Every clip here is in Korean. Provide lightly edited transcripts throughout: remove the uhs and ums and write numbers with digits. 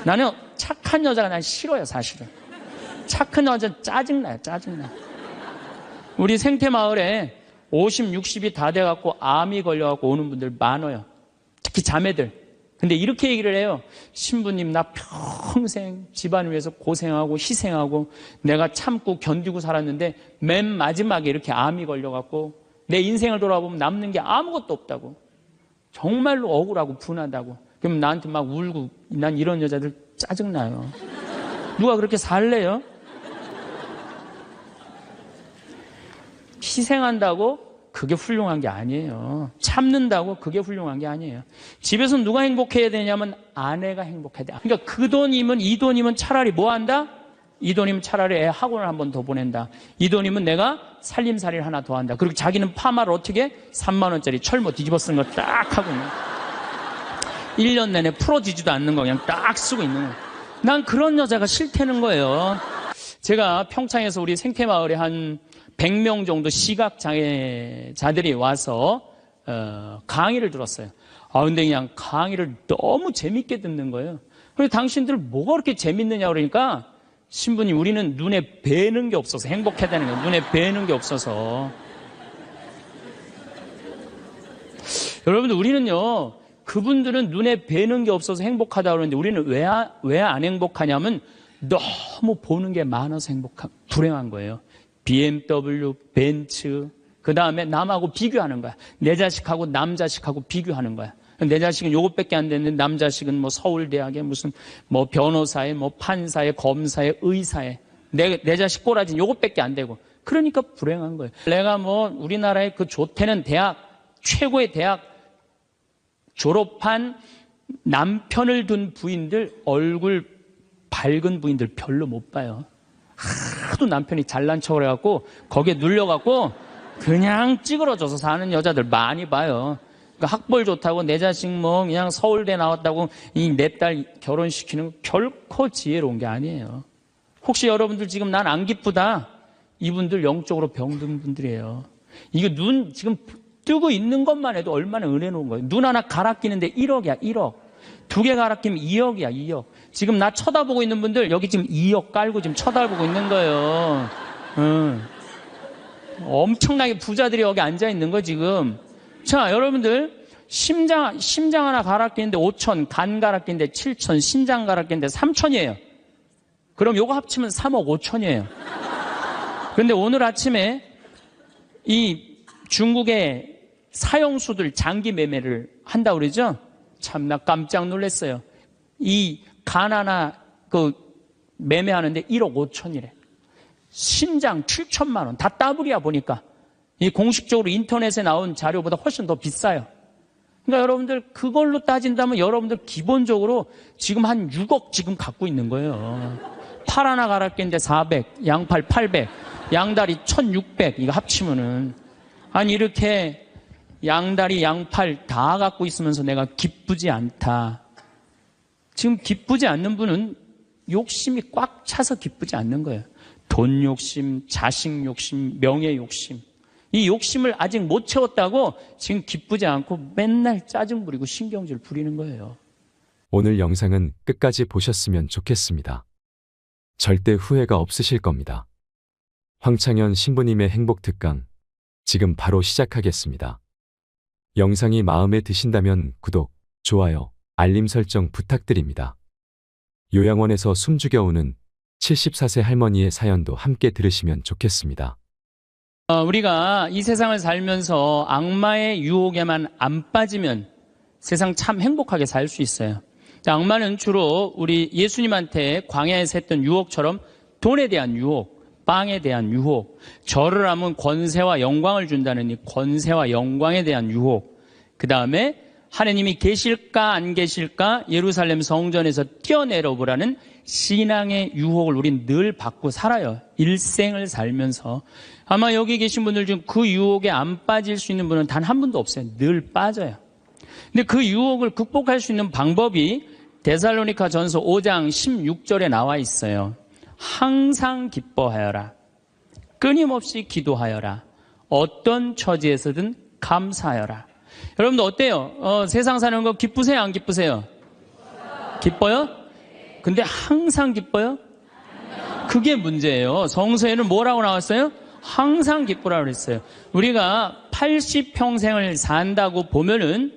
나는 착한 여자가 난 싫어요, 사실은. 착한 여자 짜증나요, 짜증나. 우리 생태마을에 50, 60이 다 돼갖고 암이 걸려갖고 오는 분들 많아요. 특히 자매들. 근데 이렇게 얘기를 해요. 신부님, 나 평생 집안을 위해서 고생하고 희생하고 내가 참고 견디고 살았는데 맨 마지막에 이렇게 암이 걸려갖고 내 인생을 돌아보면 남는 게 아무것도 없다고. 정말로 억울하고 분하다고. 그럼 나한테 막 울고, 난 이런 여자들 짜증나요. 누가 그렇게 살래요? 희생한다고 그게 훌륭한 게 아니에요. 참는다고 그게 훌륭한 게 아니에요. 집에서 누가 행복해야 되냐면 아내가 행복해야 돼. 그러니까 그 돈이면 이 돈이면 차라리 뭐 한다? 이 돈이면 차라리 애 학원을 한 번 더 보낸다. 이 돈이면 내가 살림살이를 하나 더 한다. 그리고 자기는 파마를 어떻게? 3만 원짜리 철모 뒤집어 쓴 거 딱 하고 있는 거야. 1년 내내 풀어지지도 않는 거 그냥 딱 쓰고 있는 거야. 난 그런 여자가 싫다는 거예요. 제가 평창에서 우리 생태마을에 한 100명 정도 시각장애자들이 와서 강의를 들었어요. 근데 그냥 강의를 너무 재밌게 듣는 거예요. 그래서 당신들 뭐가 그렇게 재밌느냐 그러니까 신부님, 우리는 눈에 뵈는 게 없어서 행복하다는 거예요. 눈에 뵈는 게 없어서. 여러분들, 우리는요, 그분들은 눈에 뵈는 게 없어서 행복하다고 그러는데 우리는 왜 안 행복하냐면 너무 보는 게 많아서 불행한 거예요. BMW, 벤츠, 그 다음에 남하고 비교하는 거야. 내 자식하고 남 자식하고 비교하는 거야. 내 자식은 요것밖에 안 됐는데 남 자식은 뭐 서울대학에 무슨 뭐 변호사에 뭐 판사에 검사에 의사에 내 자식 꼬라지는 요것밖에 안 되고 그러니까 불행한 거예요. 내가 뭐 우리나라의 그 좋다는 대학, 최고의 대학 졸업한 남편을 둔 부인들, 얼굴 밝은 부인들 별로 못 봐요. 하도 남편이 잘난 척을 해갖고 거기에 눌려갖고 그냥 찌그러져서 사는 여자들 많이 봐요. 그러니까 학벌 좋다고 내 자식 뭐 그냥 서울대 나왔다고 이 내 딸 결혼시키는 거 결코 지혜로운 게 아니에요. 혹시 여러분들 지금 난 안 기쁘다, 이분들 영적으로 병든 분들이에요. 이거 눈 지금 뜨고 있는 것만 해도 얼마나 은혜로운 거예요. 눈 하나 갈아 끼는데 1억이야, 1억. 2개 갈아 끼면 2억이야, 2억. 지금 나 쳐다보고 있는 분들 여기 지금 2억 깔고 지금 쳐다보고 있는 거예요. 엄청나게 부자들이 여기 앉아 있는 거 지금. 자, 여러분들 심장 하나 갈아 끼는데 5천, 간 갈아 끼는데 7천, 신장 갈아 끼는데 3천이에요. 그럼 요거 합치면 3억 5천이에요. 그런데 오늘 아침에 이 중국의 사형수들 장기 매매를 한다고 그러죠? 참, 나 깜짝 놀랐어요. 이 간 하나 매매하는데 1억 5천이래. 신장 7천만 원. 다 따블이야 보니까. 이 공식적으로 인터넷에 나온 자료보다 훨씬 더 비싸요. 그러니까 여러분들 그걸로 따진다면 여러분들 기본적으로 지금 한 6억 지금 갖고 있는 거예요. 팔 하나 갈아 끼는데 400, 양팔 800, 양다리 1600 이거 합치면은 아니 이렇게 양다리 양팔 다 갖고 있으면서 내가 기쁘지 않다. 지금 기쁘지 않는 분은 욕심이 꽉 차서 기쁘지 않는 거예요. 돈 욕심, 자식 욕심, 명예 욕심. 이 욕심을 아직 못 채웠다고 지금 기쁘지 않고 맨날 짜증 부리고 신경질 부리는 거예요. 오늘 영상은 끝까지 보셨으면 좋겠습니다. 절대 후회가 없으실 겁니다. 황창현 신부님의 행복 특강, 지금 바로 시작하겠습니다. 영상이 마음에 드신다면 구독, 좋아요, 알림 설정 부탁드립니다. 요양원에서 숨죽여 우는 74세 할머니의 사연도 함께 들으시면 좋겠습니다. 우리가 이 세상을 살면서 악마의 유혹에만 안 빠지면 세상 참 행복하게 살 수 있어요. 악마는 주로 우리 예수님한테 광야에서 했던 유혹처럼 돈에 대한 유혹, 빵에 대한 유혹, 절을 하면 권세와 영광을 준다는 이 권세와 영광에 대한 유혹, 그 다음에 하느님이 계실까 안 계실까 예루살렘 성전에서 뛰어내려보라는 신앙의 유혹을 우린 늘 받고 살아요. 일생을 살면서. 아마 여기 계신 분들 중 그 유혹에 안 빠질 수 있는 분은 단 한 분도 없어요. 늘 빠져요. 근데 그 유혹을 극복할 수 있는 방법이 데살로니가 전서 5장 16절에 나와 있어요. 항상 기뻐하여라. 끊임없이 기도하여라. 어떤 처지에서든 감사하여라. 여러분들 어때요? 세상 사는 거 기쁘세요? 안 기쁘세요? 기뻐요? 근데 항상 기뻐요? 그게 문제예요. 성서에는 뭐라고 나왔어요? 항상 기쁘라고 그랬어요. 우리가 80평생을 산다고 보면은,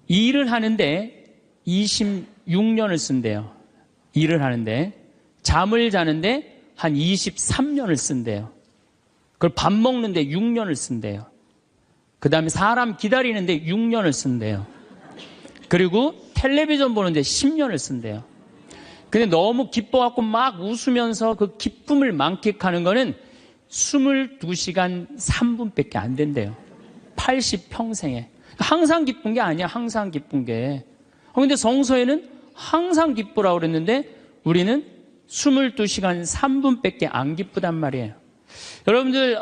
일을 하는데 26년을 쓴대요. 일을 하는데. 잠을 자는데 한 23년을 쓴대요. 그걸 밥 먹는데 6년을 쓴대요. 그 다음에 사람 기다리는데 6년을 쓴대요. 그리고 텔레비전 보는데 10년을 쓴대요. 근데 너무 기뻐갖고 막 웃으면서 그 기쁨을 만끽하는 거는 22시간 3분밖에 안 된대요. 80평생에. 항상 기쁜 게 아니야, 항상 기쁜 게. 근데 성서에는 항상 기쁘라고 그랬는데 우리는 22시간 3분밖에 안 기쁘단 말이에요. 여러분들,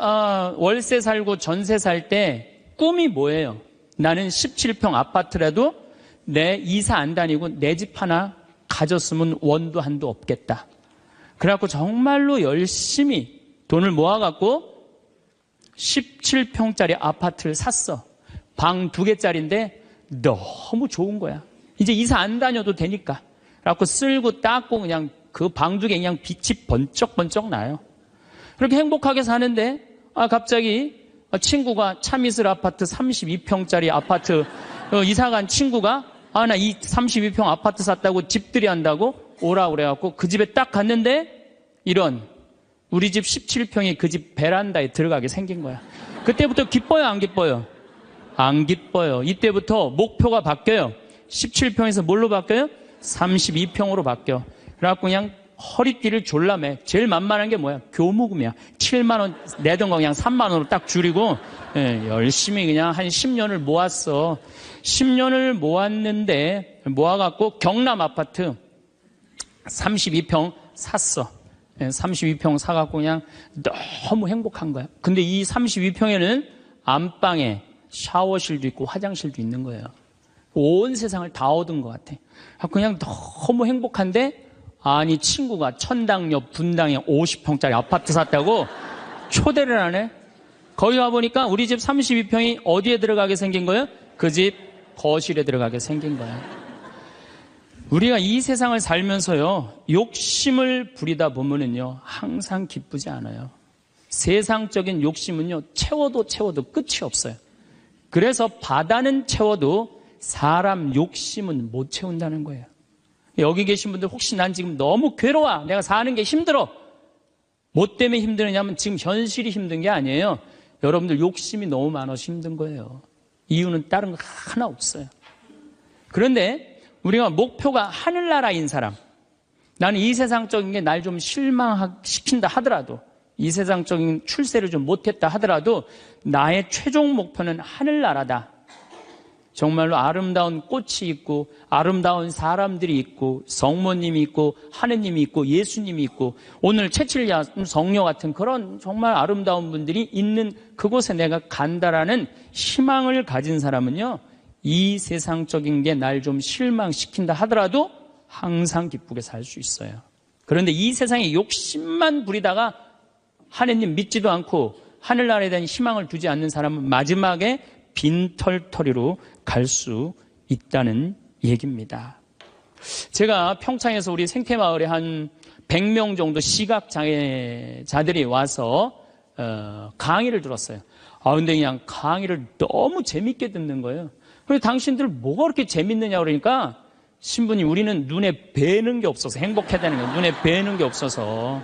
월세 살고 전세 살 때 꿈이 뭐예요? 나는 17평 아파트라도 내 이사 안 다니고 내 집 하나 가졌으면 원도 한도 없겠다. 그래갖고 정말로 열심히 돈을 모아갖고 17평짜리 아파트를 샀어. 방 2개짜리인데 너무 좋은 거야. 이제 이사 안 다녀도 되니까. 그래갖고 쓸고 닦고 그냥 그 방 2개 그냥 빛이 번쩍번쩍 나요. 그렇게 행복하게 사는데 갑자기 친구가 차미슬 아파트 32평짜리 아파트 이사간 친구가 나 이 32평 아파트 샀다고 집들이 한다고 오라고 그래갖고 그 집에 딱 갔는데 이런 우리 집 17평이 그 집 베란다에 들어가게 생긴 거야. 그때부터 기뻐요, 안 기뻐요? 안 기뻐요. 이때부터 목표가 바뀌어요. 17평에서 뭘로 바뀌어요? 32평으로 바뀌어. 그래갖고 그냥 허리띠를 졸라매. 제일 만만한 게 뭐야? 교무금이야. 7만 원 내던 거 그냥 3만 원으로 딱 줄이고 열심히 그냥 한 10년을 모았어. 10년을 모았는데 모아갖고 경남 아파트 32평 샀어. 32평 사갖고 그냥 너무 행복한 거야. 근데 이 32평에는 안방에 샤워실도 있고 화장실도 있는 거예요. 온 세상을 다 얻은 것 같아. 그냥 너무 행복한데 아니 친구가 천당역 분당에 50평짜리 아파트 샀다고 초대를 하네. 거기 가보니까 우리 집 32평이 어디에 들어가게 생긴 거예요? 그 집 거실에 들어가게 생긴 거예요. 우리가 이 세상을 살면서요 욕심을 부리다 보면은요 항상 기쁘지 않아요. 세상적인 욕심은요 채워도 끝이 없어요. 그래서 바다는 채워도 사람 욕심은 못 채운다는 거예요. 여기 계신 분들 혹시 난 지금 너무 괴로워, 내가 사는 게 힘들어. 뭐 때문에 힘드느냐면 지금 현실이 힘든 게 아니에요. 여러분들 욕심이 너무 많아서 힘든 거예요. 이유는 다른 거 하나 없어요. 그런데 우리가 목표가 하늘나라인 사람, 나는 이 세상적인 게 날 좀 실망시킨다 하더라도, 이 세상적인 출세를 좀 못했다 하더라도 나의 최종 목표는 하늘나라다. 정말로 아름다운 꽃이 있고 아름다운 사람들이 있고 성모님이 있고 하느님이 있고 예수님이 있고 오늘 채칠야 성녀 같은 그런 정말 아름다운 분들이 있는 그곳에 내가 간다라는 희망을 가진 사람은요 이 세상적인 게 날 좀 실망시킨다 하더라도 항상 기쁘게 살 수 있어요. 그런데 이 세상에 욕심만 부리다가 하느님 믿지도 않고 하늘나라에 대한 희망을 두지 않는 사람은 마지막에 빈털터리로 갈 수 있다는 얘기입니다. 제가 평창에서 우리 생태마을에 한 100명 정도 시각장애자들이 와서 강의를 들었어요. 근데 그냥 강의를 너무 재밌게 듣는 거예요. 그래서 당신들 뭐가 그렇게 재밌느냐 그러니까 신부님 우리는 눈에 뵈는 게 없어서 행복하다는 거예요. 눈에 뵈는 게 없어서.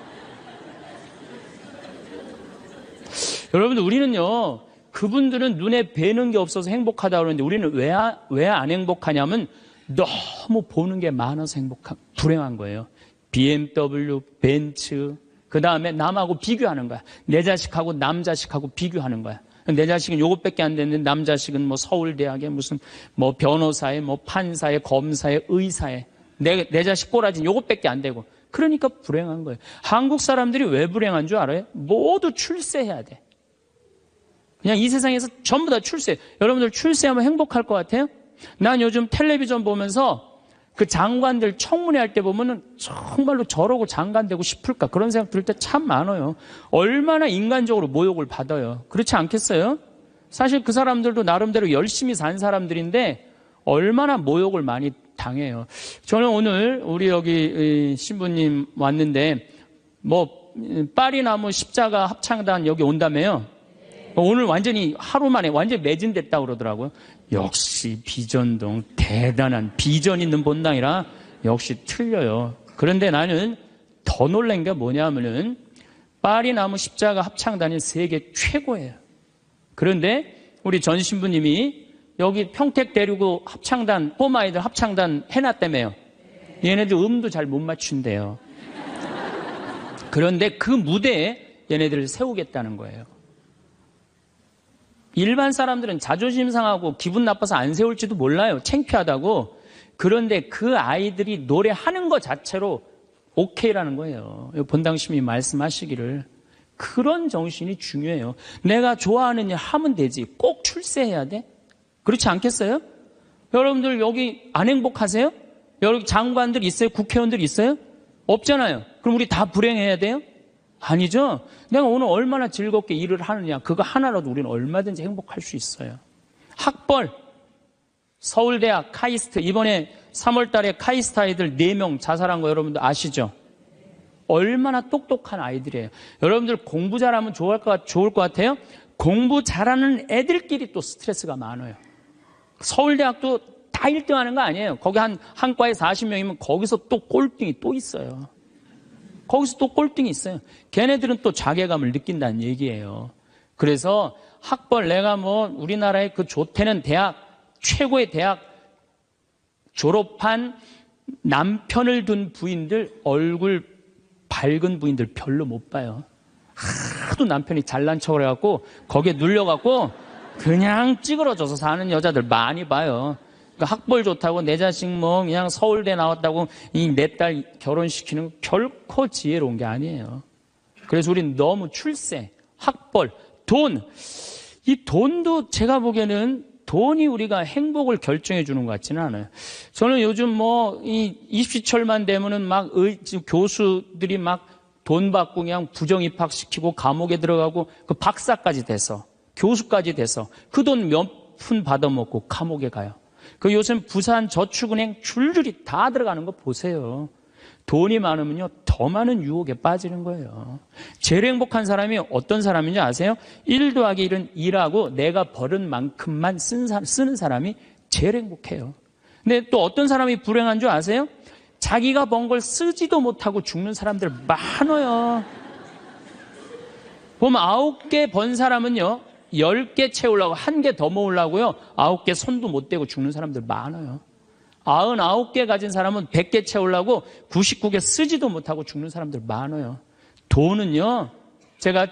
여러분들 우리는요 그분들은 눈에 뵈는 게 없어서 행복하다고 그러는데 우리는 왜 안 행복하냐면 너무 보는 게 많아서 불행한 거예요. BMW, 벤츠, 그 다음에 남하고 비교하는 거야. 내 자식하고 남 자식하고 비교하는 거야. 내 자식은 요것밖에 안 됐는데 남 자식은 뭐 서울대학에 무슨 뭐 변호사에 뭐 판사에 검사에 의사에 내 자식 꼬라지는 요것밖에 안 되고 그러니까 불행한 거예요. 한국 사람들이 왜 불행한 줄 알아요? 모두 출세해야 돼. 그냥 이 세상에서 전부 다 출세. 여러분들 출세하면 행복할 것 같아요? 난 요즘 텔레비전 보면서 그 장관들 청문회 할 때 보면은 정말로 저러고 장관 되고 싶을까 그런 생각 들 때 참 많아요. 얼마나 인간적으로 모욕을 받아요. 그렇지 않겠어요? 사실 그 사람들도 나름대로 열심히 산 사람들인데 얼마나 모욕을 많이 당해요. 저는 오늘 우리 여기 신부님 왔는데 파리나무 십자가 합창단 여기 온다며요. 오늘 완전히 하루 만에 완전히 매진됐다고 그러더라고요. 역시 비전동 대단한 비전 있는 본당이라 역시 틀려요. 그런데 나는 더 놀란 게 뭐냐면은 파리나무 십자가 합창단이 세계 최고예요. 그런데 우리 전 신부님이 여기 평택 데리고 합창단, 꼬마아이들 합창단 해놨다며요. 얘네들 음도 잘 못 맞춘대요. 그런데 그 무대에 얘네들을 세우겠다는 거예요. 일반 사람들은 자존심 상하고 기분 나빠서 안 세울지도 몰라요. 창피하다고. 그런데 그 아이들이 노래하는 것 자체로 오케이라는 거예요. 본당심이 말씀하시기를. 그런 정신이 중요해요. 내가 좋아하는 일 하면 되지. 꼭 출세해야 돼? 그렇지 않겠어요? 여러분들 여기 안 행복하세요? 여기 장관들 있어요? 국회의원들 있어요? 없잖아요. 그럼 우리 다 불행해야 돼요? 아니죠. 내가 오늘 얼마나 즐겁게 일을 하느냐. 그거 하나라도 우리는 얼마든지 행복할 수 있어요. 학벌, 서울대학, 카이스트, 이번에 3월 달에 카이스트 아이들 4명 자살한 거 여러분들 아시죠? 얼마나 똑똑한 아이들이에요. 여러분들 공부 잘하면 좋을 것 같아요? 공부 잘하는 애들끼리 또 스트레스가 많아요. 서울대학도 다 1등 하는 거 아니에요. 거기 한 과에 40명이면 거기서 또 꼴등이 또 있어요. 거기서 또 꼴등이 있어요. 걔네들은 또 자괴감을 느낀다는 얘기예요. 그래서 학벌, 내가 우리나라의 그 좋대는 대학, 최고의 대학 졸업한 남편을 둔 부인들, 얼굴 밝은 부인들 별로 못 봐요. 하도 남편이 잘난 척을 해갖고 거기에 눌려갖고 그냥 찌그러져서 사는 여자들 많이 봐요. 그러니까 학벌 좋다고 내 자식 그냥 서울대 나왔다고 이 내 딸 결혼시키는 거 결코 지혜로운 게 아니에요. 그래서 우리는 너무 출세, 학벌, 돈, 이 돈도 제가 보기에는 돈이 우리가 행복을 결정해 주는 것 같지는 않아요. 저는 요즘 이 입시철만 되면은 교수들이 돈 받고 그냥 부정 입학시키고 감옥에 들어가고 그 박사까지 돼서 교수까지 돼서 그 돈 몇 푼 받아먹고 감옥에 가요. 그 요즘 부산 저축은행 줄줄이 다 들어가는 거 보세요. 돈이 많으면요 더 많은 유혹에 빠지는 거예요. 제일 행복한 사람이 어떤 사람인지 아세요? 1 더하기 1은 2라고 내가 벌은 만큼만 쓰는 사람이 제일 행복해요. 근데 또 어떤 사람이 불행한 줄 아세요? 자기가 번 걸 쓰지도 못하고 죽는 사람들 많아요. 보면 9개 번 사람은요 10개 채우려고 1개 더 모으려고요 9개 손도 못 대고 죽는 사람들 많아요. 99개 가진 사람은 100개 채우려고 99개 쓰지도 못하고 죽는 사람들 많아요. 돈은요 제가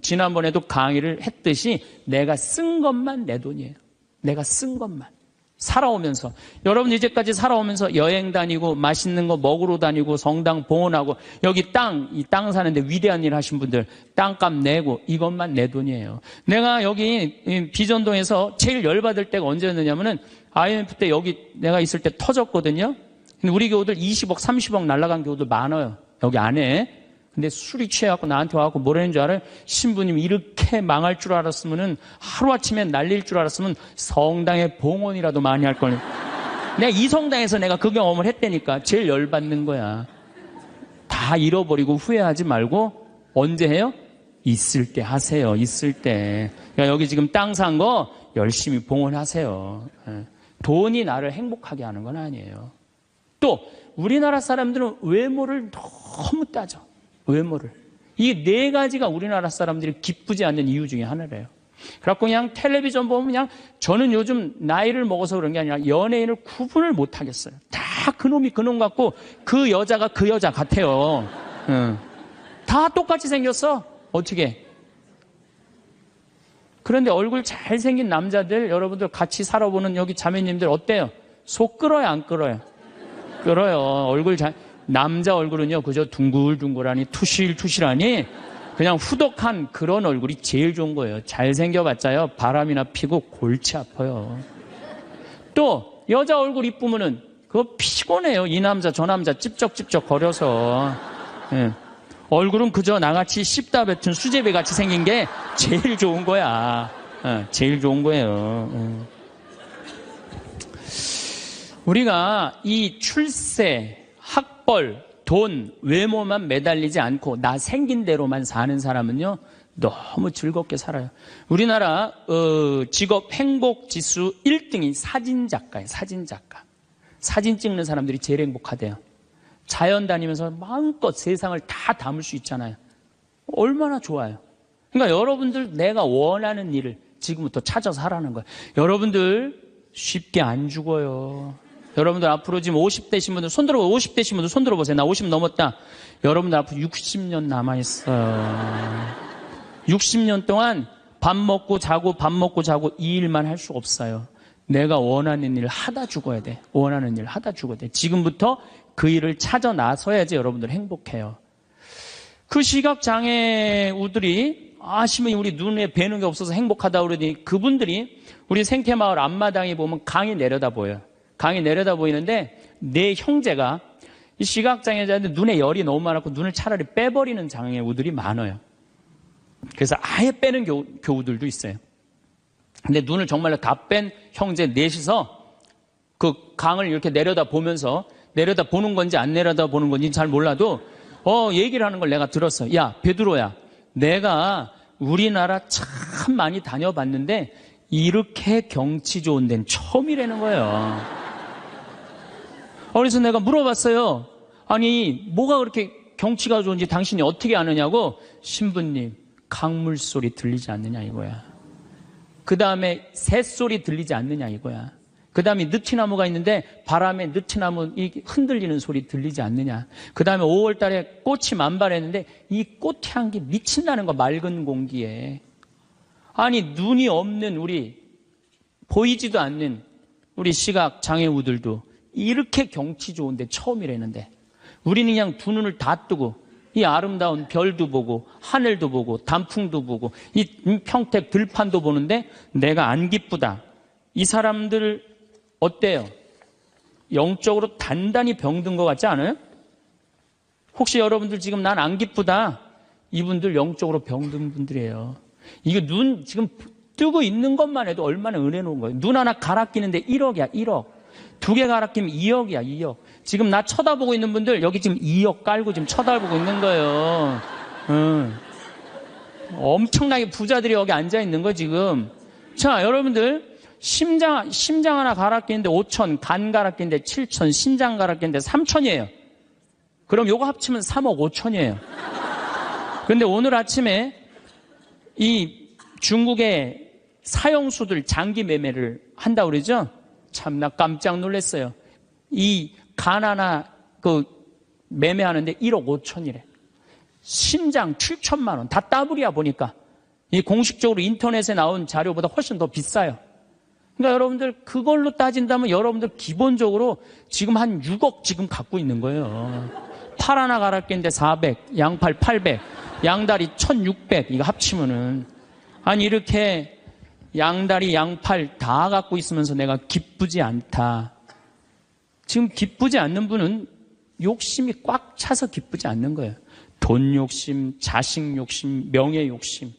지난번에도 강의를 했듯이 내가 쓴 것만 내 돈이에요. 내가 쓴 것만. 살아오면서 여러분 이제까지 살아오면서 여행 다니고 맛있는 거 먹으러 다니고 성당 봉헌하고 여기 이 땅 사는데 위대한 일 하신 분들 땅값 내고 이것만 내 돈이에요. 내가 여기 비전동에서 제일 열받을 때가 언제였느냐면은 IMF 때 여기 내가 있을 때 터졌거든요. 근데 우리 교우들 20억 30억 날라간 교우들 많아요. 여기 안에. 근데 술이 취해갖고 나한테 와갖고 뭐라는 줄 알아요? 신부님 이렇게 망할 줄 알았으면은 하루아침에 날릴 줄 알았으면 성당에 봉헌이라도 많이 할 걸. 내가 이 성당에서 내가 그 경험을 했다니까. 제일 열받는 거야. 다 잃어버리고 후회하지 말고 언제 해요? 있을 때 하세요. 있을 때. 그러니까 여기 지금 땅 산 거 열심히 봉헌하세요. 돈이 나를 행복하게 하는 건 아니에요. 또 우리나라 사람들은 외모를 너무 따져. 외모를. 이 4가지가 우리나라 사람들이 기쁘지 않는 이유 중에 하나래요. 그래갖고 그냥 텔레비전 보면 그냥 저는 요즘 나이를 먹어서 그런 게 아니라 연예인을 구분을 못 하겠어요. 다 그놈이 그놈 같고 그 여자가 그 여자 같아요. 다 똑같이 생겼어. 어떻게. 그런데 얼굴 잘생긴 남자들 여러분들 같이 살아보는 여기 자매님들 어때요? 속 끓어요 안 끓어요? 끓어요. 얼굴 남자 얼굴은요 그저 둥글둥글하니 투실투실하니 그냥 후덕한 그런 얼굴이 제일 좋은 거예요. 잘생겨봤자요 바람이나 피고 골치 아파요. 또 여자 얼굴 이쁘면은 그거 피곤해요. 이 남자 저 남자 찝쩍찝쩍 거려서. 얼굴은 그저 나같이 씹다 뱉은 수제비 같이 생긴 게 제일 좋은 거야. 제일 좋은 거예요. 우리가 이 출세, 학벌, 돈, 외모만 매달리지 않고 나 생긴 대로만 사는 사람은요, 너무 즐겁게 살아요. 우리나라 직업 행복 지수 1등이 사진작가예요. 사진작가. 사진 찍는 사람들이 제일 행복하대요. 자연 다니면서 마음껏 세상을 다 담을 수 있잖아요. 얼마나 좋아요. 그러니까 여러분들 내가 원하는 일을 지금부터 찾아서 하라는 거예요. 여러분들 쉽게 안 죽어요. 여러분들 앞으로 지금 50대신 분들 손 들어보세요. 50대신 분들 손 들어보세요. 나 50 넘었다. 여러분들 앞으로 60년 남아있어요. 60년 동안 밥 먹고 자고 밥 먹고 자고 이 일만 할 수 없어요. 내가 원하는 일을 하다 죽어야 돼. 원하는 일을 하다 죽어야 돼. 지금부터 그 일을 찾아 나서야지 여러분들 행복해요. 그 시각장애우들이 아시면 우리 눈에 뵈는 게 없어서 행복하다 그러더니 그분들이 우리 생태마을 앞마당에 보면 강이 내려다 보여요. 강이 내려다 보이는데 내 형제가 이 시각장애자인데 눈에 열이 너무 많았고 눈을 차라리 빼버리는 장애우들이 많아요. 그래서 아예 빼는 교우들도 있어요. 근데 눈을 정말로 다 뺀 형제 넷이서 그 강을 이렇게 내려다 보면서 내려다 보는 건지 안 내려다 보는 건지 잘 몰라도 얘기를 하는 걸 내가 들었어. 야, 베드로야, 내가 우리나라 참 많이 다녀봤는데 이렇게 경치 좋은 데는 처음이라는 거예요. 그래서 내가 물어봤어요. 아니, 뭐가 그렇게 경치가 좋은지 당신이 어떻게 아느냐고. 신부님, 강물 소리 들리지 않느냐 이거야. 그 다음에 새소리 들리지 않느냐 이거야. 그 다음에 느티나무가 있는데 바람에 느티나무 흔들리는 소리 들리지 않느냐. 그 다음에 5월 달에 꽃이 만발했는데 이 꽃 향기 미친다는 거, 맑은 공기에. 아니, 눈이 없는 우리, 보이지도 않는 우리 시각 장애우들도 이렇게 경치 좋은데 처음이라는데 우리는 그냥 두 눈을 다 뜨고 이 아름다운 별도 보고 하늘도 보고 단풍도 보고 이 평택 들판도 보는데 내가 안 기쁘다. 이 사람들 어때요? 영적으로 단단히 병든 것 같지 않아요? 혹시 여러분들 지금 난 안 기쁘다. 이분들 영적으로 병든 분들이에요. 이거 눈 지금 뜨고 있는 것만 해도 얼마나 은혜로운 거예요. 눈 하나 갈아 끼는데 1억이야, 1억. 두 개 갈아 끼면 2억이야, 2억. 지금 나 쳐다보고 있는 분들 여기 지금 2억 깔고 지금 쳐다보고 있는 거예요. 엄청나게 부자들이 여기 앉아 있는 거 지금. 자, 여러분들 심장 하나 갈아 끼는데 5천, 간 갈아 끼는데 7천, 신장 갈아 끼는데 3천이에요. 그럼 요거 합치면 3억 5천이에요. 근데 오늘 아침에 이 중국의 사형수들 장기 매매를 한다고 그러죠? 참, 나 깜짝 놀랐어요. 이 간 하나 매매하는데 1억 5천이래. 신장 7천만 원. 다 따블이야 보니까. 이 공식적으로 인터넷에 나온 자료보다 훨씬 더 비싸요. 그러니까 여러분들 그걸로 따진다면 여러분들 기본적으로 지금 한 6억 지금 갖고 있는 거예요. 팔 하나 갈아 끼는데 400, 양팔 800, 양다리 1600 이거 합치면은 아니 이렇게 양다리 양팔 다 갖고 있으면서 내가 기쁘지 않다. 지금 기쁘지 않는 분은 욕심이 꽉 차서 기쁘지 않는 거예요. 돈 욕심, 자식 욕심, 명예 욕심.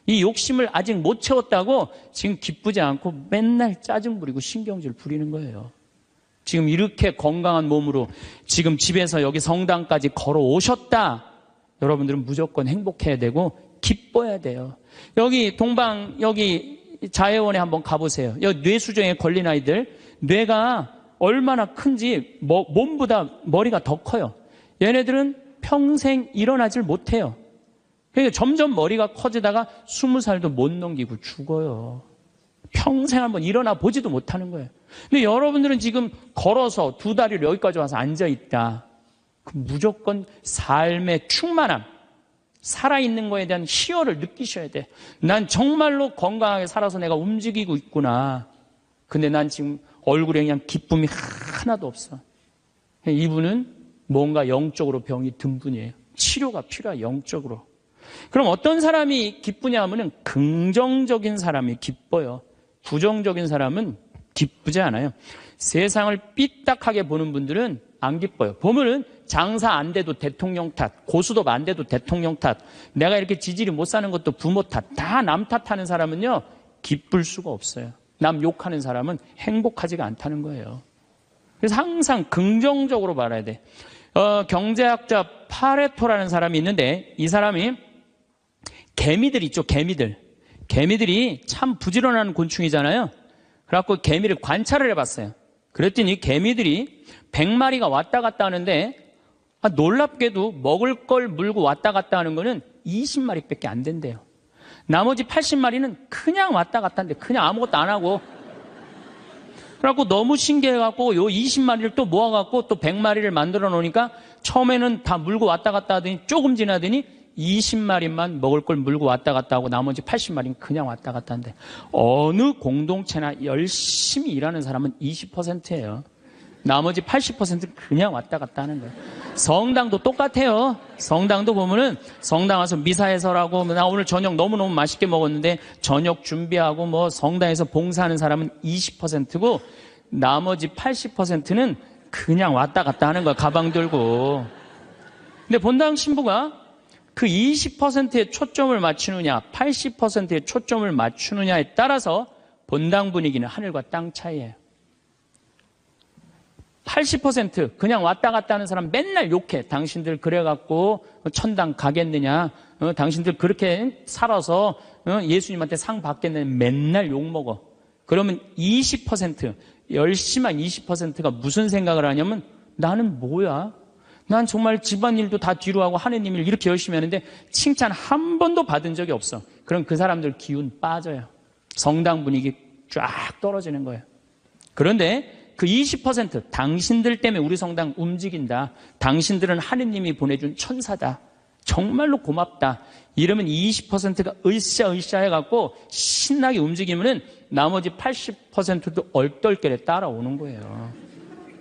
이 욕심을 아직 못 채웠다고 지금 기쁘지 않고 맨날 짜증 부리고 신경질 부리는 거예요. 지금 이렇게 건강한 몸으로 지금 집에서 여기 성당까지 걸어오셨다. 여러분들은 무조건 행복해야 되고 기뻐야 돼요. 여기 여기 자해원에 한번 가보세요. 여기 뇌수정에 걸린 아이들, 뇌가 얼마나 큰지 몸보다 머리가 더 커요. 얘네들은 평생 일어나질 못해요. 그러니까 점점 머리가 커지다가 20살도 못 넘기고 죽어요. 평생 한번 일어나 보지도 못하는 거예요. 근데 여러분들은 지금 걸어서 두 다리를 여기까지 와서 앉아있다. 그럼 무조건 삶의 충만함, 살아있는 거에 대한 희열을 느끼셔야 돼. 난 정말로 건강하게 살아서 내가 움직이고 있구나. 근데 난 지금 얼굴에 그냥 기쁨이 하나도 없어. 이분은 뭔가 영적으로 병이 든 분이에요. 치료가 필요해, 영적으로. 그럼 어떤 사람이 기쁘냐 하면은 긍정적인 사람이 기뻐요. 부정적인 사람은 기쁘지 않아요. 세상을 삐딱하게 보는 분들은 안 기뻐요. 보면은 장사 안 돼도 대통령 탓, 고수도 안 돼도 대통령 탓, 내가 이렇게 지질이 못 사는 것도 부모 탓, 다 남 탓하는 사람은요, 기쁠 수가 없어요. 남 욕하는 사람은 행복하지가 않다는 거예요. 그래서 항상 긍정적으로 바라야 돼. 경제학자 파레토라는 사람이 있는데 이 사람이 개미들 있죠, 개미들. 개미들이 참 부지런한 곤충이잖아요. 그래갖고 개미를 관찰을 해봤어요. 그랬더니 개미들이 100마리가 왔다 갔다 하는데 놀랍게도 먹을 걸 물고 왔다 갔다 하는 거는 20마리밖에 안 된대요. 나머지 80마리는 그냥 왔다 갔다 하는데 그냥 아무것도 안 하고. 그래갖고 너무 신기해갖고 요 20마리를 또 모아갖고 또 100마리를 만들어 놓으니까 처음에는 다 물고 왔다 갔다 하더니 조금 지나더니 20마리만 먹을 걸 물고 왔다 갔다 하고 나머지 80마리는 그냥 왔다 갔다 하는데 어느 공동체나 열심히 일하는 사람은 20%예요. 나머지 80%는 그냥 왔다 갔다 하는 거예요. 성당도 똑같아요. 성당도 보면은 성당 와서 미사해설하고 나 오늘 저녁 너무너무 맛있게 먹었는데 저녁 준비하고 뭐 성당에서 봉사하는 사람은 20%고 나머지 80%는 그냥 왔다 갔다 하는 거야. 가방 들고. 근데 본당 신부가 그 20%에 초점을 맞추느냐 80%에 초점을 맞추느냐에 따라서 본당 분위기는 하늘과 땅 차이예요. 80% 그냥 왔다 갔다 하는 사람 맨날 욕해. 당신들 그래갖고 천당 가겠느냐. 당신들 그렇게 살아서 예수님한테 상 받겠느냐. 맨날 욕먹어. 그러면 20% 열심한 20%가 무슨 생각을 하냐면 나는 뭐야? 난 정말 집안일도 다 뒤로 하고 하느님 일 이렇게 열심히 하는데 칭찬 한 번도 받은 적이 없어. 그럼 그 사람들 기운 빠져요. 성당 분위기 쫙 떨어지는 거예요. 그런데 그 20% 당신들 때문에 우리 성당 움직인다. 당신들은 하느님이 보내준 천사다. 정말로 고맙다. 이러면 20%가 으쌰으쌰 해갖고 신나게 움직이면은 나머지 80%도 얼떨결에 따라오는 거예요.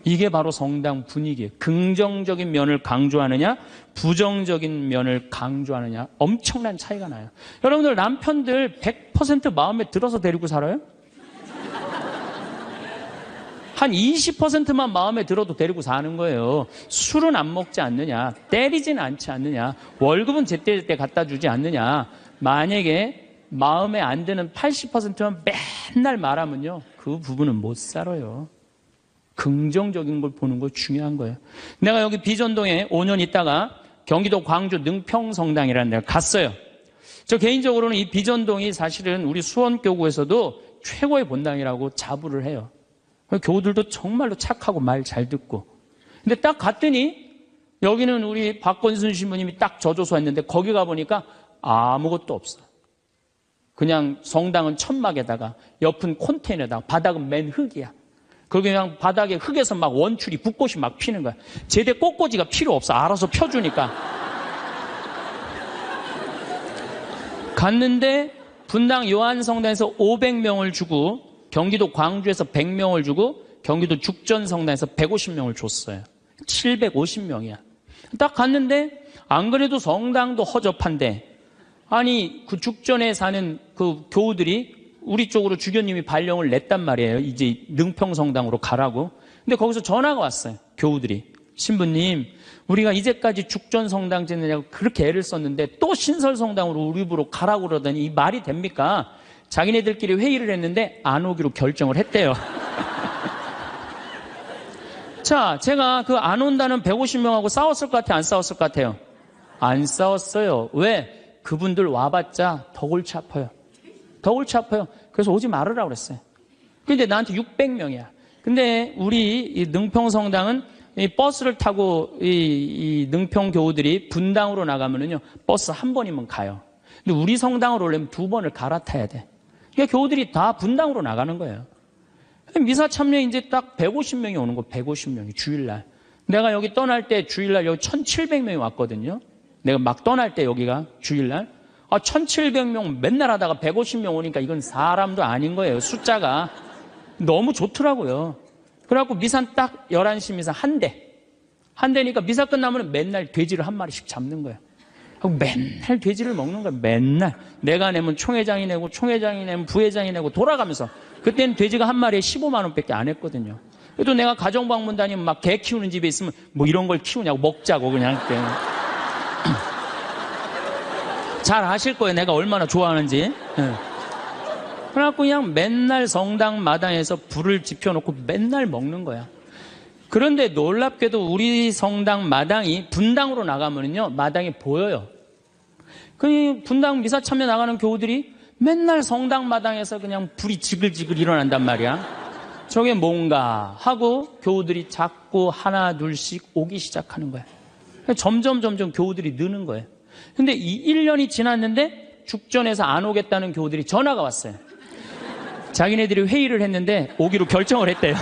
이게 바로 성당 분위기예요. 긍정적인 면을 강조하느냐 부정적인 면을 강조하느냐 엄청난 차이가 나요. 여러분들 남편들 100% 마음에 들어서 데리고 살아요? 한 20%만 마음에 들어도 데리고 사는 거예요. 술은 안 먹지 않느냐, 때리지는 않지 않느냐, 월급은 제때제때 갖다 주지 않느냐. 만약에 마음에 안 드는 80%만 맨날 말하면요, 그 부분은 못 살아요. 긍정적인 걸 보는 거 중요한 거예요. 내가 여기 비전동에 5년 있다가 경기도 광주 능평성당이라는 데를 갔어요. 저 개인적으로는 이 비전동이 사실은 우리 수원교구에서도 최고의 본당이라고 자부를 해요. 교우들도 정말로 착하고 말 잘 듣고. 근데 딱 갔더니 여기는 우리 박건순 신부님이 딱 저조소 했는데 거기 가보니까 아무것도 없어. 그냥 성당은 천막에다가 옆은 콘테이너에다가 바닥은 맨 흙이야. 거기 그냥 바닥에 흙에서 막 원추리 붓꽃이 막 피는 거야. 제대 꽃꽂이가 필요 없어. 알아서 펴주니까. 갔는데 분당 요한성당에서 500명을 주고 경기도 광주에서 100명을 주고 경기도 죽전성당에서 150명을 줬어요. 750명이야. 딱 갔는데 안 그래도 성당도 허접한데 아니 그 죽전에 사는 그 교우들이 우리 쪽으로 주교님이 발령을 냈단 말이에요. 이제 능평성당으로 가라고. 근데 거기서 전화가 왔어요. 교우들이. 신부님, 우리가 이제까지 죽전성당 짓느냐고 그렇게 애를 썼는데 또 신설성당으로 우리 집으로 가라고 그러더니 이 말이 됩니까? 자기네들끼리 회의를 했는데 안 오기로 결정을 했대요. 자, 제가 그 안 온다는 150명하고 싸웠을 것 같아요? 안 싸웠을 것 같아요? 안 싸웠어요. 왜? 그분들 와봤자 더 골치 아파요. 더 골치 아파요. 그래서 오지 말으라고 그랬어요. 근데 나한테 600명이야. 근데 우리 이 능평성당은 이 버스를 타고 이 능평 교우들이 분당으로 나가면은요, 버스 한 번이면 가요. 근데 우리 성당으로 오려면 2번을 갈아타야 돼. 그러니까 교우들이 다 분당으로 나가는 거예요. 미사 참여 이제 딱 150명이 오는 거, 150명이 주일날. 내가 여기 떠날 때 주일날 여기 1,700명이 왔거든요. 내가 막 떠날 때 여기가 주일날. 1,700명 맨날 하다가 150명 오니까 이건 사람도 아닌 거예요. 숫자가. 너무 좋더라고요. 그래갖고 미사 딱 11시 미사 한 대. 한 대니까 미사 끝나면 맨날 돼지를 한 마리씩 잡는 거예요. 하고 맨날 돼지를 먹는 거야. 맨날. 내가 내면 총회장이 내고 총회장이 내면 부회장이 내고 돌아가면서. 그때는 돼지가 한 마리에 15만 원밖에 안 했거든요. 그래도 내가 가정방문 다니면 막 개 키우는 집에 있으면 뭐 이런 걸 키우냐고 먹자고 그냥 그때. 잘 아실 거예요. 내가 얼마나 좋아하는지. 그래갖고 그냥 맨날 성당 마당에서 불을 지펴놓고 맨날 먹는 거야. 그런데 놀랍게도 우리 성당 마당이 분당으로 나가면요, 마당이 보여요. 그 분당 미사 참여 나가는 교우들이 맨날 성당 마당에서 그냥 불이 지글지글 일어난단 말이야. 저게 뭔가 하고 교우들이 자꾸 하나 둘씩 오기 시작하는 거야. 점점 교우들이 느는 거예요. 근데 이 1년이 지났는데 죽전에서 안 오겠다는 교우들이 전화가 왔어요. 자기네들이 회의를 했는데 오기로 결정을 했대요.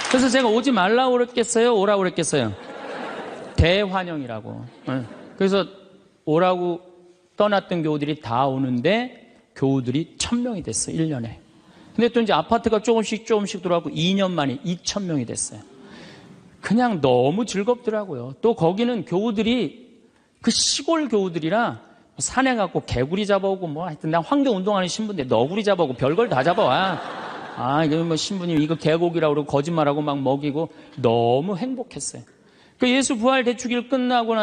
그래서 제가 오지 말라고 그랬겠어요? 오라고 그랬겠어요? 대환영이라고. 그래서 오라고 떠났던 교우들이 다 오는데 교우들이 1000명이 됐어요. 1년에. 근데 또 이제 아파트가 조금씩 들어가고 2년 만에 2000명이 됐어요. 그냥 너무 즐겁더라고요. 또 거기는 교우들이 그 시골 교우들이라 산에 가고 개구리 잡아오고 뭐 하여튼 나 황교 운동하는 신부인데 너구리 잡아오고 별걸 다 잡아와. 이거 뭐 신부님 이거 개고기라고 그러고 거짓말하고 막 먹이고 너무 행복했어요. 그 예수 부활 대축일 끝나고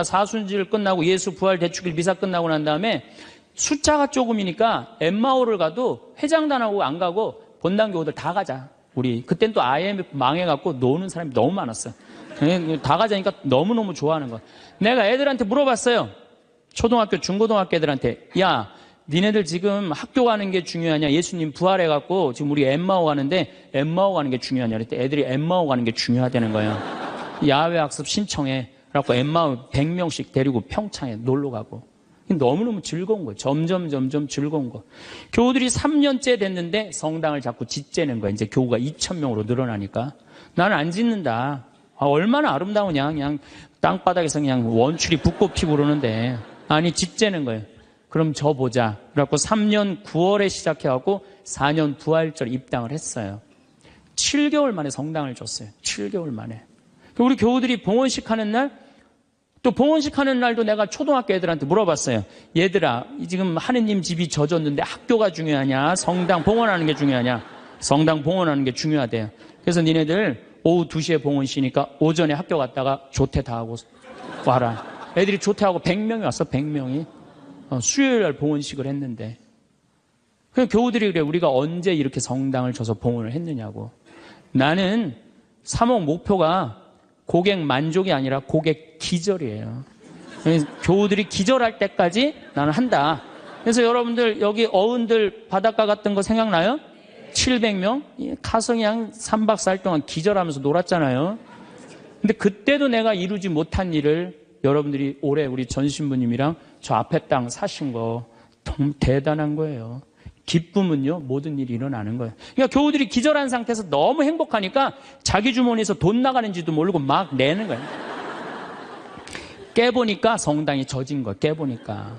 사순절 끝나고 예수 부활 대축일 미사 끝나고 난 다음에 숫자가 조금이니까 엠마오를 가도 회장단하고 안 가고 본당 교우들 다 가자. 우리 그땐 또 IMF 망해갖고 노는 사람이 너무 많았어요. 다 가자니까 너무너무 좋아하는 거야. 내가 애들한테 물어봤어요. 초등학교, 중고등학교 애들한테 야, 니네들 지금 학교 가는 게 중요하냐? 예수님 부활해갖고 지금 우리 엠마오 가는데 엠마오 가는 게 중요하냐? 그랬더니 애들이 엠마오 가는 게 중요하다는 거예요. 야외 학습 신청해. 그래갖고 엠마오 100명씩 데리고 평창에 놀러 가고. 너무너무 즐거운 거예요. 점점 즐거운 거. 교우들이 3년째 됐는데 성당을 자꾸 짓재는 거예요. 이제 교우가 2000명으로 늘어나니까. 나는 안 짓는다. 얼마나 아름다우냐. 그냥 땅바닥에서 그냥 원추리 붓꽃 피고 그러는데. 아니, 짓재는 거예요. 그럼 저 보자. 그래갖고 3년 9월에 시작해갖고 4년 부활절 입당을 했어요. 7개월 만에 성당을 줬어요. 7개월 만에. 우리 교우들이 봉헌식 하는 날, 또 봉헌식 하는 날도 내가 초등학교 애들한테 물어봤어요. 얘들아, 지금 하느님 집이 젖었는데 학교가 중요하냐? 성당 봉헌하는 게 중요하냐? 성당 봉헌하는 게 중요하대요. 그래서 니네들 오후 2시에 봉헌시니까 오전에 학교 갔다가 조퇴 다 하고 와라. 애들이 조퇴하고 100명이 왔어, 100명이. 수요일 날 봉헌식을 했는데. 그 교우들이 그래, 우리가 언제 이렇게 성당을 줘서 봉헌을 했느냐고. 나는 3억 목표가 고객 만족이 아니라 고객 기절이에요. 교우들이 기절할 때까지 나는 한다. 그래서 여러분들 여기 어른들 바닷가 갔던 거 생각나요? 700명? 가서 그냥 3박 4일 동안 기절하면서 놀았잖아요. 근데 그때도 내가 이루지 못한 일을 여러분들이 올해 우리 전 신부님이랑 저 앞에 땅 사신 거 너무 대단한 거예요. 기쁨은요, 모든 일이 일어나는 거예요. 그러니까 교우들이 기절한 상태에서 너무 행복하니까 자기 주머니에서 돈 나가는지도 모르고 막 내는 거예요. 깨보니까 성당이 젖은 거예요. 깨보니까.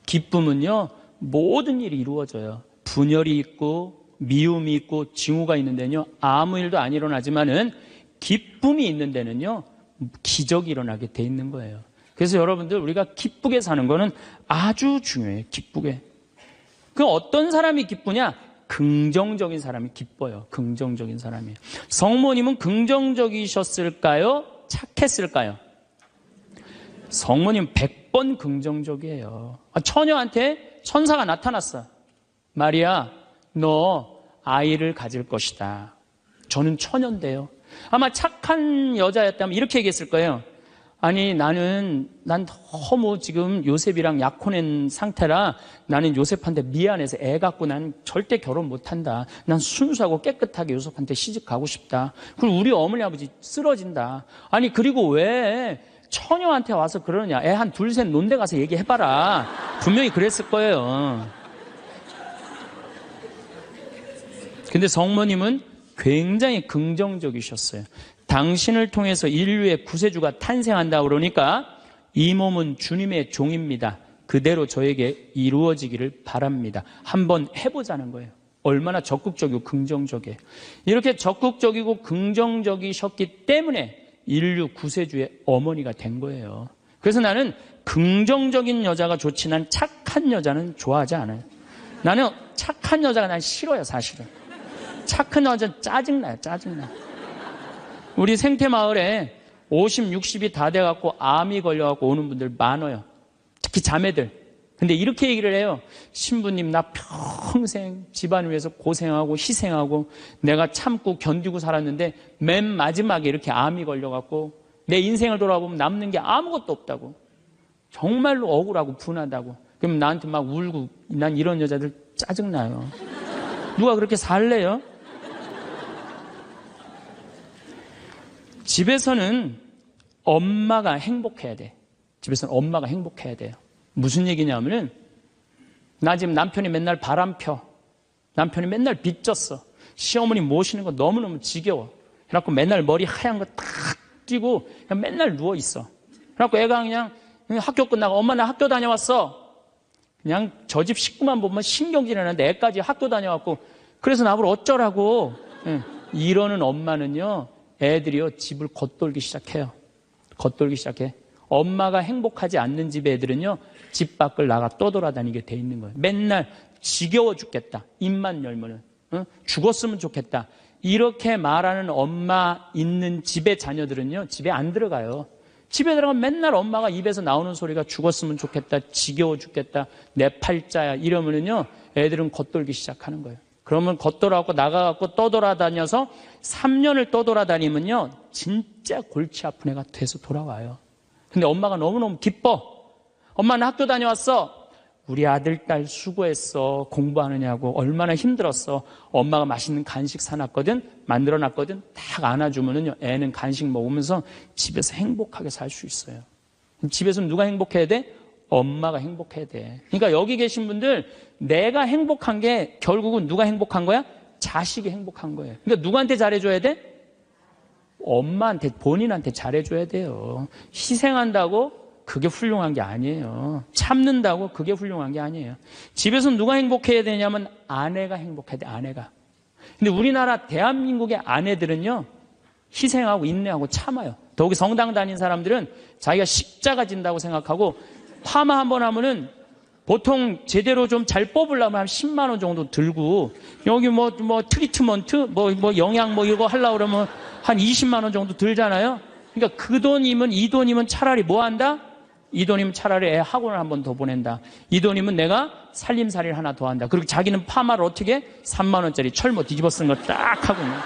기쁨은요, 모든 일이 이루어져요. 분열이 있고 미움이 있고 징후가 있는 데는요, 아무 일도 안 일어나지만은 기쁨이 있는 데는요, 기적이 일어나게 돼 있는 거예요. 그래서 여러분들 우리가 기쁘게 사는 거는 아주 중요해요. 기쁘게. 그 어떤 사람이 기쁘냐? 긍정적인 사람이 기뻐요. 긍정적인 사람이. 성모님은 긍정적이셨을까요? 착했을까요? 성모님 100번 긍정적이에요. 처녀한테 천사가 나타났어. 마리아, 너 아이를 가질 것이다. 저는 처녀인데요. 아마 착한 여자였다면 이렇게 얘기했을 거예요. 아니, 난 너무 지금 요셉이랑 약혼한 상태라 나는 요셉한테 미안해서 애 갖고 난 절대 결혼 못 한다. 난 순수하고 깨끗하게 요셉한테 시집 가고 싶다. 그리고 우리 어머니 아버지 쓰러진다. 아니, 그리고 왜 처녀한테 와서 그러느냐. 애 한 둘, 셋 논데 가서 얘기해봐라. 분명히 그랬을 거예요. 근데 성모님은 굉장히 긍정적이셨어요. 당신을 통해서 인류의 구세주가 탄생한다 그러니까 이 몸은 주님의 종입니다. 그대로 저에게 이루어지기를 바랍니다. 한번 해보자는 거예요. 얼마나 적극적이고 긍정적이에요. 이렇게 적극적이고 긍정적이셨기 때문에 인류 구세주의 어머니가 된 거예요. 그래서 나는 긍정적인 여자가 좋지 난 착한 여자는 좋아하지 않아요. 나는 착한 여자가 난 싫어요, 사실은. 착한 여자는 짜증나요, 짜증나. 우리 생태마을에 50, 60이 다 돼갖고 암이 걸려갖고 오는 분들 많아요. 특히 자매들. 근데 이렇게 얘기를 해요. 신부님, 나 평생 집안을 위해서 고생하고 희생하고 내가 참고 견디고 살았는데 맨 마지막에 이렇게 암이 걸려갖고 내 인생을 돌아보면 남는 게 아무것도 없다고. 정말로 억울하고 분하다고. 그럼 나한테 막 울고, 난 이런 여자들 짜증나요. 누가 그렇게 살래요? 집에서는 엄마가 행복해야 돼. 집에서는 엄마가 행복해야 돼요. 무슨 얘기냐면은, 나 지금 남편이 맨날 바람 펴. 남편이 맨날 빚졌어. 시어머니 모시는 거 너무너무 지겨워. 그래갖고 맨날 머리 하얀 거 딱 띄고 그냥 맨날 누워있어. 그래갖고 애가 그냥 학교 끝나고 엄마 나 학교 다녀왔어. 그냥 저 집 식구만 보면 신경질이 나는데 애까지 학교 다녀왔고 그래서 나보고 어쩌라고. 이러는 엄마는요, 애들이요 집을 겉돌기 시작해요. 겉돌기 시작해. 엄마가 행복하지 않는 집 애들은요 집 밖을 나가 떠돌아다니게 돼 있는 거예요. 맨날 지겨워 죽겠다. 입만 열면은 죽었으면 좋겠다. 이렇게 말하는 엄마 있는 집의 자녀들은요 집에 안 들어가요. 집에 들어가면 맨날 엄마가 입에서 나오는 소리가 죽었으면 좋겠다, 지겨워 죽겠다, 내 팔자야 이러면은요 애들은 겉돌기 시작하는 거예요. 그러면 겉돌아갖고 나가갖고 떠돌아다녀서 3년을 떠돌아다니면요 진짜 골치 아픈 애가 돼서 돌아와요. 근데 엄마가 너무너무 기뻐. 엄마는 학교 다녀왔어. 우리 아들, 딸 수고했어. 공부하느냐고 얼마나 힘들었어. 엄마가 맛있는 간식 사놨거든, 만들어놨거든. 딱 안아주면은요 애는 간식 먹으면서 집에서 행복하게 살 수 있어요. 집에서는 누가 행복해야 돼? 엄마가 행복해야 돼. 그러니까 여기 계신 분들, 내가 행복한 게 결국은 누가 행복한 거야? 자식이 행복한 거예요. 그러니까 누구한테 잘해줘야 돼? 엄마한테, 본인한테 잘해줘야 돼요. 희생한다고 그게 훌륭한 게 아니에요. 참는다고 그게 훌륭한 게 아니에요. 집에서 누가 행복해야 되냐면 아내가 행복해야 돼, 아내가. 근데 우리나라 대한민국의 아내들은요 희생하고 인내하고 참아요. 더욱이 성당 다닌 사람들은 자기가 십자가 진다고 생각하고 파마 한번 하면은 보통 제대로 좀 잘 뽑으려면 한 10만 원 정도 들고, 여기 뭐 트리트먼트 뭐 영양 뭐 이거 하려고 그러면 한 20만 원 정도 들잖아요. 그러니까 그 돈이면, 이 돈이면 차라리 뭐 한다? 이 돈이면 차라리 애 학원을 한 번 더 보낸다. 이 돈이면 내가 살림살이를 하나 더 한다. 그리고 자기는 파마를 어떻게? 3만 원짜리 철모 뒤집어 쓴 거 딱 하고 있는,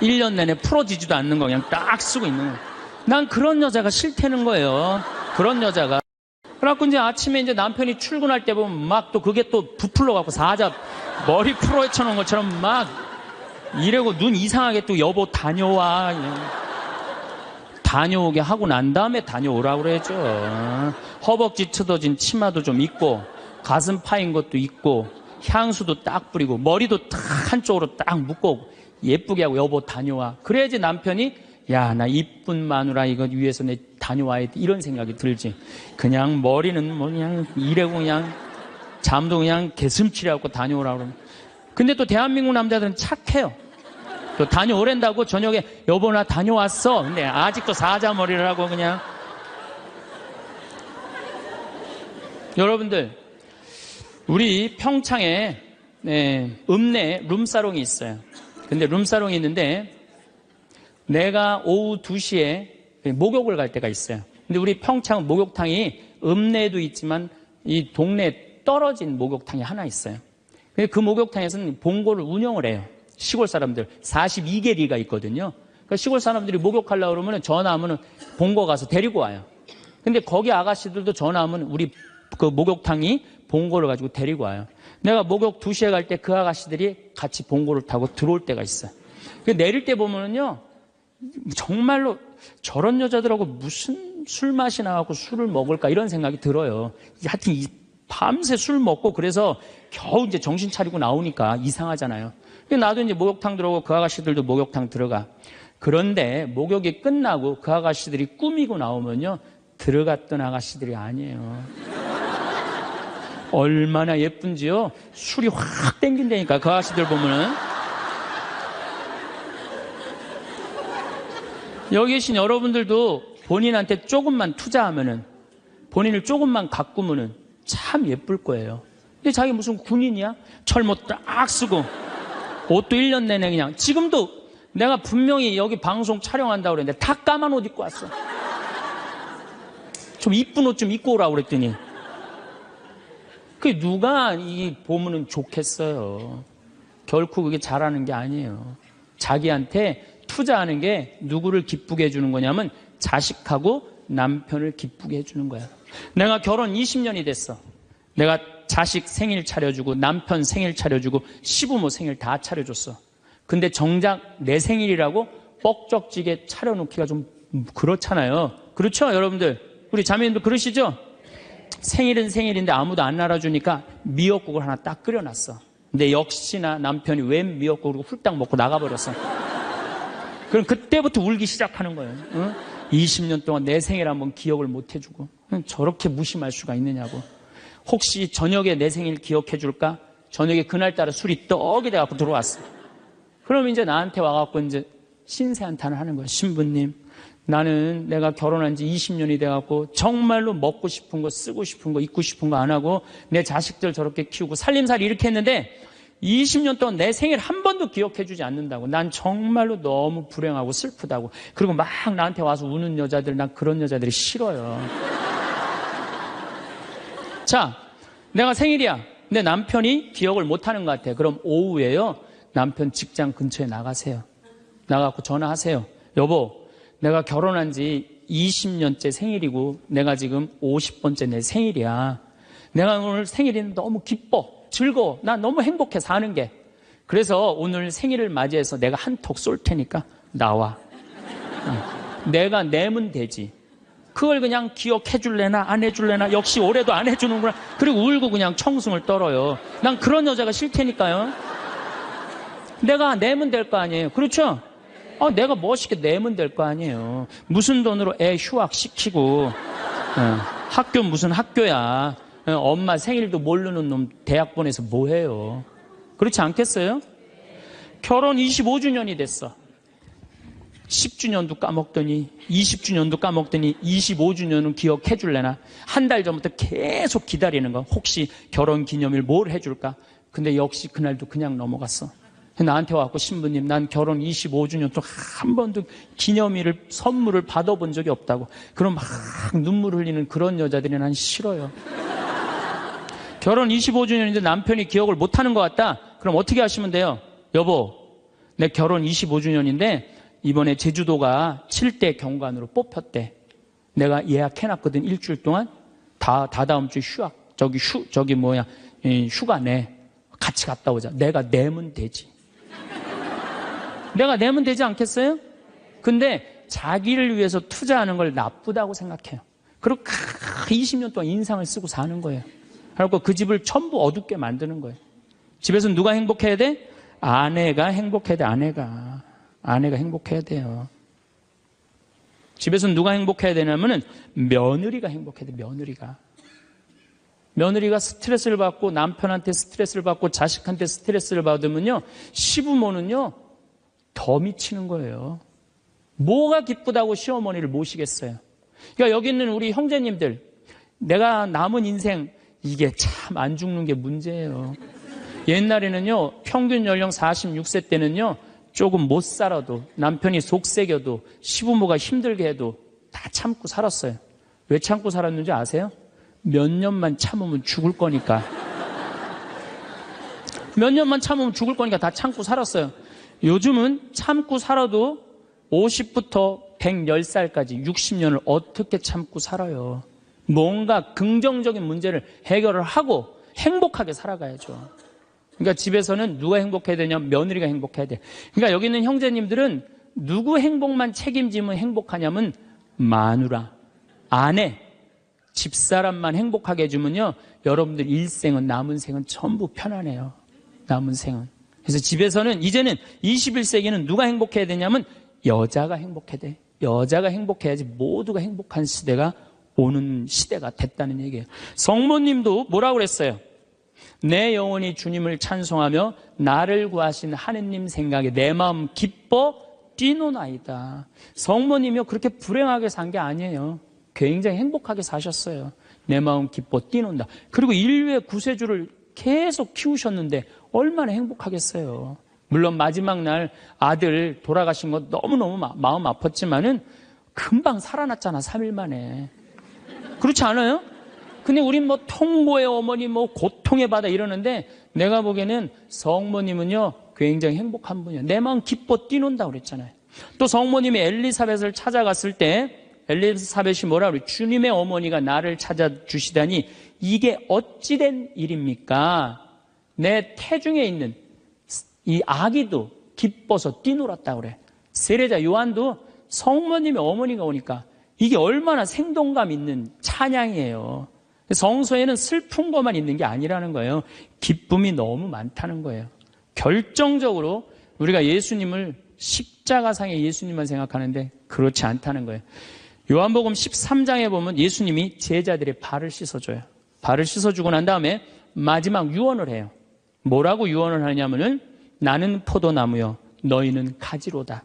1년 내내 풀어지지도 않는 거 그냥 딱 쓰고 있는 거예요. 난 그런 여자가 싫다는 거예요. 그런 여자가. 그래갖고 이제 아침에 이제 남편이 출근할 때 보면 막 또 그게 또 부풀러 갖고 사자 머리 풀어 헤쳐놓은 것처럼 막 이러고 눈 이상하게 또 여보 다녀와. 다녀오게 하고 난 다음에 다녀오라고 그래야죠. 허벅지 트어진 치마도 좀 입고 가슴 파인 것도 입고 향수도 딱 뿌리고 머리도 딱 한쪽으로 딱 묶고 예쁘게 하고 여보 다녀와. 그래야지 남편이 야, 나 이쁜 마누라 이거 위해서 내 다녀와야 돼 이런 생각이 들지. 그냥 머리는 뭐 그냥 이래고 그냥 잠도 그냥 개슴치레하고 다녀오라고 그러면. 근데 또 대한민국 남자들은 착해요. 또 다녀오랜다고 저녁에 여보 나 다녀왔어. 근데 아직도 사자머리를 하고 그냥. 여러분들, 우리 평창에 읍내에 룸사롱이 있어요. 근데 룸사롱이 있는데 내가 오후 2시에 목욕을 갈 때가 있어요. 근데 우리 평창 목욕탕이 읍내에도 있지만 이 동네에 떨어진 목욕탕이 하나 있어요. 그 목욕탕에서는 봉고를 운영을 해요. 시골 사람들 42개리가 있거든요. 그러니까 시골 사람들이 목욕하려고 그러면 전화하면 봉고 가서 데리고 와요. 근데 거기 아가씨들도 전화하면 우리 그 목욕탕이 봉고를 가지고 데리고 와요. 내가 목욕 2시에 갈 때 그 아가씨들이 같이 봉고를 타고 들어올 때가 있어요. 내릴 때 보면은요 정말로 저런 여자들하고 무슨 술 마시나 하고 술을 먹을까 이런 생각이 들어요. 하여튼 밤새 술 먹고 그래서 겨우 이제 정신 차리고 나오니까 이상하잖아요. 나도 이제 목욕탕 들어오고 그 아가씨들도 목욕탕 들어가. 그런데 목욕이 끝나고 그 아가씨들이 꾸미고 나오면요 들어갔던 아가씨들이 아니에요. 얼마나 예쁜지요. 술이 확 땡긴다니까 그 아가씨들 보면은. 여기 계신 여러분들도 본인한테 조금만 투자하면은, 본인을 조금만 가꾸면은 참 예쁠 거예요. 근데 자기 무슨 군인이야? 철모 딱 쓰고 옷도 1년 내내 그냥. 지금도 내가 분명히 여기 방송 촬영한다고 그랬는데 다 까만 옷 입고 왔어. 좀 이쁜 옷 좀 입고 오라고 그랬더니 그 누가 이 보면은 좋겠어요. 결코 그게 잘하는 게 아니에요. 자기한테 투자하는 게 누구를 기쁘게 해주는 거냐면 자식하고 남편을 기쁘게 해주는 거야. 내가 결혼 20년이 됐어. 내가 자식 생일 차려주고 남편 생일 차려주고 시부모 생일 다 차려줬어. 근데 정작 내 생일이라고 뻑적지게 차려놓기가 좀 그렇잖아요. 그렇죠, 여러분들? 우리 자매님들 그러시죠? 생일은 생일인데 아무도 안 알아주니까 미역국을 하나 딱 끓여놨어. 근데 역시나 남편이 웬 미역국을 훌딱 먹고 나가버렸어. 그럼 그때부터 울기 시작하는 거예요. 응? 20년 동안 내 생일 한번 기억을 못 해주고 저렇게 무심할 수가 있느냐고. 혹시 저녁에 내 생일 기억해 줄까? 저녁에 그날따라 술이 떡이 돼갖고 들어왔어. 그럼 이제 나한테 와갖고 이제 신세한탄을 하는 거야. 신부님, 나는 내가 결혼한 지 20년이 돼갖고 정말로 먹고 싶은 거, 쓰고 싶은 거, 입고 싶은 거 안 하고 내 자식들 저렇게 키우고 살림살이 이렇게 했는데 20년 동안 내 생일 한 번도 기억해 주지 않는다고. 난 정말로 너무 불행하고 슬프다고. 그리고 막 나한테 와서 우는 여자들, 난 그런 여자들이 싫어요. 자, 내가 생일이야. 내 남편이 기억을 못하는 것 같아. 그럼 오후에요, 남편 직장 근처에 나가세요. 나가고 전화하세요. 여보, 내가 결혼한 지 20년째 생일이고 내가 지금 50번째 내 생일이야. 내가 오늘 생일이 너무 기뻐, 즐거워. 난 너무 행복해 사는 게. 그래서 오늘 생일을 맞이해서 내가 한턱 쏠 테니까 나와. 내가 내면 되지. 그걸 그냥 기억해 줄래나 안 해줄래나, 역시 올해도 안 해주는구나. 그리고 울고 그냥 청승을 떨어요. 난 그런 여자가 싫다니까요. 내가 내면 될 거 아니에요. 그렇죠? 내가 멋있게 내면 될 거 아니에요. 무슨 돈으로 애 휴학시키고, 학교 무슨 학교야. 엄마 생일도 모르는 놈 대학 보내서 뭐해요. 그렇지 않겠어요? 결혼 25주년이 됐어. 10주년도 까먹더니 20주년도 까먹더니 25주년은 기억해 줄래나. 한 달 전부터 계속 기다리는 거. 혹시 결혼 기념일 뭘 해줄까. 근데 역시 그날도 그냥 넘어갔어. 나한테 와갖고, 신부님, 난 결혼 25주년 동안 한 번도 기념일을, 선물을 받아본 적이 없다고. 그럼 막 눈물 흘리는 그런 여자들이 난 싫어요. 결혼 25주년인데 남편이 기억을 못하는 것 같다? 그럼 어떻게 하시면 돼요? 여보, 내 결혼 25주년인데 이번에 제주도가 7대 경관으로 뽑혔대. 내가 예약해놨거든. 일주일 동안. 다다음 주 휴학, 휴가 내. 같이 갔다 오자. 내가 내면 되지. 내가 내면 되지 않겠어요? 근데 자기를 위해서 투자하는 걸 나쁘다고 생각해요. 그리고 20년 동안 인상을 쓰고 사는 거예요. 그리고 그 집을 전부 어둡게 만드는 거예요. 집에서 누가 행복해야 돼? 아내가 행복해야 돼. 아내가 행복해야 돼요. 집에서 누가 행복해야 되냐면은 며느리가 행복해야 돼. 며느리가 스트레스를 받고, 남편한테 스트레스를 받고, 자식한테 스트레스를 받으면요, 시부모는요 더 미치는 거예요. 뭐가 기쁘다고 시어머니를 모시겠어요. 그러니까 여기 있는 우리 형제님들, 내가 남은 인생 이게 참 안 죽는 게 문제예요. 옛날에는요, 평균 연령 46세 때는요, 조금 못 살아도, 남편이 속색여도, 시부모가 힘들게 해도 다 참고 살았어요. 왜 참고 살았는지 아세요? 몇 년만 참으면 죽을 거니까. 몇 년만 참으면 죽을 거니까 다 참고 살았어요. 요즘은 참고 살아도 50부터 110살까지 60년을 어떻게 참고 살아요. 뭔가 긍정적인 문제를 해결을 하고 행복하게 살아가야죠. 그러니까 집에서는 누가 행복해야 되냐면 며느리가 행복해야 돼. 그러니까 여기 있는 형제님들은 누구 행복만 책임지면 행복하냐면 마누라, 아내, 집사람만 행복하게 해주면요, 여러분들 일생은, 남은 생은 전부 편안해요. 남은 생은. 그래서 집에서는 이제는 21세기는 누가 행복해야 되냐면 여자가 행복해야 돼. 여자가 행복해야지 모두가 행복한 시대가 오는 시대가 됐다는 얘기예요. 성모님도 뭐라고 그랬어요? 내 영혼이 주님을 찬송하며 나를 구하신 하느님 생각에 내 마음 기뻐 뛰노나이다. 성모님이요, 그렇게 불행하게 산 게 아니에요. 굉장히 행복하게 사셨어요. 내 마음 기뻐 뛰논다. 그리고 인류의 구세주를 계속 키우셨는데 얼마나 행복하겠어요. 물론 마지막 날 아들 돌아가신 거 너무너무 마음 아팠지만은 금방 살아났잖아. 3일 만에. 그렇지 않아요? 근데 우린 뭐 통보의 어머니, 뭐 고통의 바다 이러는데 내가 보기에는 성모님은요, 굉장히 행복한 분이에요. 내 마음 기뻐 뛰논다고 그랬잖아요. 또 성모님이 엘리사벳을 찾아갔을 때 엘리사벳이 뭐라 그래? 주님의 어머니가 나를 찾아주시다니 이게 어찌된 일입니까? 내 태중에 있는 이 아기도 기뻐서 뛰놀았다고 그래. 세례자 요한도 성모님의 어머니가 오니까 이게 얼마나 생동감 있는 찬양이에요. 성서에는 슬픈 것만 있는 게 아니라는 거예요. 기쁨이 너무 많다는 거예요. 결정적으로 우리가 예수님을 십자가상의 예수님만 생각하는데 그렇지 않다는 거예요. 요한복음 13장에 보면 예수님이 제자들의 발을 씻어줘요. 발을 씻어주고 난 다음에 마지막 유언을 해요. 뭐라고 유언을 하냐면은 나는 포도나무요 너희는 가지로다.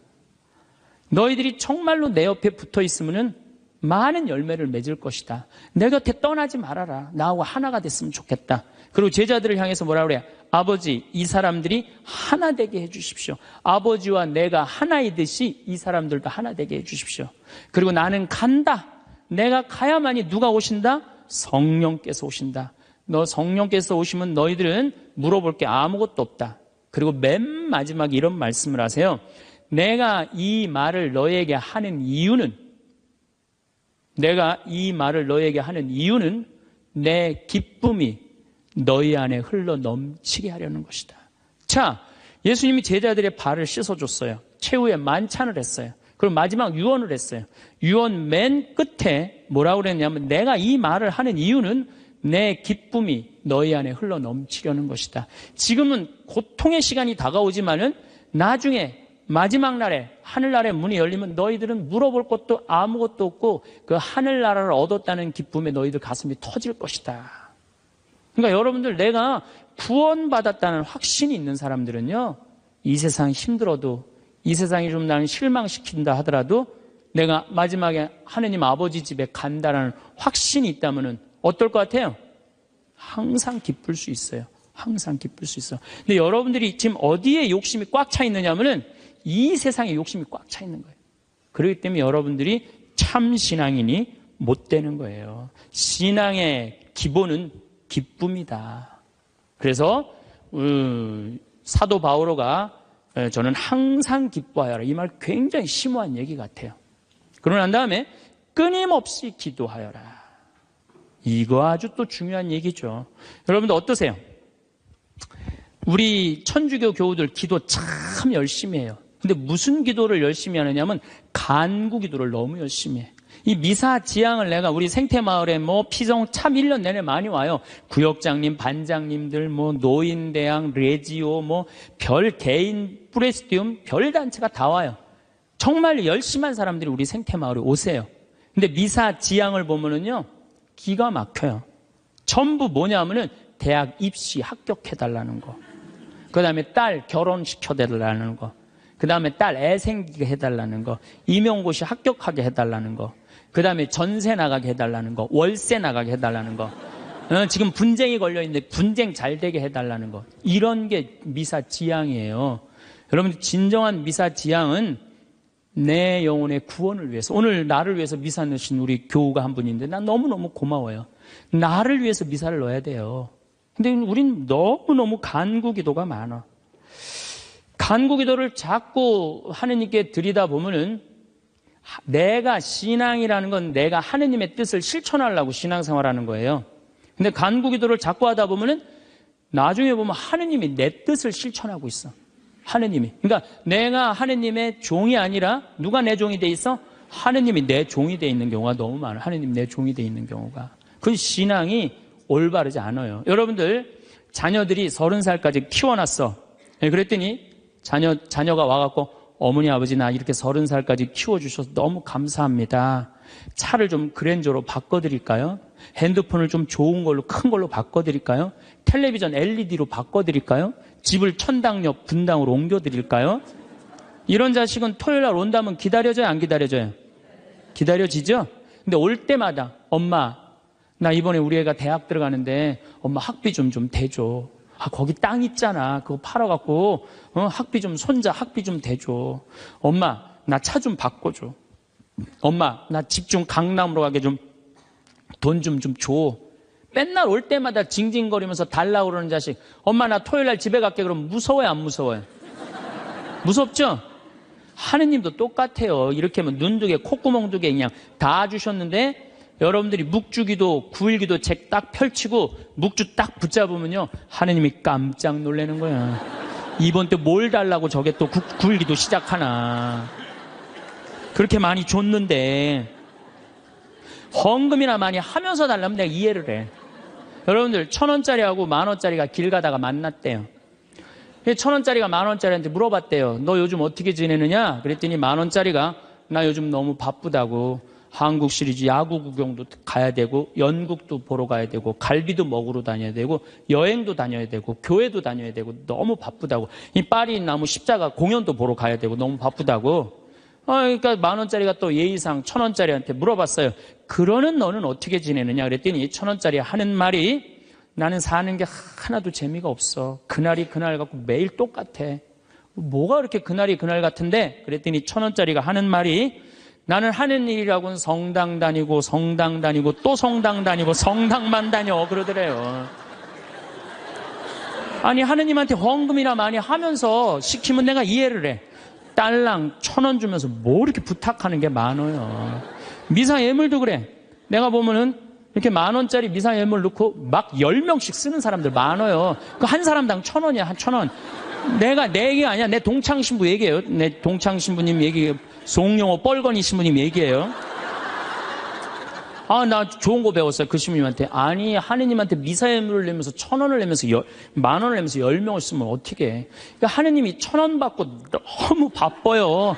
너희들이 정말로 내 옆에 붙어 있으면은 많은 열매를 맺을 것이다. 내 곁에 떠나지 말아라. 나하고 하나가 됐으면 좋겠다. 그리고 제자들을 향해서 뭐라 그래요? 아버지, 이 사람들이 하나 되게 해주십시오. 아버지와 내가 하나이듯이 이 사람들도 하나 되게 해주십시오. 그리고 나는 간다. 내가 가야만이 누가 오신다? 성령께서 오신다. 너 성령께서 오시면 너희들은 물어볼 게 아무것도 없다. 그리고 맨 마지막에 이런 말씀을 하세요. 내가 이 말을 너에게 하는 이유는 내 기쁨이 너희 안에 흘러 넘치게 하려는 것이다. 자, 예수님이 제자들의 발을 씻어줬어요. 최후에 만찬을 했어요. 그리고 마지막 유언을 했어요. 유언 맨 끝에 뭐라고 그랬냐면 내가 이 말을 하는 이유는 내 기쁨이 너희 안에 흘러 넘치려는 것이다. 지금은 고통의 시간이 다가오지만은 나중에 마지막 날에 하늘나라의 문이 열리면 너희들은 물어볼 것도 아무것도 없고 그 하늘나라를 얻었다는 기쁨에 너희들 가슴이 터질 것이다. 그러니까 여러분들 내가 구원받았다는 확신이 있는 사람들은요, 이 세상 힘들어도 이 세상이 좀 나를 실망시킨다 하더라도 내가 마지막에 하느님 아버지 집에 간다라는 확신이 있다면은 어떨 것 같아요? 항상 기쁠 수 있어요. 항상 기쁠 수 있어. 근데 여러분들이 지금 어디에 욕심이 꽉 차 있느냐면은 이 세상에 욕심이 꽉 차 있는 거예요. 그렇기 때문에 여러분들이 참 신앙인이 못 되는 거예요. 신앙의 기본은 기쁨이다. 그래서 사도 바오로가 저는 항상 기뻐하여라. 이 말 굉장히 심오한 얘기 같아요. 그러고 난 다음에 끊임없이 기도하여라. 이거 아주 또 중요한 얘기죠. 여러분들 어떠세요? 우리 천주교 교우들 기도 참 열심히 해요. 근데 무슨 기도를 열심히 하느냐면 간구 기도를 너무 열심히 해. 이 미사 지향을 내가 우리 생태마을에 피성 참 1년 내내 많이 와요. 구역장님, 반장님들, 노인대학, 레지오, 별 개인, 프레스티움, 별 단체가 다 와요. 정말 열심한 사람들이 우리 생태마을에 오세요. 근데 미사 지향을 보면은요, 기가 막혀요. 전부 뭐냐면은 대학 입시 합격해달라는 거. 그 다음에 딸 결혼시켜달라는 거. 그 다음에 딸 애 생기게 해달라는 거. 임용고시 합격하게 해달라는 거. 그 다음에 전세 나가게 해달라는 거. 월세 나가게 해달라는 거. 지금 분쟁이 걸려있는데 분쟁 잘 되게 해달라는 거. 이런 게 미사 지향이에요. 여러분 진정한 미사 지향은 내 영혼의 구원을 위해서. 오늘 나를 위해서 미사 넣으신 우리 교우가 한 분인데 난 너무너무 고마워요. 나를 위해서 미사를 넣어야 돼요. 근데 우린 너무너무 간구 기도가 많아. 간구 기도를 자꾸 하느님께 드리다 보면은 내가 신앙이라는 건 내가 하느님의 뜻을 실천하려고 신앙생활하는 거예요. 근데 간구 기도를 자꾸 하다 보면은 나중에 보면 하느님이 내 뜻을 실천하고 있어. 하느님이. 그러니까 내가 하느님의 종이 아니라 누가 내 종이 돼 있어? 하느님이 내 종이 돼 있는 경우가 너무 많아. 하느님 내 종이 돼 있는 경우가. 그 신앙이 올바르지 않아요. 여러분들 자녀들이 30살까지 키워놨어. 그랬더니 자녀가 와갖고 어머니 아버지 나 이렇게 30살까지 키워주셔서 너무 감사합니다. 차를 좀 그랜저로 바꿔드릴까요? 핸드폰을 좀 좋은 걸로 큰 걸로 바꿔드릴까요? 텔레비전 LED로 바꿔드릴까요? 집을 천당역 분당으로 옮겨드릴까요? 이런 자식은 토요일날 온다면 기다려져요? 안 기다려져요? 기다려지죠? 근데 올 때마다 엄마 나 이번에 우리 애가 대학 들어가는데 엄마 학비 좀 대줘. 거기 땅 있잖아. 그거 팔아갖고 학비 좀 손자 학비 좀 대줘. 엄마 나 차 좀 바꿔줘. 엄마 나 집 좀 강남으로 가게 좀 돈 좀 줘. 맨날 올 때마다 징징거리면서 달라고 그러는 자식. 엄마 나 토요일 날 집에 갈게. 그러면 무서워요, 안 무서워요? 무섭죠? 하느님도 똑같아요. 이렇게 하면 눈 두 개, 콧구멍 두 개 그냥 다 주셨는데 여러분들이 묵주기도 9일기도 책 딱 펼치고 묵주 딱 붙잡으면요. 하느님이 깜짝 놀라는 거야. 이번 때 뭘 달라고 저게 또 9일기도 시작하나. 그렇게 많이 줬는데 헌금이나 많이 하면서 달라면 내가 이해를 해. 여러분들 1,000원짜리하고 10,000원짜리가 길 가다가 만났대요. 1,000원짜리가 10,000원짜리한테 물어봤대요. 너 요즘 어떻게 지내느냐? 그랬더니 10,000원짜리가 나 요즘 너무 바쁘다고 한국 시리즈 야구 구경도 가야 되고 연극도 보러 가야 되고 갈비도 먹으러 다녀야 되고 여행도 다녀야 되고 교회도 다녀야 되고 너무 바쁘다고 이 파리 나무 십자가 공연도 보러 가야 되고 너무 바쁘다고 그러니까 10,000원짜리가 또 예의상 1,000원짜리한테 물어봤어요. 그러는 너는 어떻게 지내느냐? 그랬더니 1,000원짜리 하는 말이 나는 사는 게 하나도 재미가 없어. 그날이 그날 같고 매일 똑같아. 뭐가 그렇게 그날이 그날 같은데? 그랬더니 1,000원짜리가 하는 말이 나는 하는 일이라고는 성당 다니고 성당 다니고 또 성당 다니고 성당만 다녀 그러더래요. 아니 하느님한테 헌금이나 많이 하면서 시키면 내가 이해를 해. 딸랑 1,000원 주면서 뭐 이렇게 부탁하는 게 많아요. 미사 예물도 그래. 내가 보면은 이렇게 10,000원짜리 미사 예물 넣고 막 10명씩 쓰는 사람들 많아요. 그 한 사람당 1,000원이야, 한 1,000원. 내 얘기가 아니야. 내 동창 신부 얘기예요. 내 동창 신부님 얘기, 송영호 뻘건이 신부님 얘기예요. 나 좋은 거 배웠어요. 그 신부님한테. 아니, 하느님한테 미사 예물을 내면서 1,000원을 내면서 10,000원을 내면서 10명을 쓰면 어떻게 해. 그러니까 하느님이 1,000원 받고 너무 바빠요.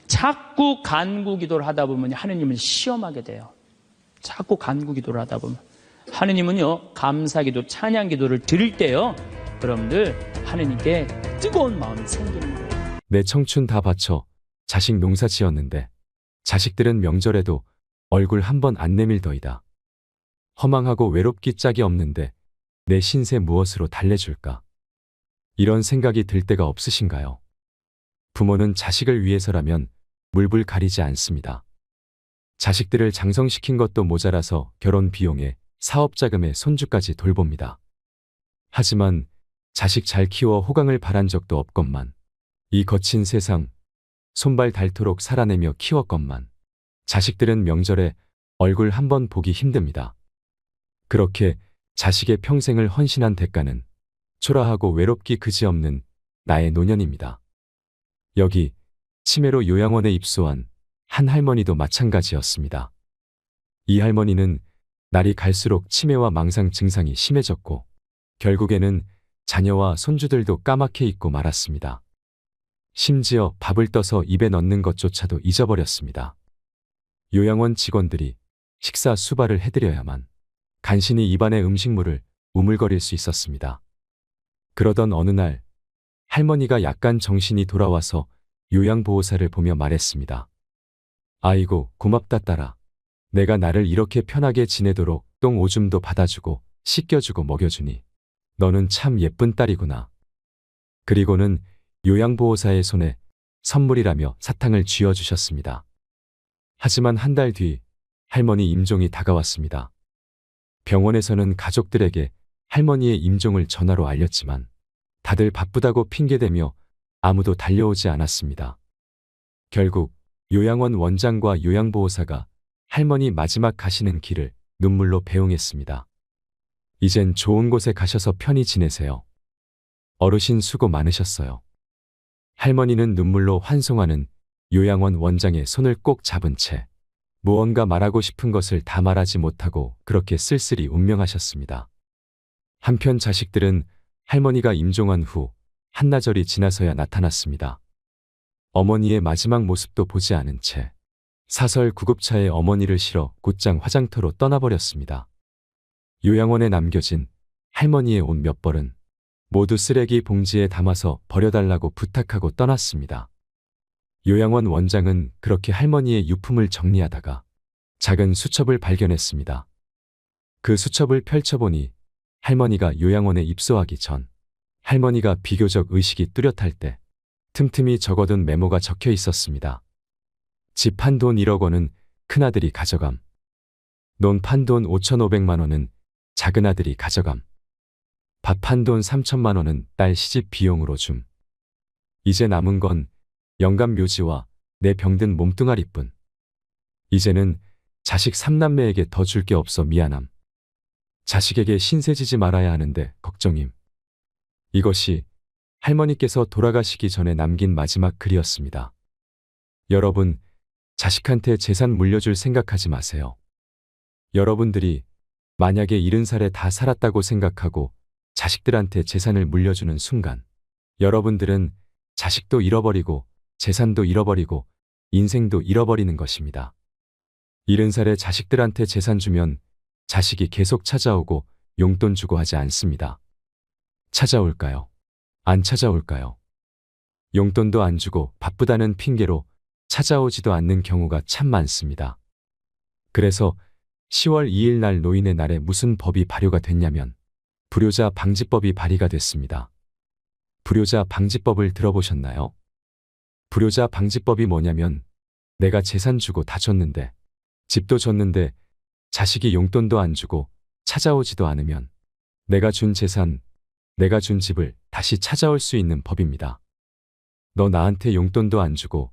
자꾸 간구 기도를 하다 보면 하느님을 시험하게 돼요. 자꾸 간구 기도를 하다 보면 하느님은요 감사기도 찬양기도를 드릴 때요 여러분들 하느님께 뜨거운 마음이 생기는 거예요. 내 청춘 다 바쳐 자식 농사 지었는데 자식들은 명절에도 얼굴 한 번 안 내밀더이다. 허망하고 외롭기 짝이 없는데 내 신세 무엇으로 달래줄까? 이런 생각이 들 때가 없으신가요? 부모는 자식을 위해서라면 물불 가리지 않습니다. 자식들을 장성시킨 것도 모자라서 결혼 비용에 사업 자금에 손주까지 돌봅니다. 하지만 자식 잘 키워 호강을 바란 적도 없건만 이 거친 세상 손발 닳도록 살아내며 키웠건만 자식들은 명절에 얼굴 한 번 보기 힘듭니다. 그렇게 자식의 평생을 헌신한 대가는 초라하고 외롭기 그지없는 나의 노년입니다. 여기 치매로 요양원에 입소한 한 할머니도 마찬가지였습니다. 이 할머니는 날이 갈수록 치매와 망상 증상이 심해졌고 결국에는 자녀와 손주들도 까맣게 잊고 말았습니다. 심지어 밥을 떠서 입에 넣는 것조차도 잊어버렸습니다. 요양원 직원들이 식사 수발을 해드려야만 간신히 입안의 음식물을 우물거릴 수 있었습니다. 그러던 어느 날 할머니가 약간 정신이 돌아와서 요양보호사를 보며 말했습니다. 아이고 고맙다 딸아. 내가 나를 이렇게 편하게 지내도록 똥 오줌도 받아주고 씻겨주고 먹여주니 너는 참 예쁜 딸이구나. 그리고는 요양보호사의 손에 선물이라며 사탕을 쥐어주셨습니다. 하지만 한 달 뒤 할머니 임종이 다가왔습니다. 병원에서는 가족들에게 할머니의 임종을 전화로 알렸지만 다들 바쁘다고 핑계대며 아무도 달려오지 않았습니다. 결국 요양원 원장과 요양보호사가 할머니 마지막 가시는 길을 눈물로 배웅했습니다. 이젠 좋은 곳에 가셔서 편히 지내세요. 어르신 수고 많으셨어요. 할머니는 눈물로 환송하는 요양원 원장의 손을 꼭 잡은 채 무언가 말하고 싶은 것을 다 말하지 못하고 그렇게 쓸쓸히 운명하셨습니다. 한편 자식들은 할머니가 임종한 후 한나절이 지나서야 나타났습니다. 어머니의 마지막 모습도 보지 않은 채 사설 구급차에 어머니를 실어 곧장 화장터로 떠나버렸습니다. 요양원에 남겨진 할머니의 옷 몇 벌은 모두 쓰레기 봉지에 담아서 버려달라고 부탁하고 떠났습니다. 요양원 원장은 그렇게 할머니의 유품을 정리하다가 작은 수첩을 발견했습니다. 그 수첩을 펼쳐보니 할머니가 요양원에 입소하기 전 할머니가 비교적 의식이 뚜렷할 때 틈틈이 적어둔 메모가 적혀 있었습니다. 집 판 돈 1억 원은 큰아들이 가져감. 논 판 돈 5,500만 원은 작은 아들이 가져감. 밥 한 돈 3천만 원은 딸 시집 비용으로 줌. 이제 남은 건 영감 묘지와 내 병든 몸뚱아리뿐. 이제는 자식 3남매에게 더 줄 게 없어 미안함. 자식에게 신세지지 말아야 하는데 걱정임. 이것이 할머니께서 돌아가시기 전에 남긴 마지막 글이었습니다. 여러분, 자식한테 재산 물려줄 생각하지 마세요. 여러분들이 만약에 70살에 다 살았다고 생각하고 자식들한테 재산을 물려주는 순간, 여러분들은 자식도 잃어버리고 재산도 잃어버리고 인생도 잃어버리는 것입니다. 70살에 자식들한테 재산 주면 자식이 계속 찾아오고 용돈 주고 하지 않습니다. 찾아올까요? 안 찾아올까요? 용돈도 안 주고 바쁘다는 핑계로 찾아오지도 않는 경우가 참 많습니다. 그래서 10월 2일 날 노인의 날에 무슨 법이 발효가 됐냐면 불효자 방지법이 발의가 됐습니다. 불효자 방지법을 들어보셨나요? 불효자 방지법이 뭐냐면 내가 재산 주고 다 줬는데 집도 줬는데 자식이 용돈도 안 주고 찾아오지도 않으면 내가 준 재산, 내가 준 집을 다시 찾아올 수 있는 법입니다. 너 나한테 용돈도 안 주고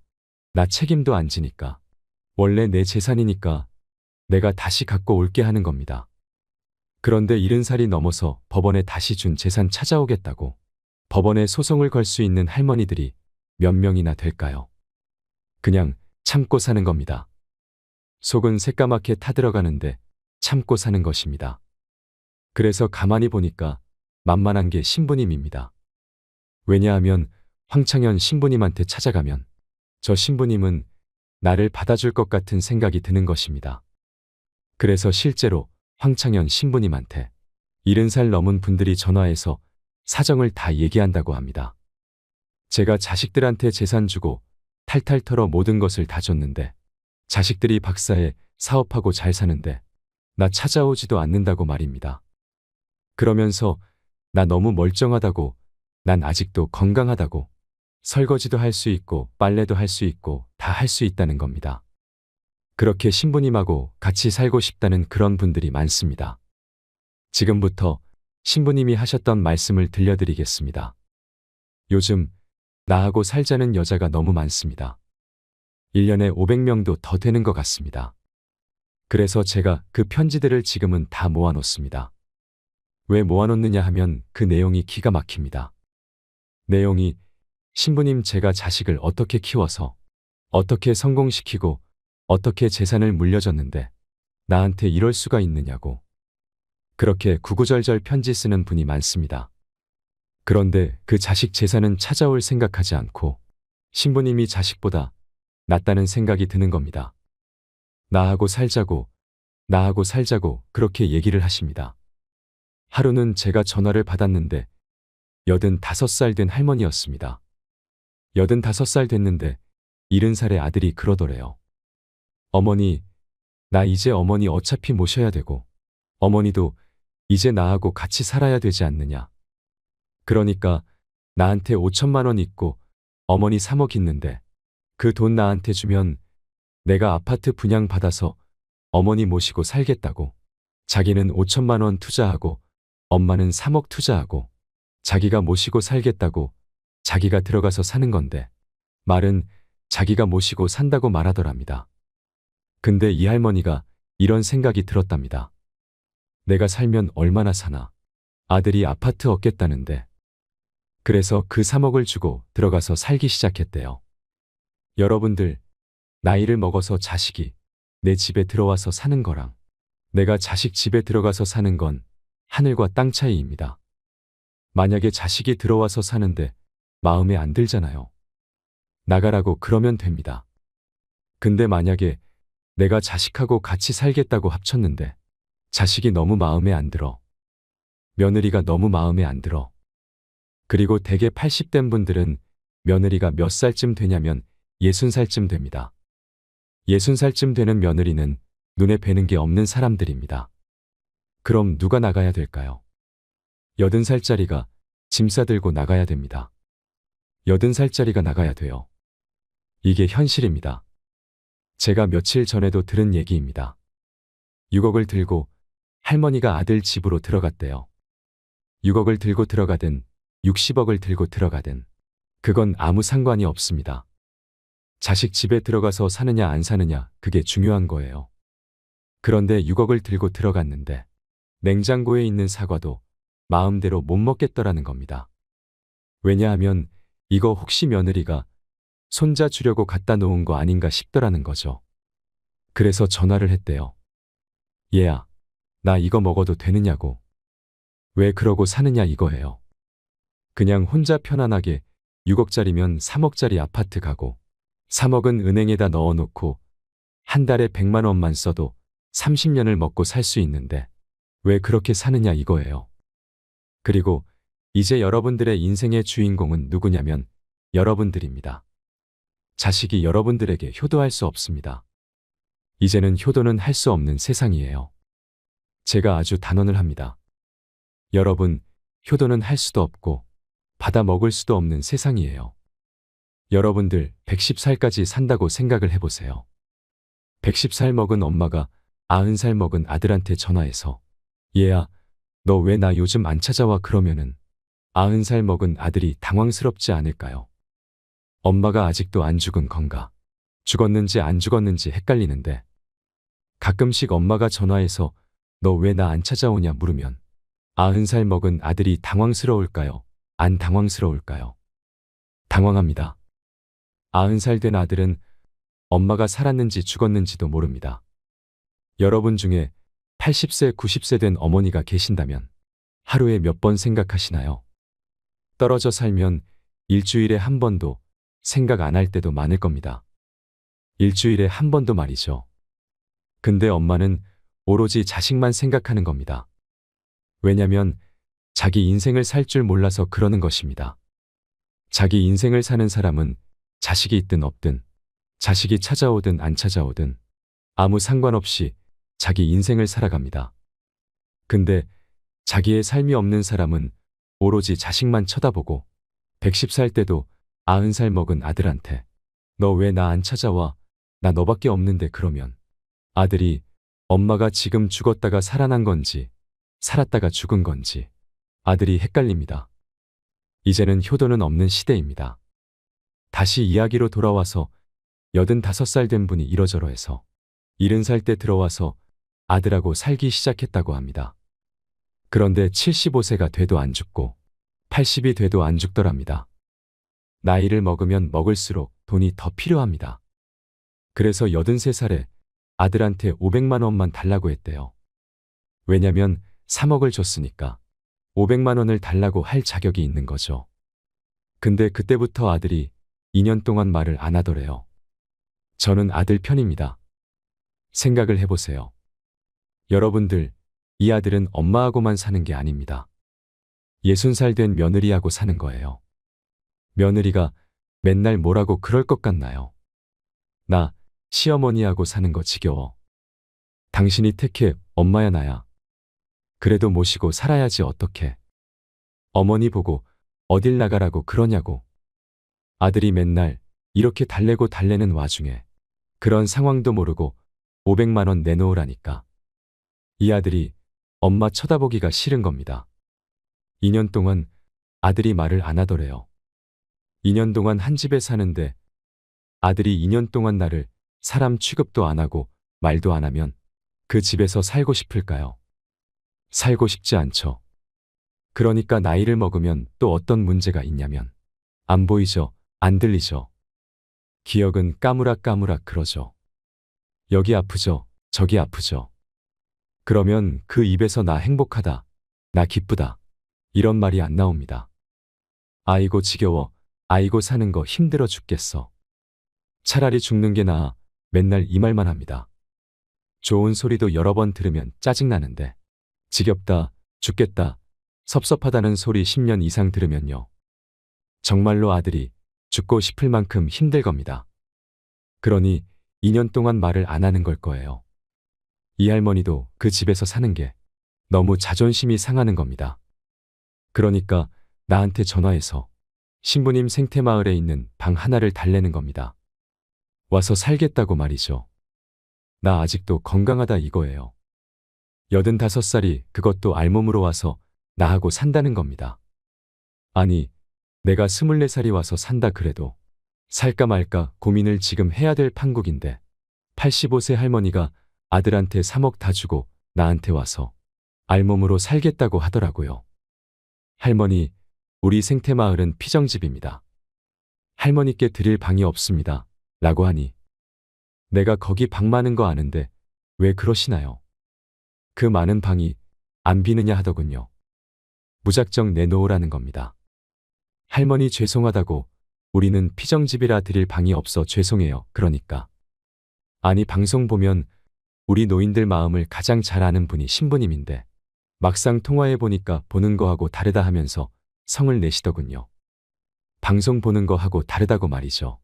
나 책임도 안 지니까 원래 내 재산이니까 내가 다시 갖고 올게 하는 겁니다. 그런데 70살이 넘어서 법원에 다시 준 재산 찾아오겠다고 법원에 소송을 걸 수 있는 할머니들이 몇 명이나 될까요? 그냥 참고 사는 겁니다. 속은 새까맣게 타들어가는데 참고 사는 것입니다. 그래서 가만히 보니까 만만한 게 신부님입니다. 왜냐하면 황창현 신부님한테 찾아가면 저 신부님은 나를 받아줄 것 같은 생각이 드는 것입니다. 그래서 실제로 황창현 신부님한테 70살 넘은 분들이 전화해서 사정을 다 얘기한다고 합니다. 제가 자식들한테 재산 주고 탈탈 털어 모든 것을 다 줬는데 자식들이 박사해 사업하고 잘 사는데 나 찾아오지도 않는다고 말입니다. 그러면서 나 너무 멀쩡하다고, 난 아직도 건강하다고, 설거지도 할 수 있고 빨래도 할 수 있고 다 할 수 있다는 겁니다. 그렇게 신부님하고 같이 살고 싶다는 그런 분들이 많습니다. 지금부터 신부님이 하셨던 말씀을 들려드리겠습니다. 요즘 나하고 살자는 여자가 너무 많습니다. 1년에 500명도 더 되는 것 같습니다. 그래서 제가 그 편지들을 지금은 다 모아놓습니다. 왜 모아놓느냐 하면 그 내용이 기가 막힙니다. 내용이 신부님 제가 자식을 어떻게 키워서 어떻게 성공시키고 어떻게 재산을 물려줬는데 나한테 이럴 수가 있느냐고 그렇게 구구절절 편지 쓰는 분이 많습니다. 그런데 그 자식 재산은 찾아올 생각하지 않고 신부님이 자식보다 낫다는 생각이 드는 겁니다. 나하고 살자고 그렇게 얘기를 하십니다. 하루는 제가 전화를 받았는데 85살 된 할머니였습니다. 85살 됐는데 70살의 아들이 그러더래요. 어머니, 나 이제 어머니 어차피 모셔야 되고 어머니도 이제 나하고 같이 살아야 되지 않느냐. 그러니까 나한테 5천만 원 있고 어머니 3억 있는데 그 돈 나한테 주면 내가 아파트 분양받아서 어머니 모시고 살겠다고. 자기는 5천만 원 투자하고 엄마는 3억 투자하고 자기가 모시고 살겠다고 자기가 들어가서 사는 건데 말은 자기가 모시고 산다고 말하더랍니다. 근데 이 할머니가 이런 생각이 들었답니다. 내가 살면 얼마나 사나. 아들이 아파트 얻겠다는데. 그래서 그 3억을 주고 들어가서 살기 시작했대요. 여러분들, 나이를 먹어서 자식이 내 집에 들어와서 사는 거랑 내가 자식 집에 들어가서 사는 건 하늘과 땅 차이입니다. 만약에 자식이 들어와서 사는데 마음에 안 들잖아요. 나가라고 그러면 됩니다. 근데 만약에 내가 자식하고 같이 살겠다고 합쳤는데 자식이 너무 마음에 안 들어. 며느리가 너무 마음에 안 들어. 그리고 대개 80된 분들은 며느리가 몇 살쯤 되냐면 60살쯤 됩니다. 60살쯤 되는 며느리는 눈에 뵈는 게 없는 사람들입니다. 그럼 누가 나가야 될까요? 80살짜리가 짐 싸들고 나가야 됩니다. 80살짜리가 나가야 돼요. 이게 현실입니다. 제가 며칠 전에도 들은 얘기입니다. 6억을 들고 할머니가 아들 집으로 들어갔대요. 6억을 들고 들어가든 60억을 들고 들어가든 그건 아무 상관이 없습니다. 자식 집에 들어가서 사느냐 안 사느냐 그게 중요한 거예요. 그런데 6억을 들고 들어갔는데 냉장고에 있는 사과도 마음대로 못 먹겠더라는 겁니다. 왜냐하면 이거 혹시 며느리가 손자 주려고 갖다 놓은 거 아닌가 싶더라는 거죠. 그래서 전화를 했대요. 얘야, 나 이거 먹어도 되느냐고. 왜 그러고 사느냐 이거예요. 그냥 혼자 편안하게 6억짜리면 3억짜리 아파트 가고 3억은 은행에다 넣어놓고 한 달에 100만 원만 써도 30년을 먹고 살 수 있는데 왜 그렇게 사느냐 이거예요. 그리고 이제 여러분들의 인생의 주인공은 누구냐면 여러분들입니다. 자식이 여러분들에게 효도할 수 없습니다. 이제는 효도는 할 수 없는 세상이에요. 제가 아주 단언을 합니다. 여러분, 효도는 할 수도 없고 받아 먹을 수도 없는 세상이에요. 여러분들 110살까지 산다고 생각을 해보세요. 110살 먹은 엄마가 90살 먹은 아들한테 전화해서 얘야, 너 왜 나 요즘 안 찾아와 그러면은 90살 먹은 아들이 당황스럽지 않을까요? 엄마가 아직도 안 죽은 건가? 죽었는지 안 죽었는지 헷갈리는데 가끔씩 엄마가 전화해서 너 왜 나 안 찾아오냐 물으면 90살 먹은 아들이 당황스러울까요? 안 당황스러울까요? 당황합니다. 90살 된 아들은 엄마가 살았는지 죽었는지도 모릅니다. 여러분 중에 80세, 90세 된 어머니가 계신다면 하루에 몇 번 생각하시나요? 떨어져 살면 일주일에 한 번도 생각 안 할 때도 많을 겁니다. 일주일에 한 번도 말이죠. 근데 엄마는 오로지 자식만 생각하는 겁니다. 왜냐면 자기 인생을 살 줄 몰라서 그러는 것입니다. 자기 인생을 사는 사람은 자식이 있든 없든 자식이 찾아오든 안 찾아오든 아무 상관없이 자기 인생을 살아갑니다. 근데 자기의 삶이 없는 사람은 오로지 자식만 쳐다보고 110살 때도 90살 먹은 아들한테 너 왜 나 안 찾아와? 나 너밖에 없는데 그러면 아들이 엄마가 지금 죽었다가 살아난 건지 살았다가 죽은 건지 아들이 헷갈립니다. 이제는 효도는 없는 시대입니다. 다시 이야기로 돌아와서 85살 된 분이 이러저러 해서 70살 때 들어와서 아들하고 살기 시작했다고 합니다. 그런데 75세가 돼도 안 죽고 80이 돼도 안 죽더랍니다. 나이를 먹으면 먹을수록 돈이 더 필요합니다. 그래서 83살에 아들한테 500만 원만 달라고 했대요. 왜냐면 3억을 줬으니까 500만 원을 달라고 할 자격이 있는 거죠. 근데 그때부터 아들이 2년 동안 말을 안 하더래요. 저는 아들 편입니다. 생각을 해보세요. 여러분들, 이 아들은 엄마하고만 사는 게 아닙니다. 60살 된 며느리하고 사는 거예요. 며느리가 맨날 뭐라고 그럴 것 같나요? 나 시어머니하고 사는 거 지겨워. 당신이 택해, 엄마야 나야. 그래도 모시고 살아야지 어떡해. 어머니 보고 어딜 나가라고 그러냐고. 아들이 맨날 이렇게 달래고 달래는 와중에 그런 상황도 모르고 500만 원 내놓으라니까. 이 아들이 엄마 쳐다보기가 싫은 겁니다. 2년 동안 아들이 말을 안 하더래요. 2년 동안 한 집에 사는데 아들이 2년 동안 나를 사람 취급도 안 하고 말도 안 하면 그 집에서 살고 싶을까요? 살고 싶지 않죠. 그러니까 나이를 먹으면 또 어떤 문제가 있냐면 안 보이죠? 안 들리죠? 기억은 까무락까무락 그러죠. 여기 아프죠? 저기 아프죠? 그러면 그 입에서 나 행복하다, 나 기쁘다 이런 말이 안 나옵니다. 아이고 지겨워, 아이고 사는 거 힘들어 죽겠어. 차라리 죽는 게 나아 맨날 이 말만 합니다. 좋은 소리도 여러 번 들으면 짜증나는데 지겹다, 죽겠다, 섭섭하다는 소리 10년 이상 들으면요. 정말로 아들이 죽고 싶을 만큼 힘들 겁니다. 그러니 2년 동안 말을 안 하는 걸 거예요. 이 할머니도 그 집에서 사는 게 너무 자존심이 상하는 겁니다. 그러니까 나한테 전화해서 신부님 생태마을에 있는 방 하나를 달래는 겁니다. 와서 살겠다고 말이죠. 나 아직도 건강하다 이거예요. 85살이 그것도 알몸으로 와서 나하고 산다는 겁니다. 아니, 내가 24살이 와서 산다 그래도 살까 말까 고민을 지금 해야 될 판국인데 85세 할머니가 아들한테 3억 다 주고 나한테 와서 알몸으로 살겠다고 하더라고요. 할머니, 우리 생태마을은 피정집입니다. 할머니께 드릴 방이 없습니다. 라고 하니 내가 거기 방 많은 거 아는데 왜 그러시나요? 그 많은 방이 안 비느냐 하더군요. 무작정 내놓으라는 겁니다. 할머니 죄송하다고 우리는 피정집이라 드릴 방이 없어 죄송해요. 그러니까. 아니 방송 보면 우리 노인들 마음을 가장 잘 아는 분이 신부님인데 막상 통화해 보니까 보는 거하고 다르다 하면서 성을 내시더군요. 방송 보는 거하고 다르다고 말이죠.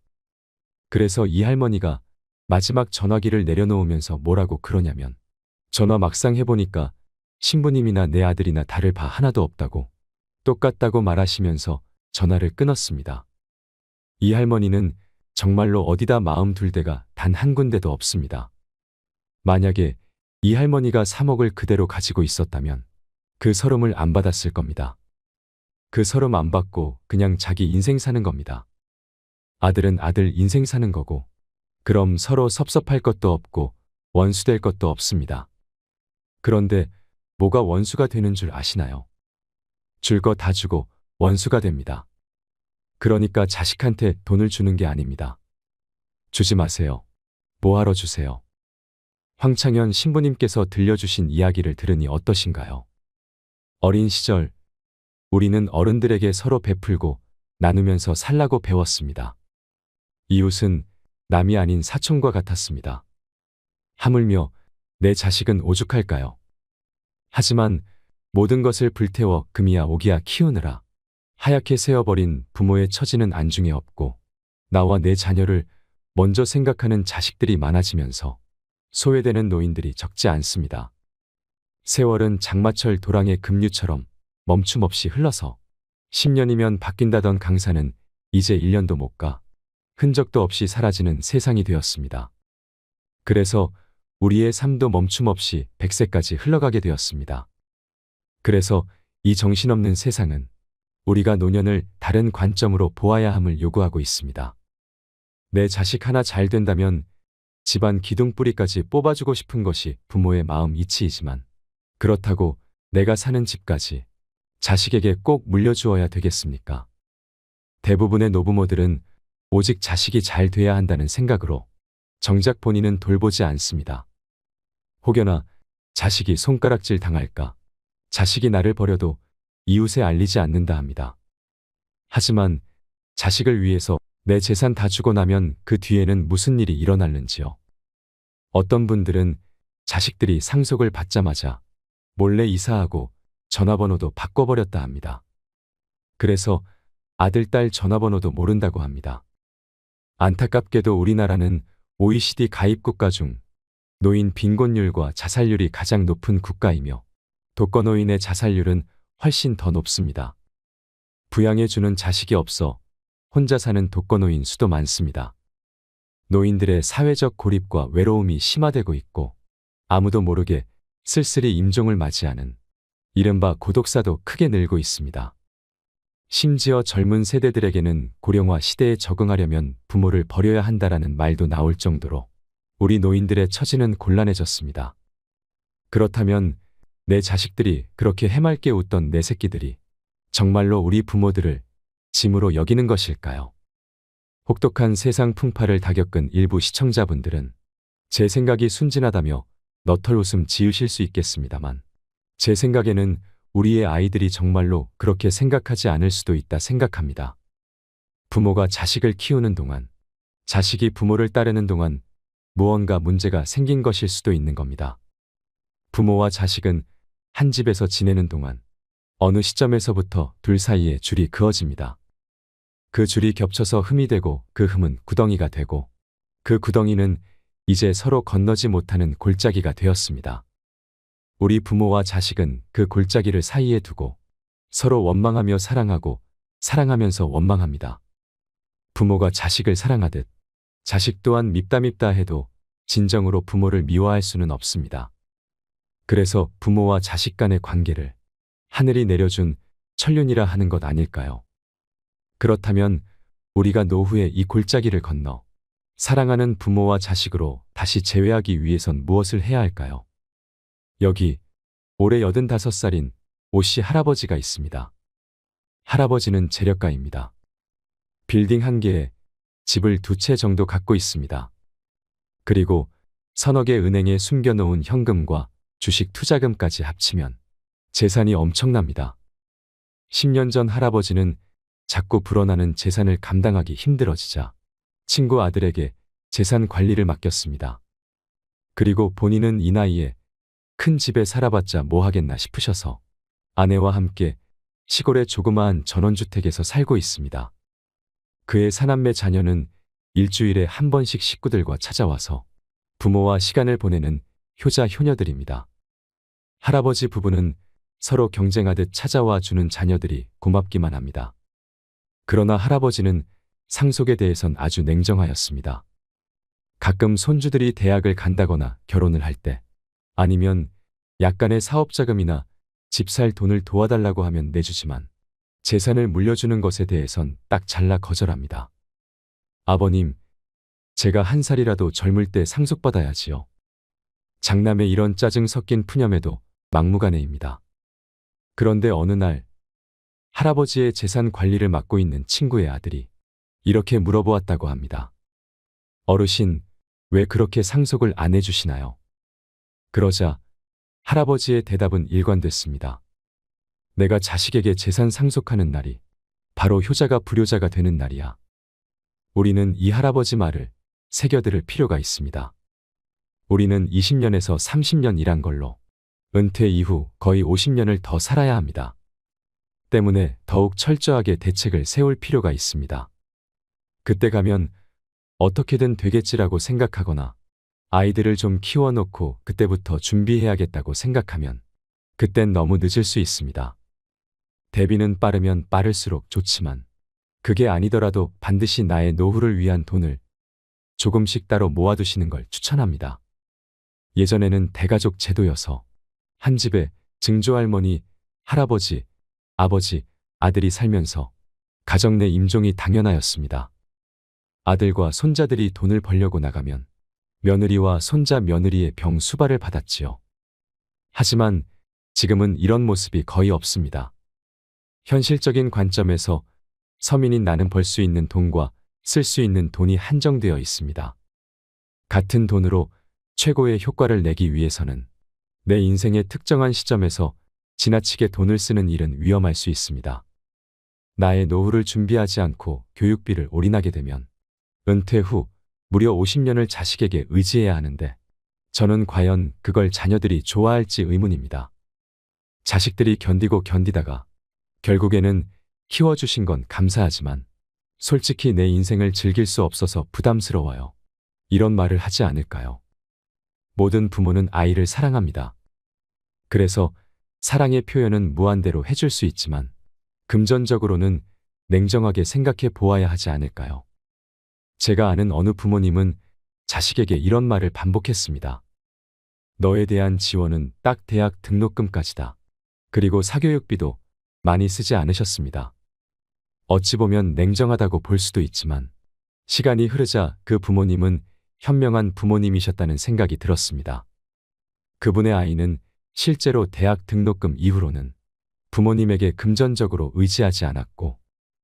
그래서 이 할머니가 마지막 전화기를 내려놓으면서 뭐라고 그러냐면 전화 막상 해보니까 신부님이나 내 아들이나 다를 바 하나도 없다고 똑같다고 말하시면서 전화를 끊었습니다. 이 할머니는 정말로 어디다 마음 둘 데가 단 한 군데도 없습니다. 만약에 이 할머니가 3억을 그대로 가지고 있었다면 그 서름을 안 받았을 겁니다. 그 서름 안 받고 그냥 자기 인생 사는 겁니다. 아들은 아들 인생 사는 거고 그럼 서로 섭섭할 것도 없고 원수될 것도 없습니다. 그런데 뭐가 원수가 되는 줄 아시나요? 줄 거 다 주고 원수가 됩니다. 그러니까 자식한테 돈을 주는 게 아닙니다. 주지 마세요. 뭐하러 주세요? 황창현 신부님께서 들려주신 이야기를 들으니 어떠신가요? 어린 시절 우리는 어른들에게 서로 베풀고 나누면서 살라고 배웠습니다. 이웃은 남이 아닌 사촌과 같았습니다. 하물며 내 자식은 오죽할까요? 하지만 모든 것을 불태워 금이야 오기야 키우느라 하얗게 새어버린 부모의 처지는 안중에 없고 나와 내 자녀를 먼저 생각하는 자식들이 많아지면서 소외되는 노인들이 적지 않습니다. 세월은 장마철 도랑의 급류처럼 멈춤없이 흘러서 10년이면 바뀐다던 강산은 이제 1년도 못 가 흔적도 없이 사라지는 세상이 되었습니다. 그래서 우리의 삶도 멈춤없이 100세까지 흘러가게 되었습니다. 그래서 이 정신없는 세상은 우리가 노년을 다른 관점으로 보아야 함을 요구하고 있습니다. 내 자식 하나 잘 된다면 집안 기둥뿌리까지 뽑아주고 싶은 것이 부모의 마음 이치이지만 그렇다고 내가 사는 집까지 자식에게 꼭 물려주어야 되겠습니까? 대부분의 노부모들은 오직 자식이 잘 돼야 한다는 생각으로 정작 본인은 돌보지 않습니다. 혹여나 자식이 손가락질 당할까, 자식이 나를 버려도 이웃에 알리지 않는다 합니다. 하지만 자식을 위해서 내 재산 다 주고 나면 그 뒤에는 무슨 일이 일어날는지요. 어떤 분들은 자식들이 상속을 받자마자 몰래 이사하고 전화번호도 바꿔버렸다 합니다. 그래서 아들, 딸 전화번호도 모른다고 합니다. 안타깝게도 우리나라는 OECD 가입 국가 중 노인 빈곤율과 자살률이 가장 높은 국가이며 독거노인의 자살률은 훨씬 더 높습니다. 부양해주는 자식이 없어 혼자 사는 독거노인 수도 많습니다. 노인들의 사회적 고립과 외로움이 심화되고 있고 아무도 모르게 쓸쓸히 임종을 맞이하는 이른바 고독사도 크게 늘고 있습니다. 심지어 젊은 세대들에게는 고령화 시대에 적응하려면 부모를 버려야 한다라는 말도 나올 정도로 우리 노인들의 처지는 곤란해졌습니다. 그렇다면 내 자식들이 그렇게 해맑게 웃던 내 새끼들이 정말로 우리 부모들을 짐으로 여기는 것일까요? 혹독한 세상 풍파를 다 겪은 일부 시청자분들은 제 생각이 순진하다며 너털 웃음 지으실 수 있겠습니다만 제 생각에는 우리의 아이들이 정말로 그렇게 생각하지 않을 수도 있다 생각합니다. 부모가 자식을 키우는 동안, 자식이 부모를 따르는 동안 무언가 문제가 생긴 것일 수도 있는 겁니다. 부모와 자식은 한 집에서 지내는 동안 어느 시점에서부터 둘 사이에 줄이 그어집니다. 그 줄이 겹쳐서 흠이 되고 그 흠은 구덩이가 되고 그 구덩이는 이제 서로 건너지 못하는 골짜기가 되었습니다. 우리 부모와 자식은 그 골짜기를 사이에 두고 서로 원망하며 사랑하고 사랑하면서 원망합니다. 부모가 자식을 사랑하듯 자식 또한 밉다 해도 진정으로 부모를 미워할 수는 없습니다. 그래서 부모와 자식 간의 관계를 하늘이 내려준 천륜이라 하는 것 아닐까요? 그렇다면 우리가 노후에 이 골짜기를 건너 사랑하는 부모와 자식으로 다시 재회하기 위해선 무엇을 해야 할까요? 여기 올해 85살인 오씨 할아버지가 있습니다. 할아버지는 재력가입니다. 빌딩 한 개에 집을 2채 정도 갖고 있습니다. 그리고 서너 개 은행에 숨겨놓은 현금과 주식 투자금까지 합치면 재산이 엄청납니다. 10년 전 할아버지는 자꾸 불어나는 재산을 감당하기 힘들어지자 친구 아들에게 재산 관리를 맡겼습니다. 그리고 본인은 이 나이에 큰 집에 살아봤자 뭐 하겠나 싶으셔서 아내와 함께 시골의 조그마한 전원주택에서 살고 있습니다. 그의 사남매 자녀는 일주일에 한 번씩 식구들과 찾아와서 부모와 시간을 보내는 효자 효녀들입니다. 할아버지 부부는 서로 경쟁하듯 찾아와 주는 자녀들이 고맙기만 합니다. 그러나 할아버지는 상속에 대해선 아주 냉정하였습니다. 가끔 손주들이 대학을 간다거나 결혼을 할 때, 아니면 약간의 사업자금이나 집 살 돈을 도와달라고 하면 내주지만 재산을 물려주는 것에 대해선 딱 잘라 거절합니다. 아버님, 제가 한 살이라도 젊을 때 상속받아야지요. 장남의 이런 짜증 섞인 푸념에도 막무가내입니다. 그런데 어느 날 할아버지의 재산 관리를 맡고 있는 친구의 아들이 이렇게 물어보았다고 합니다. 어르신, 왜 그렇게 상속을 안 해주시나요? 그러자 할아버지의 대답은 일관됐습니다. 내가 자식에게 재산 상속하는 날이 바로 효자가 불효자가 되는 날이야. 우리는 이 할아버지 말을 새겨들을 필요가 있습니다. 우리는 20년에서 30년 일한 걸로 은퇴 이후 거의 50년을 더 살아야 합니다. 때문에 더욱 철저하게 대책을 세울 필요가 있습니다. 그때 가면 어떻게든 되겠지라고 생각하거나 아이들을 좀 키워놓고 그때부터 준비해야겠다고 생각하면 그땐 너무 늦을 수 있습니다. 대비는 빠르면 빠를수록 좋지만 그게 아니더라도 반드시 나의 노후를 위한 돈을 조금씩 따로 모아두시는 걸 추천합니다. 예전에는 대가족 제도여서 한 집에 증조할머니, 할아버지, 아버지, 아들이 살면서 가정 내 임종이 당연하였습니다. 아들과 손자들이 돈을 벌려고 나가면 며느리와 손자 며느리의 병 수발을 받았지요. 하지만 지금은 이런 모습이 거의 없습니다. 현실적인 관점에서 서민인 나는 벌 수 있는 돈과 쓸 수 있는 돈이 한정되어 있습니다. 같은 돈으로 최고의 효과를 내기 위해서는 내 인생의 특정한 시점에서 지나치게 돈을 쓰는 일은 위험할 수 있습니다. 나의 노후를 준비하지 않고 교육비를 올인하게 되면 은퇴 후 무려 50년을 자식에게 의지해야 하는데 저는 과연 그걸 자녀들이 좋아할지 의문입니다. 자식들이 견디고 견디다가 결국에는 키워주신 건 감사하지만 솔직히 내 인생을 즐길 수 없어서 부담스러워요. 이런 말을 하지 않을까요? 모든 부모는 아이를 사랑합니다. 그래서 사랑의 표현은 무한대로 해줄 수 있지만 금전적으로는 냉정하게 생각해 보아야 하지 않을까요? 제가 아는 어느 부모님은 자식에게 이런 말을 반복했습니다. 너에 대한 지원은 딱 대학 등록금까지다. 그리고 사교육비도 많이 쓰지 않으셨습니다. 어찌 보면 냉정하다고 볼 수도 있지만 시간이 흐르자 그 부모님은 현명한 부모님이셨다는 생각이 들었습니다. 그분의 아이는 실제로 대학 등록금 이후로는 부모님에게 금전적으로 의지하지 않았고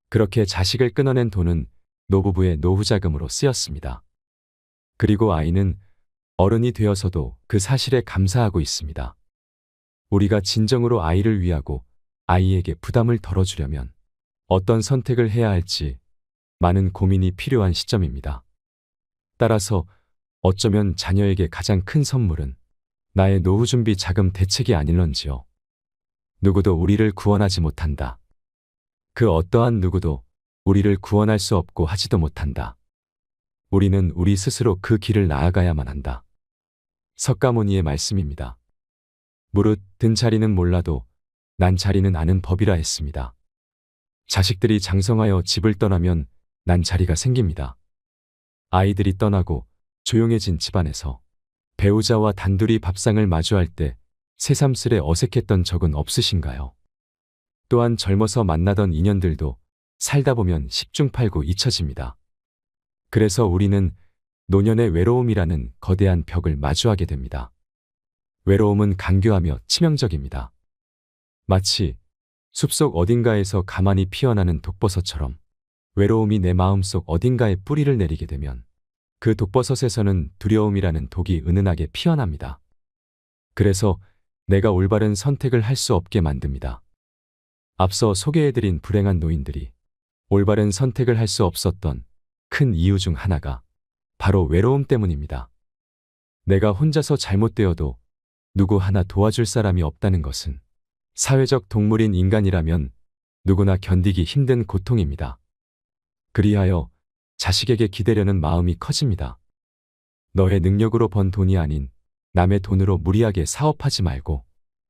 그렇게 자식을 끊어낸 돈은 노부부의 노후자금으로 쓰였습니다. 그리고 아이는 어른이 되어서도 그 사실에 감사하고 있습니다. 우리가 진정으로 아이를 위하고 아이에게 부담을 덜어주려면 어떤 선택을 해야 할지 많은 고민이 필요한 시점입니다. 따라서 어쩌면 자녀에게 가장 큰 선물은 나의 노후 준비 자금 대책이 아닐런지요. 누구도 우리를 구원하지 못한다. 그 어떠한 누구도 우리를 구원할 수 없고 하지도 못한다. 우리는 우리 스스로 그 길을 나아가야만 한다. 석가모니의 말씀입니다. 무릇 든 자리는 몰라도 난 자리는 아는 법이라 했습니다. 자식들이 장성하여 집을 떠나면 난 자리가 생깁니다. 아이들이 떠나고 조용해진 집안에서 배우자와 단둘이 밥상을 마주할 때 새삼스레 어색했던 적은 없으신가요? 또한 젊어서 만나던 인연들도 살다 보면 10중 8구 잊혀집니다. 그래서 우리는 노년의 외로움이라는 거대한 벽을 마주하게 됩니다. 외로움은 간교하며 치명적입니다. 마치 숲속 어딘가에서 가만히 피어나는 독버섯처럼 외로움이 내 마음속 어딘가에 뿌리를 내리게 되면 그 독버섯에서는 두려움이라는 독이 은은하게 피어납니다. 그래서 내가 올바른 선택을 할 수 없게 만듭니다. 앞서 소개해드린 불행한 노인들이 올바른 선택을 할 수 없었던 큰 이유 중 하나가 바로 외로움 때문입니다. 내가 혼자서 잘못되어도 누구 하나 도와줄 사람이 없다는 것은 사회적 동물인 인간이라면 누구나 견디기 힘든 고통입니다. 그리하여 자식에게 기대려는 마음이 커집니다. 너의 능력으로 번 돈이 아닌 남의 돈으로 무리하게 사업하지 말고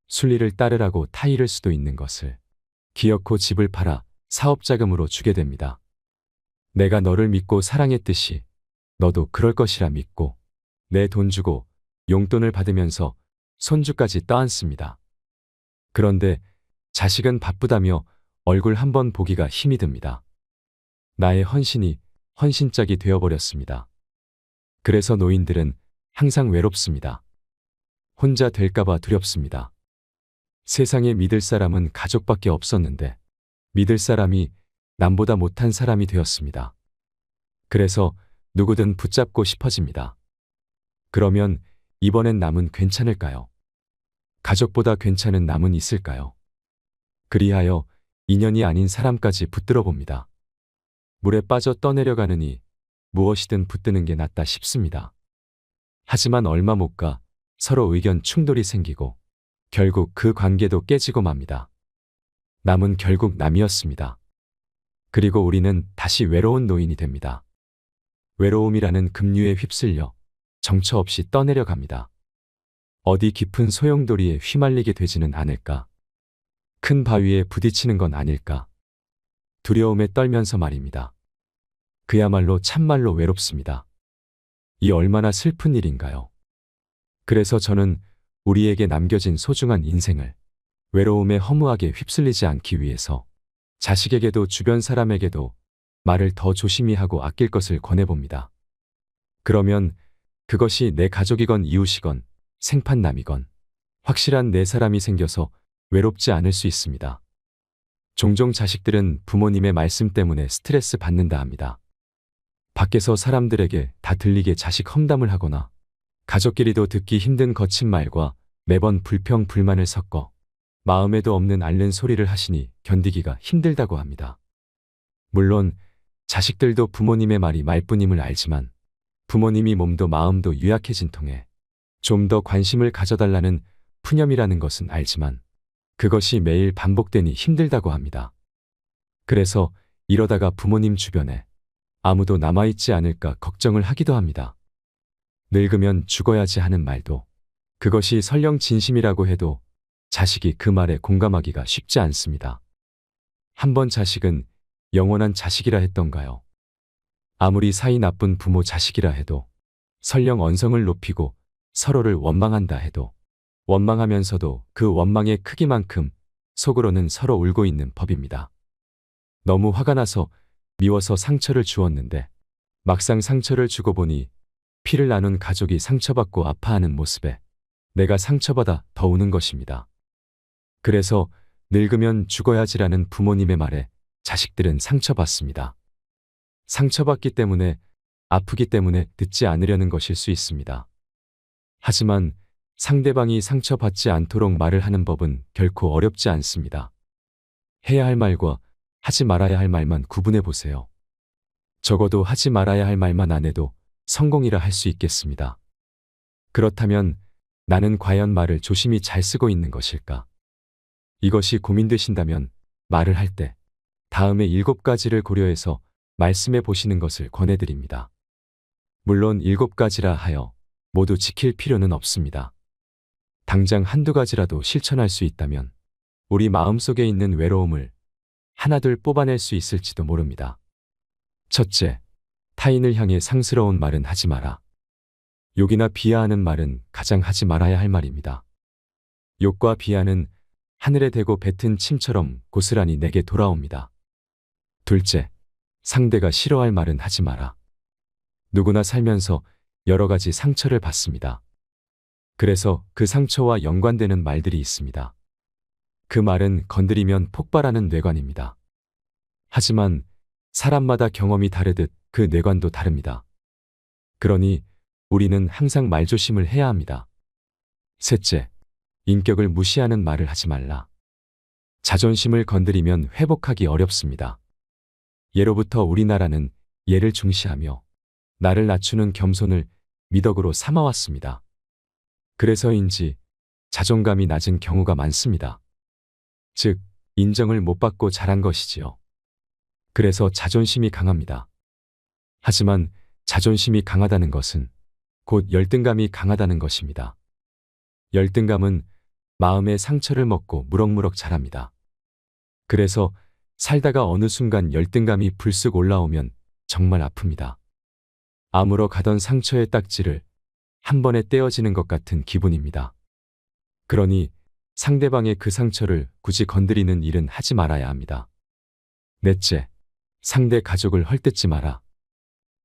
순리를 따르라고 타이를 수도 있는 것을 기어코 집을 팔아 사업자금으로 주게 됩니다. 내가 너를 믿고 사랑했듯이 너도 그럴 것이라 믿고 내 돈 주고 용돈을 받으면서 손주까지 떠안습니다. 그런데 자식은 바쁘다며 얼굴 한번 보기가 힘이 듭니다. 나의 헌신이 헌신짝이 되어버렸습니다. 그래서 노인들은 항상 외롭습니다. 혼자 될까봐 두렵습니다. 세상에 믿을 사람은 가족밖에 없었는데 믿을 사람이 남보다 못한 사람이 되었습니다. 그래서 누구든 붙잡고 싶어집니다. 그러면 이번엔 남은 괜찮을까요? 가족보다 괜찮은 남은 있을까요? 그리하여 인연이 아닌 사람까지 붙들어 봅니다. 물에 빠져 떠내려가느니 무엇이든 붙드는 게 낫다 싶습니다. 하지만 얼마 못 가 서로 의견 충돌이 생기고 결국 그 관계도 깨지고 맙니다. 남은 결국 남이었습니다. 그리고 우리는 다시 외로운 노인이 됩니다. 외로움이라는 급류에 휩쓸려 정처 없이 떠내려갑니다. 어디 깊은 소용돌이에 휘말리게 되지는 않을까? 큰 바위에 부딪히는 건 아닐까? 두려움에 떨면서 말입니다. 그야말로 참말로 외롭습니다. 이 얼마나 슬픈 일인가요? 그래서 저는 우리에게 남겨진 소중한 인생을 외로움에 허무하게 휩쓸리지 않기 위해서 자식에게도 주변 사람에게도 말을 더 조심히 하고 아낄 것을 권해봅니다. 그러면 그것이 내 가족이건 이웃이건 생판남이건 확실한 내 사람이 생겨서 외롭지 않을 수 있습니다. 종종 자식들은 부모님의 말씀 때문에 스트레스 받는다 합니다. 밖에서 사람들에게 다 들리게 자식 험담을 하거나 가족끼리도 듣기 힘든 거친 말과 매번 불평 불만을 섞어 마음에도 없는 앓는 소리를 하시니 견디기가 힘들다고 합니다. 물론 자식들도 부모님의 말이 말뿐임을 알지만 부모님이 몸도 마음도 유약해진 통에 좀 더 관심을 가져달라는 푸념이라는 것은 알지만 그것이 매일 반복되니 힘들다고 합니다. 그래서 이러다가 부모님 주변에 아무도 남아있지 않을까 걱정을 하기도 합니다. 늙으면 죽어야지 하는 말도 그것이 설령 진심이라고 해도 자식이 그 말에 공감하기가 쉽지 않습니다. 한번 자식은 영원한 자식이라 했던가요? 아무리 사이 나쁜 부모 자식이라 해도 설령 언성을 높이고 서로를 원망한다 해도 원망하면서도 그 원망의 크기만큼 속으로는 서로 울고 있는 법입니다. 너무 화가 나서 미워서 상처를 주었는데 막상 상처를 주고 보니 피를 나눈 가족이 상처받고 아파하는 모습에 내가 상처받아 더 우는 것입니다. 그래서 늙으면 죽어야지라는 부모님의 말에 자식들은 상처받습니다. 상처받기 때문에 아프기 때문에 듣지 않으려는 것일 수 있습니다. 하지만 상대방이 상처받지 않도록 말을 하는 법은 결코 어렵지 않습니다. 해야 할 말과 하지 말아야 할 말만 구분해 보세요. 적어도 하지 말아야 할 말만 안 해도 성공이라 할 수 있겠습니다. 그렇다면 나는 과연 말을 조심히 잘 쓰고 있는 것일까? 이것이 고민되신다면 말을 할 때 다음에 7가지를 고려해서 말씀해 보시는 것을 권해드립니다. 물론 7가지라 하여 모두 지킬 필요는 없습니다. 당장 한두 가지라도 실천할 수 있다면 우리 마음속에 있는 외로움을 하나둘 뽑아낼 수 있을지도 모릅니다. 첫째, 타인을 향해 상스러운 말은 하지 마라. 욕이나 비하하는 말은 가장 하지 말아야 할 말입니다. 욕과 비하는 하늘에 대고 뱉은 침처럼 고스란히 내게 돌아옵니다. 둘째, 상대가 싫어할 말은 하지 마라. 누구나 살면서 여러 가지 상처를 받습니다. 그래서 그 상처와 연관되는 말들이 있습니다. 그 말은 건드리면 폭발하는 뇌관입니다. 하지만 사람마다 경험이 다르듯 그 뇌관도 다릅니다. 그러니 우리는 항상 말조심을 해야 합니다. 셋째, 인격을 무시하는 말을 하지 말라. 자존심을 건드리면 회복하기 어렵습니다. 예로부터 우리나라는 예를 중시하며 나를 낮추는 겸손을 미덕으로 삼아왔습니다. 그래서인지 자존감이 낮은 경우가 많습니다. 즉, 인정을 못 받고 자란 것이지요. 그래서 자존심이 강합니다. 하지만 자존심이 강하다는 것은 곧 열등감이 강하다는 것입니다. 열등감은 마음의 상처를 먹고 무럭무럭 자랍니다. 그래서 살다가 어느 순간 열등감이 불쑥 올라오면 정말 아픕니다. 아물어 가던 상처의 딱지를 한 번에 떼어지는 것 같은 기분입니다. 그러니 상대방의 그 상처를 굳이 건드리는 일은 하지 말아야 합니다. 넷째, 상대 가족을 헐뜯지 마라.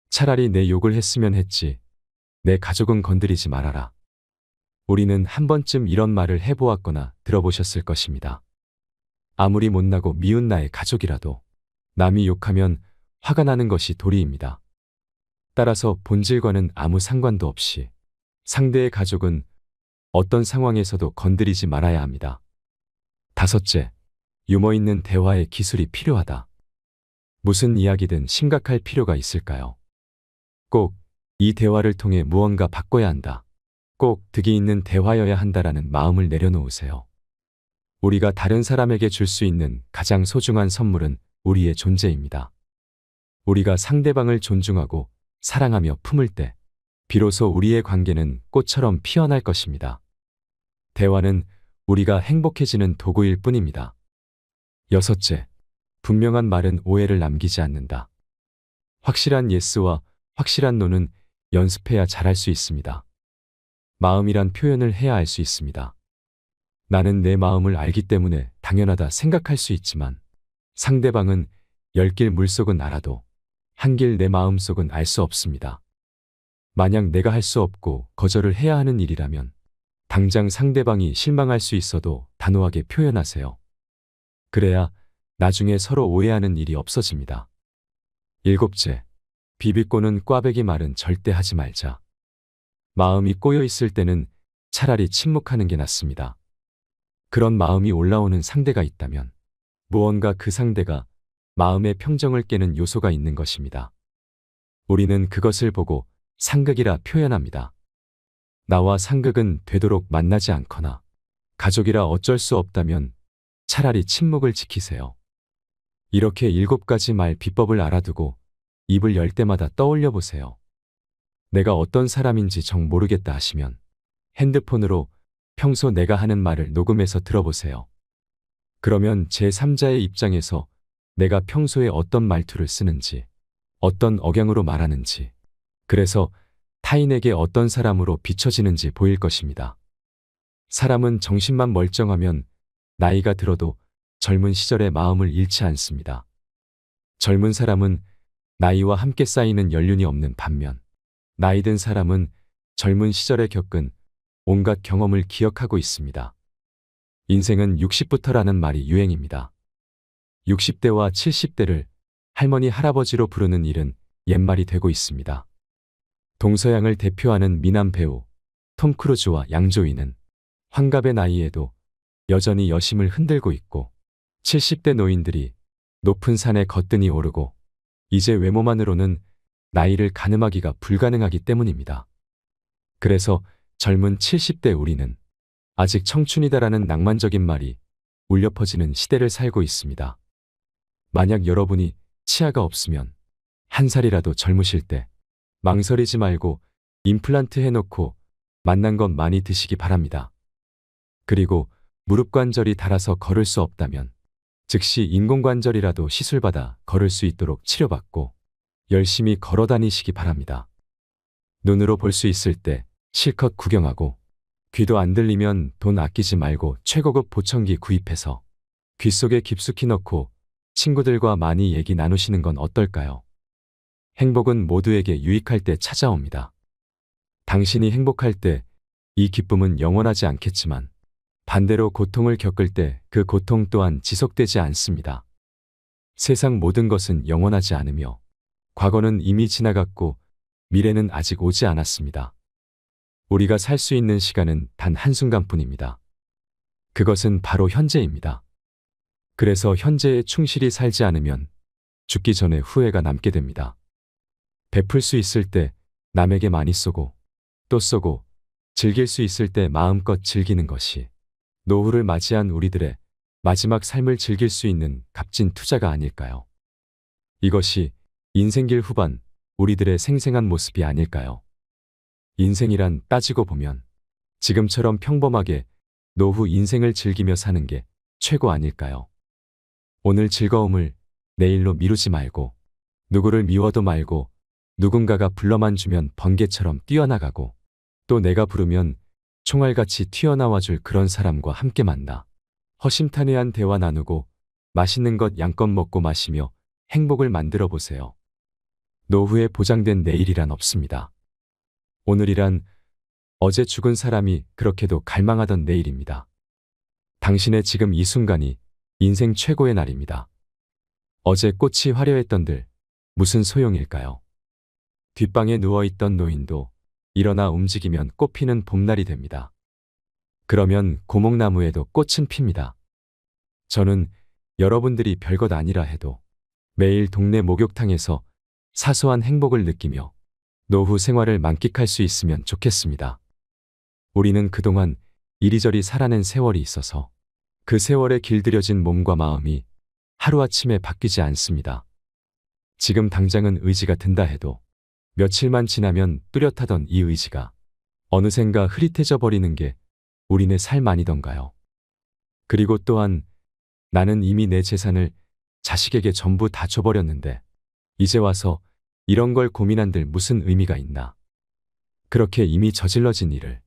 차라리 내 욕을 했으면 했지. 내 가족은 건드리지 말아라. 우리는 한 번쯤 이런 말을 해보았거나 들어보셨을 것입니다. 아무리 못나고 미운 나의 가족이라도 남이 욕하면 화가 나는 것이 도리입니다. 따라서 본질과는 아무 상관도 없이 상대의 가족은 어떤 상황에서도 건드리지 말아야 합니다. 다섯째, 유머 있는 대화의 기술이 필요하다. 무슨 이야기든 심각할 필요가 있을까요? 꼭 이 대화를 통해 무언가 바꿔야 한다. 꼭 득이 있는 대화여야 한다라는 마음을 내려놓으세요. 우리가 다른 사람에게 줄 수 있는 가장 소중한 선물은 우리의 존재입니다. 우리가 상대방을 존중하고 사랑하며 품을 때 비로소 우리의 관계는 꽃처럼 피어날 것입니다. 대화는 우리가 행복해지는 도구일 뿐입니다. 여섯째, 분명한 말은 오해를 남기지 않는다. 확실한 예스와 확실한 노는 연습해야 잘할 수 있습니다. 마음이란 표현을 해야 알 수 있습니다. 나는 내 마음을 알기 때문에 당연하다 생각할 수 있지만 상대방은 10길 물속은 알아도 한길 내 마음속은 알 수 없습니다. 만약 내가 할 수 없고 거절을 해야 하는 일이라면 당장 상대방이 실망할 수 있어도 단호하게 표현하세요. 그래야 나중에 서로 오해하는 일이 없어집니다. 일곱째, 비비꼬는 꽈배기 말은 절대 하지 말자. 마음이 꼬여 있을 때는 차라리 침묵하는 게 낫습니다. 그런 마음이 올라오는 상대가 있다면 무언가 그 상대가 마음의 평정을 깨는 요소가 있는 것입니다. 우리는 그것을 보고 상극이라 표현합니다. 나와 상극은 되도록 만나지 않거나 가족이라 어쩔 수 없다면 차라리 침묵을 지키세요. 이렇게 7가지 말 비법을 알아두고 입을 열 때마다 떠올려 보세요. 내가 어떤 사람인지 정 모르겠다 하시면 핸드폰으로 평소 내가 하는 말을 녹음해서 들어보세요. 그러면 제3자의 입장에서 내가 평소에 어떤 말투를 쓰는지, 어떤 억양으로 말하는지, 그래서 타인에게 어떤 사람으로 비춰지는지 보일 것입니다. 사람은 정신만 멀쩡하면 나이가 들어도 젊은 시절의 마음을 잃지 않습니다. 젊은 사람은 나이와 함께 쌓이는 연륜이 없는 반면 나이 든 사람은 젊은 시절에 겪은 온갖 경험을 기억하고 있습니다. 인생은 60부터라는 말이 유행입니다. 60대와 70대를 할머니 할아버지로 부르는 일은 옛말이 되고 있습니다. 동서양을 대표하는 미남 배우 톰 크루즈와 양조위는 환갑의 나이에도 여전히 여심을 흔들고 있고 70대 노인들이 높은 산에 거뜬히 오르고 이제 외모만으로는 나이를 가늠하기가 불가능하기 때문입니다. 그래서 젊은 70대 우리는 아직 청춘이다라는 낭만적인 말이 울려 퍼지는 시대를 살고 있습니다. 만약 여러분이 치아가 없으면 한 살이라도 젊으실 때 망설이지 말고 임플란트 해놓고 맛난 것 많이 드시기 바랍니다. 그리고 무릎 관절이 닳아서 걸을 수 없다면 즉시 인공관절이라도 시술받아 걸을 수 있도록 치료받고 열심히 걸어 다니시기 바랍니다. 눈으로 볼 수 있을 때 실컷 구경하고 귀도 안 들리면 돈 아끼지 말고 최고급 보청기 구입해서 귀 속에 깊숙이 넣고 친구들과 많이 얘기 나누시는 건 어떨까요? 행복은 모두에게 유익할 때 찾아옵니다. 당신이 행복할 때 이 기쁨은 영원하지 않겠지만 반대로 고통을 겪을 때 그 고통 또한 지속되지 않습니다. 세상 모든 것은 영원하지 않으며 과거는 이미 지나갔고 미래는 아직 오지 않았습니다. 우리가 살 수 있는 시간은 단 한순간뿐입니다. 그것은 바로 현재입니다. 그래서 현재에 충실히 살지 않으면 죽기 전에 후회가 남게 됩니다. 베풀 수 있을 때 남에게 많이 쏘고 또 쏘고 즐길 수 있을 때 마음껏 즐기는 것이 노후를 맞이한 우리들의 마지막 삶을 즐길 수 있는 값진 투자가 아닐까요? 이것이 인생길 후반 우리들의 생생한 모습이 아닐까요? 인생이란 따지고 보면 지금처럼 평범하게 노후 인생을 즐기며 사는 게 최고 아닐까요? 오늘 즐거움을 내일로 미루지 말고 누구를 미워도 말고 누군가가 불러만 주면 번개처럼 뛰어나가고 또 내가 부르면 총알같이 튀어나와줄 그런 사람과 함께 만나 허심탄회한 대화 나누고 맛있는 것 양껏 먹고 마시며 행복을 만들어 보세요. 노후에 보장된 내일이란 없습니다. 오늘이란 어제 죽은 사람이 그렇게도 갈망하던 내일입니다. 당신의 지금 이 순간이 인생 최고의 날입니다. 어제 꽃이 화려했던들 무슨 소용일까요? 뒷방에 누워있던 노인도 일어나 움직이면 꽃피는 봄날이 됩니다. 그러면 고목나무에도 꽃은 핍니다. 저는 여러분들이 별것 아니라 해도 매일 동네 목욕탕에서 사소한 행복을 느끼며 노후 생활을 만끽할 수 있으면 좋겠습니다. 우리는 그동안 이리저리 살아낸 세월이 있어서 그 세월에 길들여진 몸과 마음이 하루아침에 바뀌지 않습니다. 지금 당장은 의지가 든다 해도 며칠만 지나면 뚜렷하던 이 의지가 어느샌가 흐릿해져 버리는 게 우리네 삶 아니던가요? 그리고 또한 나는 이미 내 재산을 자식에게 전부 다 줘버렸는데 이제 와서 이런 걸 고민한들 무슨 의미가 있나? 그렇게 이미 저질러진 일을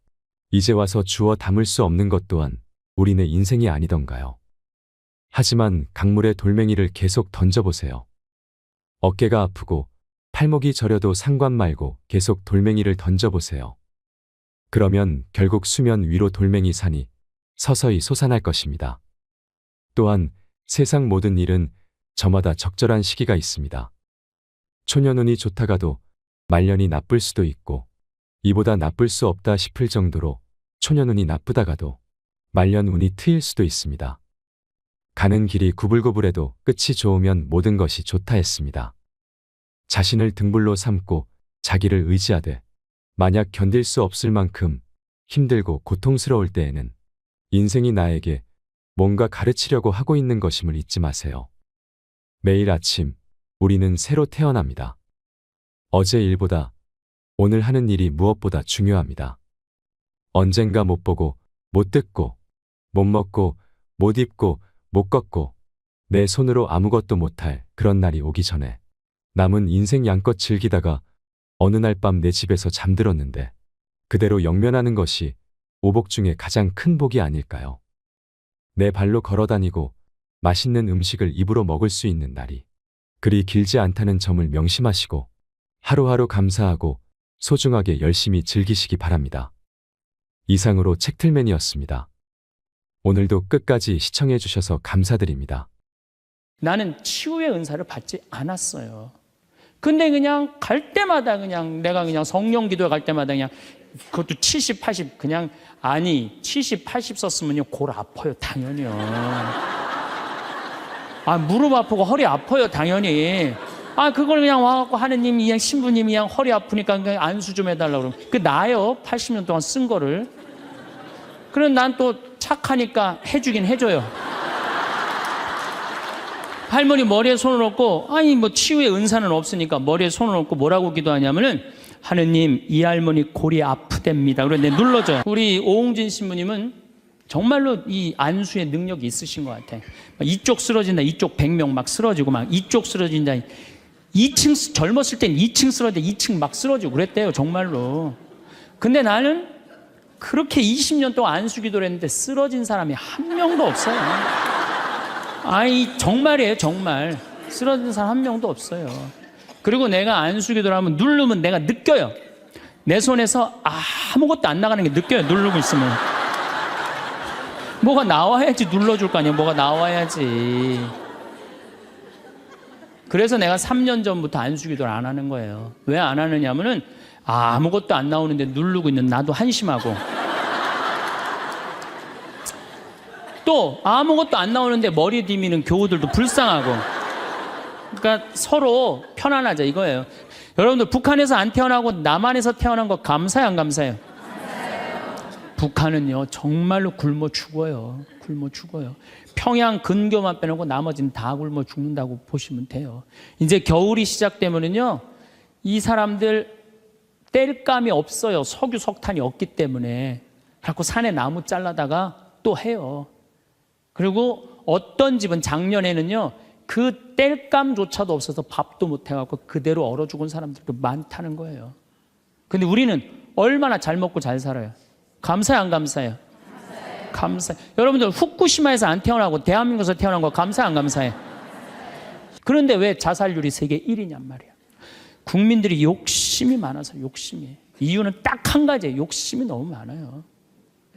이제 와서 주워 담을 수 없는 것 또한 우리네 인생이 아니던가요? 하지만 강물에 돌멩이를 계속 던져보세요. 어깨가 아프고 팔목이 저려도 상관 말고 계속 돌멩이를 던져보세요. 그러면 결국 수면 위로 돌멩이 산이 서서히 솟아날 것입니다. 또한 세상 모든 일은 저마다 적절한 시기가 있습니다. 초년운이 좋다가도 말년이 나쁠 수도 있고 이보다 나쁠 수 없다 싶을 정도로 초년운이 나쁘다가도 말년운이 트일 수도 있습니다. 가는 길이 구불구불해도 끝이 좋으면 모든 것이 좋다 했습니다. 자신을 등불로 삼고 자기를 의지하되 만약 견딜 수 없을 만큼 힘들고 고통스러울 때에는 인생이 나에게 뭔가 가르치려고 하고 있는 것임을 잊지 마세요. 매일 아침 우리는 새로 태어납니다. 어제 일보다 오늘 하는 일이 무엇보다 중요합니다. 언젠가 못 보고 못 듣고 못 먹고 못 입고 못 걷고 내 손으로 아무것도 못할 그런 날이 오기 전에 남은 인생 양껏 즐기다가 어느 날 밤 내 집에서 잠들었는데 그대로 영면하는 것이 오복 중에 가장 큰 복이 아닐까요? 내 발로 걸어다니고 맛있는 음식을 입으로 먹을 수 있는 날이 그리 길지 않다는 점을 명심하시고 하루하루 감사하고 소중하게 열심히 즐기시기 바랍니다. 이상으로 책틀맨이었습니다. 오늘도 끝까지 시청해 주셔서 감사드립니다. 나는 치유의 은사를 받지 않았어요. 근데 그냥 갈 때마다 그냥 내가 그냥 성령 기도에 갈 때마다 그냥 그것도 70, 80 그냥 아니 70, 80 썼으면요 골 아파요 당연히요. 아 무릎 아프고 허리 아파요 당연히. 아 그걸 그냥 와갖고 하느님 그냥 신부님이 그냥 허리 아프니까 그냥 안수 좀 해달라고 그러면 그 나요 80년 동안 쓴 거를. 그럼 난 또 착하니까 해주긴 해줘요. 할머니 머리에 손을 얹고 아니 뭐 치유의 은사는 없으니까 머리에 손을 얹고 뭐라고 기도하냐면은 하느님 이 할머니 골이 아프답니다. 그런데 눌러줘요. 우리 오홍진 신부님은 정말로 이 안수의 능력이 있으신 것 같아. 이쪽 쓰러진다 이쪽 100명 막 쓰러지고 막 이쪽 쓰러진다 2층 젊었을 땐 2층 쓰러져 2층 막 쓰러지고 그랬대요 정말로. 근데 나는 그렇게 20년 동안 안수기도를 했는데 쓰러진 사람이 한 명도 없어요. 아이, 정말이에요, 정말. 쓰러진 사람 한 명도 없어요. 그리고 내가 안수기도를 하면 누르면 내가 느껴요. 내 손에서 아무것도 안 나가는 게 느껴요, 누르고 있으면. 뭐가 나와야지 눌러줄 거 아니에요. 뭐가 나와야지. 그래서 내가 3년 전부터 안수기도를 안 하는 거예요. 왜 안 하느냐면은 아무것도 안 나오는데 누르고 있는 나도 한심하고, 또 아무것도 안 나오는데 머리 디미는 교우들도 불쌍하고. 그러니까 서로 편안하자 이거예요. 여러분들, 북한에서 안 태어나고 남한에서 태어난 거 감사해요, 안 감사해요? 북한은요 정말로 굶어 죽어요. 굶어 죽어요. 평양 근교만 빼놓고 나머지는 다 굶어 죽는다고 보시면 돼요. 이제 겨울이 시작되면은요 이 사람들 땔감이 없어요. 석유 석탄이 없기 때문에. 그래서 산에 나무 잘라다가 또 해요. 그리고 어떤 집은 작년에는요 그 땔감조차도 없어서 밥도 못 해갖고 그대로 얼어 죽은 사람들도 많다는 거예요. 근데 우리는 얼마나 잘 먹고 잘 살아요. 감사해요, 안 감사해요? 감사해요. 여러분들, 후쿠시마에서 안 태어나고 대한민국에서 태어난 거 감사해, 안 감사해? 그런데 왜 자살률이 세계 1위냔 말이야. 국민들이 욕심이 많아서. 욕심이. 이유는 딱 한 가지예요. 욕심이 너무 많아요.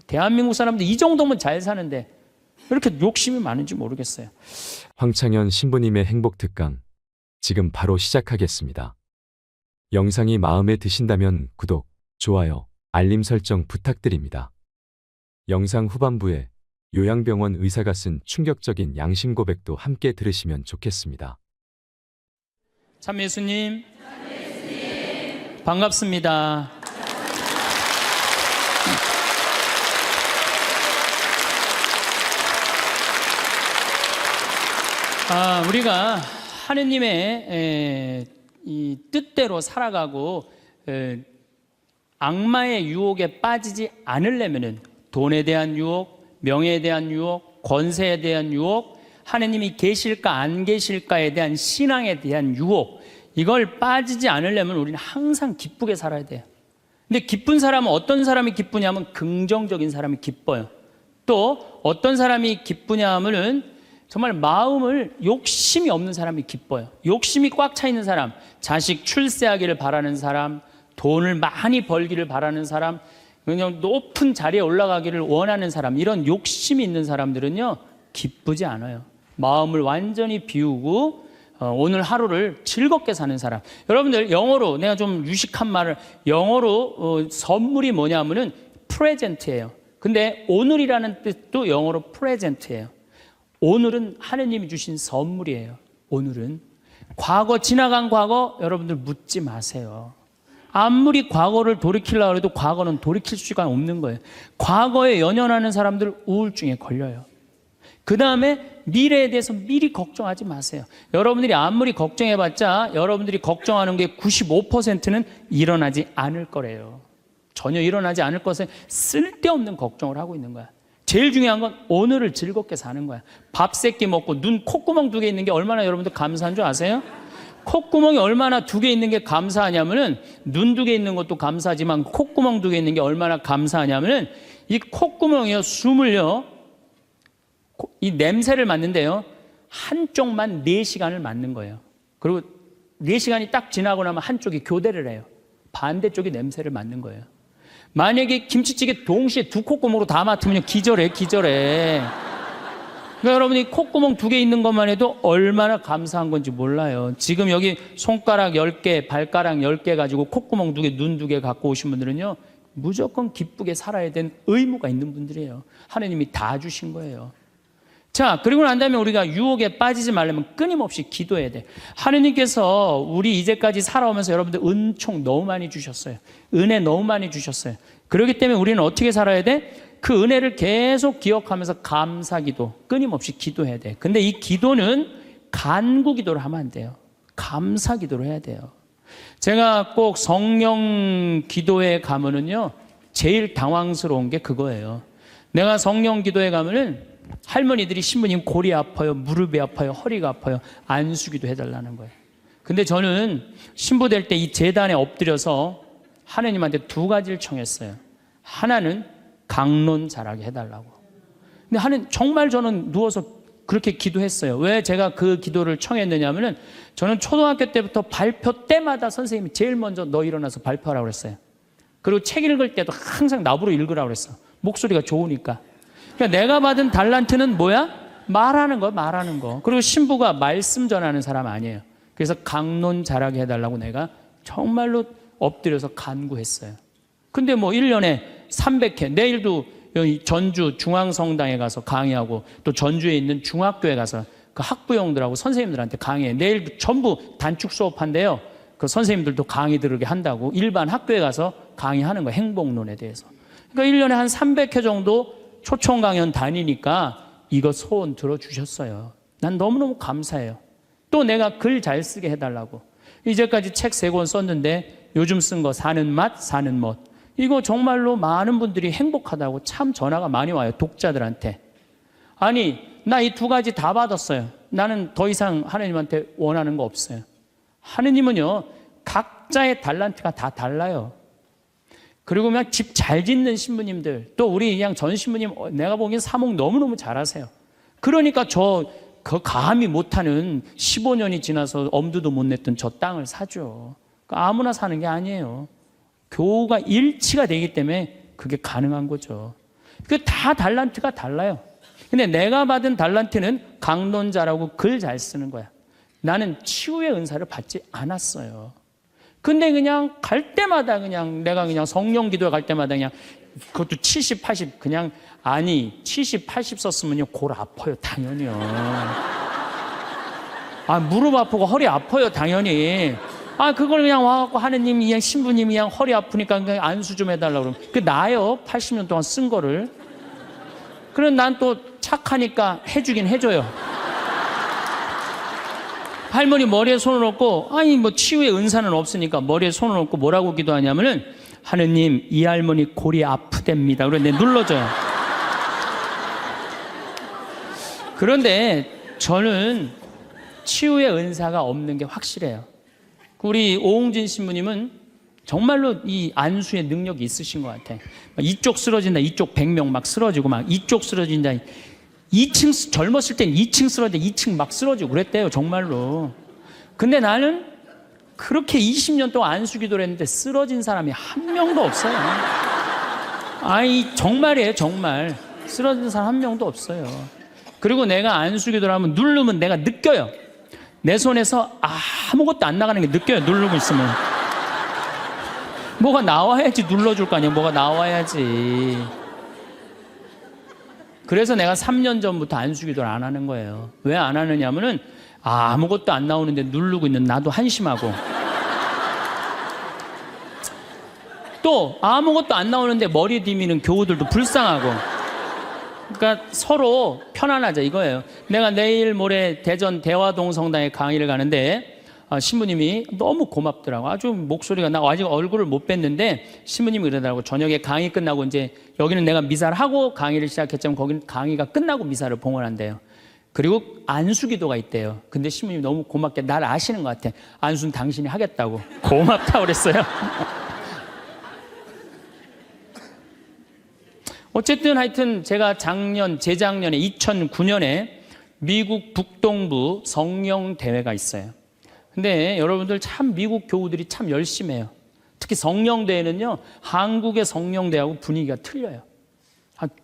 대한민국 사람들 이 정도면 잘 사는데 왜 이렇게 욕심이 많은지 모르겠어요. 황창현 신부님의 행복특강, 지금 바로 시작하겠습니다. 영상이 마음에 드신다면 구독, 좋아요, 알림 설정 부탁드립니다. 영상 후반부에 요양병원 의사가 쓴 충격적인 양심 고백도 함께 들으시면 좋겠습니다. 참 예수님, 반갑습니다. 우리가 하느님의 이 뜻대로 살아가고 악마의 유혹에 빠지지 않으려면은 돈에 대한 유혹, 명예에 대한 유혹, 권세에 대한 유혹, 하느님이 계실까 안 계실까에 대한 신앙에 대한 유혹, 이걸 빠지지 않으려면 우리는 항상 기쁘게 살아야 돼요. 근데 기쁜 사람은 어떤 사람이 기쁘냐면 긍정적인 사람이 기뻐요. 또 어떤 사람이 기쁘냐 하면은 정말 마음을 욕심이 없는 사람이 기뻐요. 욕심이 꽉 차 있는 사람, 자식 출세하기를 바라는 사람, 돈을 많이 벌기를 바라는 사람, 그냥 높은 자리에 올라가기를 원하는 사람, 이런 욕심이 있는 사람들은요 기쁘지 않아요. 마음을 완전히 비우고 오늘 하루를 즐겁게 사는 사람. 여러분들, 영어로 내가 좀 유식한 말을, 영어로 선물이 뭐냐면은 프레젠트예요. 근데 오늘이라는 뜻도 영어로 프레젠트예요. 오늘은 하느님이 주신 선물이에요. 오늘은. 과거, 지나간 과거 여러분들 묻지 마세요. 아무리 과거를 돌이키려고 해도 과거는 돌이킬 수가 없는 거예요. 과거에 연연하는 사람들 우울증에 걸려요. 그 다음에 미래에 대해서 미리 걱정하지 마세요. 여러분들이 아무리 걱정해봤자 여러분들이 걱정하는 게 95%는 일어나지 않을 거래요. 전혀 일어나지 않을 것에 쓸데없는 걱정을 하고 있는 거야. 제일 중요한 건 오늘을 즐겁게 사는 거야. 밥 3끼 먹고 눈 콧구멍 2개 있는 게 얼마나 여러분들 감사한 줄 아세요? 콧구멍이 얼마나 2개 있는 게 감사하냐면은, 눈 2개 있는 것도 감사하지만 콧구멍 2개 있는 게 얼마나 감사하냐면은, 이 콧구멍이요, 숨을요, 이 냄새를 맡는데요, 한쪽만 4시간을 맡는 거예요. 그리고 4시간이 딱 지나고 나면 한쪽이 교대를 해요. 반대쪽이 냄새를 맡는 거예요. 만약에 김치찌개 동시에 2 콧구멍으로 다 맡으면 기절해. 그러니까 여러분이 콧구멍 2개 있는 것만 해도 얼마나 감사한 건지 몰라요. 지금 여기 손가락 10개, 발가락 10개 가지고 콧구멍 2개, 눈 2개 갖고 오신 분들은요, 무조건 기쁘게 살아야 되는 의무가 있는 분들이에요. 하나님이 다 주신 거예요. 자, 그리고 난 다음에 우리가 유혹에 빠지지 말려면 끊임없이 기도해야 돼. 하느님께서 우리 이제까지 살아오면서 여러분들 은총 너무 많이 주셨어요. 은혜 너무 많이 주셨어요. 그렇기 때문에 우리는 어떻게 살아야 돼? 그 은혜를 계속 기억하면서 감사기도, 끊임없이 기도해야 돼. 근데 이 기도는 간구 기도를 하면 안 돼요. 감사 기도를 해야 돼요. 제가 꼭 성령 기도에 가면은요, 제일 당황스러운 게 그거예요. 내가 성령 기도에 가면은 할머니들이 신부님 골이 아파요, 무릎이 아파요, 허리가 아파요, 안수기도 해달라는 거예요. 근데 저는 신부 될 때 이 제단에 엎드려서 하나님한테 2가지를 청했어요. 하나는 강론 잘하게 해달라고. 근데 정말 저는 누워서 그렇게 기도했어요. 왜 제가 그 기도를 청했느냐 하면은 저는 초등학교 때부터 발표 때마다 선생님이 제일 먼저 너 일어나서 발표하라고 그랬어요. 그리고 책 읽을 때도 항상 나보러 읽으라고 그랬어. 목소리가 좋으니까. 그러니까 내가 받은 달란트는 뭐야? 말하는 거, 말하는 거. 그리고 신부가 말씀 전하는 사람 아니에요. 그래서 강론 잘하게 해달라고 내가 정말로 엎드려서 간구했어요. 근데 뭐 1년에 300회, 내일도 여기 전주 중앙성당에 가서 강의하고 또 전주에 있는 중학교에 가서 그 학부형들하고 선생님들한테 강의해. 내일 전부 단축 수업한대요. 그 선생님들도 강의 들으게 한다고 일반 학교에 가서 강의하는 거, 행복론에 대해서. 그러니까 1년에 한 300회 정도 초청 강연 다니니까 이거 소원 들어주셨어요. 난 너무너무 감사해요. 또 내가 글 잘 쓰게 해달라고. 이제까지 책 3권 썼는데 요즘 쓴 거 사는 맛, 사는 멋. 이거 정말로 많은 분들이 행복하다고 참 전화가 많이 와요. 독자들한테. 아니, 나 이 2가지 다 받았어요. 나는 더 이상 하느님한테 원하는 거 없어요. 하느님은요, 각자의 달란트가 다 달라요. 그리고 그냥 집 잘 짓는 신부님들, 또 우리 그냥 전 신부님, 내가 보기엔 사목 너무너무 잘하세요. 그러니까 그 감히 못하는 15년이 지나서 엄두도 못 냈던 저 땅을 사죠. 그러니까 아무나 사는 게 아니에요. 교우가 일치가 되기 때문에 그게 가능한 거죠. 그 다 달란트가 달라요. 근데 내가 받은 달란트는 강론 잘하고 글 잘 쓰는 거야. 나는 치유의 은사를 받지 않았어요. 근데 그냥 갈 때마다 그냥 내가 그냥 성령 기도에 갈 때마다 그냥 그것도 70, 80 그냥 아니 70, 80 썼으면요 골 아파요 당연히요. 아 무릎 아프고 허리 아파요 당연히. 아 그걸 그냥 와갖고 하느님이 그냥 신부님이 그냥 허리 아프니까 그냥 안수 좀 해달라고 그러면 그 나요 80년 동안 쓴 거를. 그럼 난 또 착하니까 해주긴 해줘요. 할머니 머리에 손을 얹고 아니 뭐 치유의 은사는 없으니까 머리에 손을 얹고 뭐라고 기도하냐면은 하느님 이 할머니 골이 아프답니다. 그런데 눌러줘요. 그런데 저는 치유의 은사가 없는 게 확실해요. 우리 오홍진 신부님은 정말로 이 안수의 능력이 있으신 것 같아. 이쪽 쓰러진다, 이쪽 100명 막 쓰러지고 막 이쪽 쓰러진다. 2층 젊었을 땐 2층 쓰러져 2층 막 쓰러지고 그랬대요 정말로. 근데 나는 그렇게 20년 동안 안수 기도를 했는데 쓰러진 사람이 한 명도 없어요. 아이 정말이에요 정말. 쓰러진 사람 한 명도 없어요. 그리고 내가 안수 기도를 하면 누르면 내가 느껴요. 내 손에서 아무것도 안 나가는 게 느껴요. 누르고 있으면 뭐가 나와야지 눌러줄 거 아니에요. 뭐가 나와야지. 그래서 내가 3년 전부터 안수기도를 안 하는 거예요. 왜 안 하느냐면은 아무것도 안 나오는데 누르고 있는 나도 한심하고 또 아무것도 안 나오는데 머리 디미는 교우들도 불쌍하고. 그러니까 서로 편안하자 이거예요. 내가 내일 모레 대전 대화동 성당에 강의를 가는데 신부님이 너무 고맙더라고. 아주 목소리가 나 아직 얼굴을 못 뵀는데 신부님이 그러더라고. 저녁에 강의 끝나고 이제 여기는 내가 미사를 하고 강의를 시작했지만 거기는 강의가 끝나고 미사를 봉헌한대요. 그리고 안수기도가 있대요. 근데 신부님이 너무 고맙게 날 아시는 것 같아. 안수는 당신이 하겠다고. 고맙다고 그랬어요. 어쨌든 하여튼 제가 재작년에 2009년에 미국 북동부 성령 대회가 있어요. 근데 여러분들 참 미국 교우들이 참 열심히 해요. 특히 성령대회는요, 한국의 성령대회하고 분위기가 틀려요.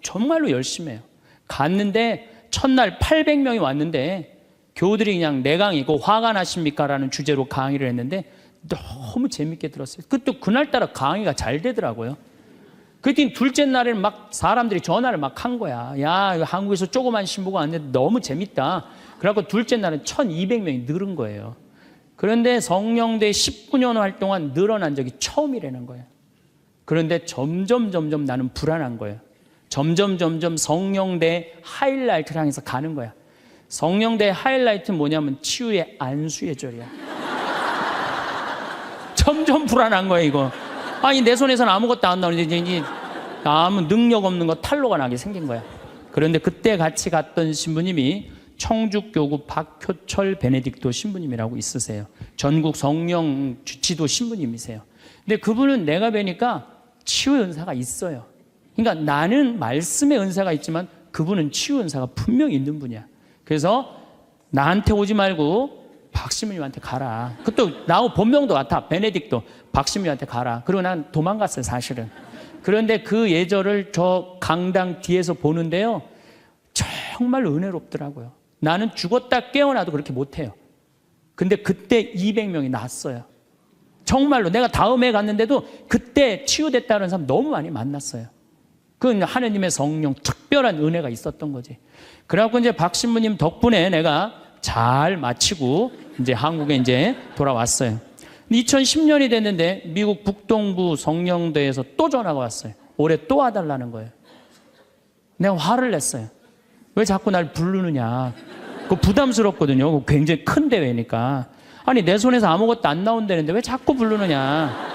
정말로 열심히 해요. 갔는데 첫날 800명이 왔는데 교우들이 그냥 내 강의고 화가 나십니까? 라는 주제로 강의를 했는데 너무 재밌게 들었어요. 또 그날따라 강의가 잘 되더라고요. 그때 둘째 날에는 막 사람들이 전화를 막 한 거야. 야, 한국에서 조그만 신부가 왔는데 너무 재밌다. 그래갖고 둘째 날은 1200명이 늘은 거예요. 그런데 성령대 19년 활동한 늘어난 적이 처음이라는 거예요. 그런데 점점 나는 불안한 거예요. 점점 성령대 하이라이트를 향해서 가는 거야. 성령대 하이라이트는 뭐냐면 치유의 안수의 절이야. 점점 불안한 거야 이거. 아니 내 손에서는 아무것도 안 나오는데 이제 아무 능력 없는 거 탈로가 나게 생긴 거야. 그런데 그때 같이 갔던 신부님이 청주교구 박효철 베네딕토 신부님이라고 있으세요. 전국 성령 지도 신부님이세요. 근데 그분은 내가 뵈니까 치유의 은사가 있어요. 그러니까 나는 말씀의 은사가 있지만 그분은 치유 은사가 분명히 있는 분이야. 그래서 나한테 오지 말고 박신부님한테 가라. 그것도 나하고 본명도 같아. 베네딕도 박신부님한테 가라. 그리고 난 도망갔어요, 사실은. 그런데 그 예절을 저 강당 뒤에서 보는데요, 정말 은혜롭더라고요. 나는 죽었다 깨어나도 그렇게 못해요. 근데 그때 200명이 났어요. 정말로 내가 다음에 갔는데도 그때 치유됐다는 사람 너무 많이 만났어요. 그건 하느님의 성령 특별한 은혜가 있었던 거지. 그래갖고 이제 박신부님 덕분에 내가 잘 마치고 이제 한국에 이제 돌아왔어요. 2010년이 됐는데 미국 북동부 성령대에서 또 전화가 왔어요. 올해 또 와달라는 거예요. 내가 화를 냈어요. 왜 자꾸 날 부르느냐. 그거 부담스럽거든요. 그거 굉장히 큰 대회니까. 아니 내 손에서 아무것도 안 나온다는데 왜 자꾸 부르느냐.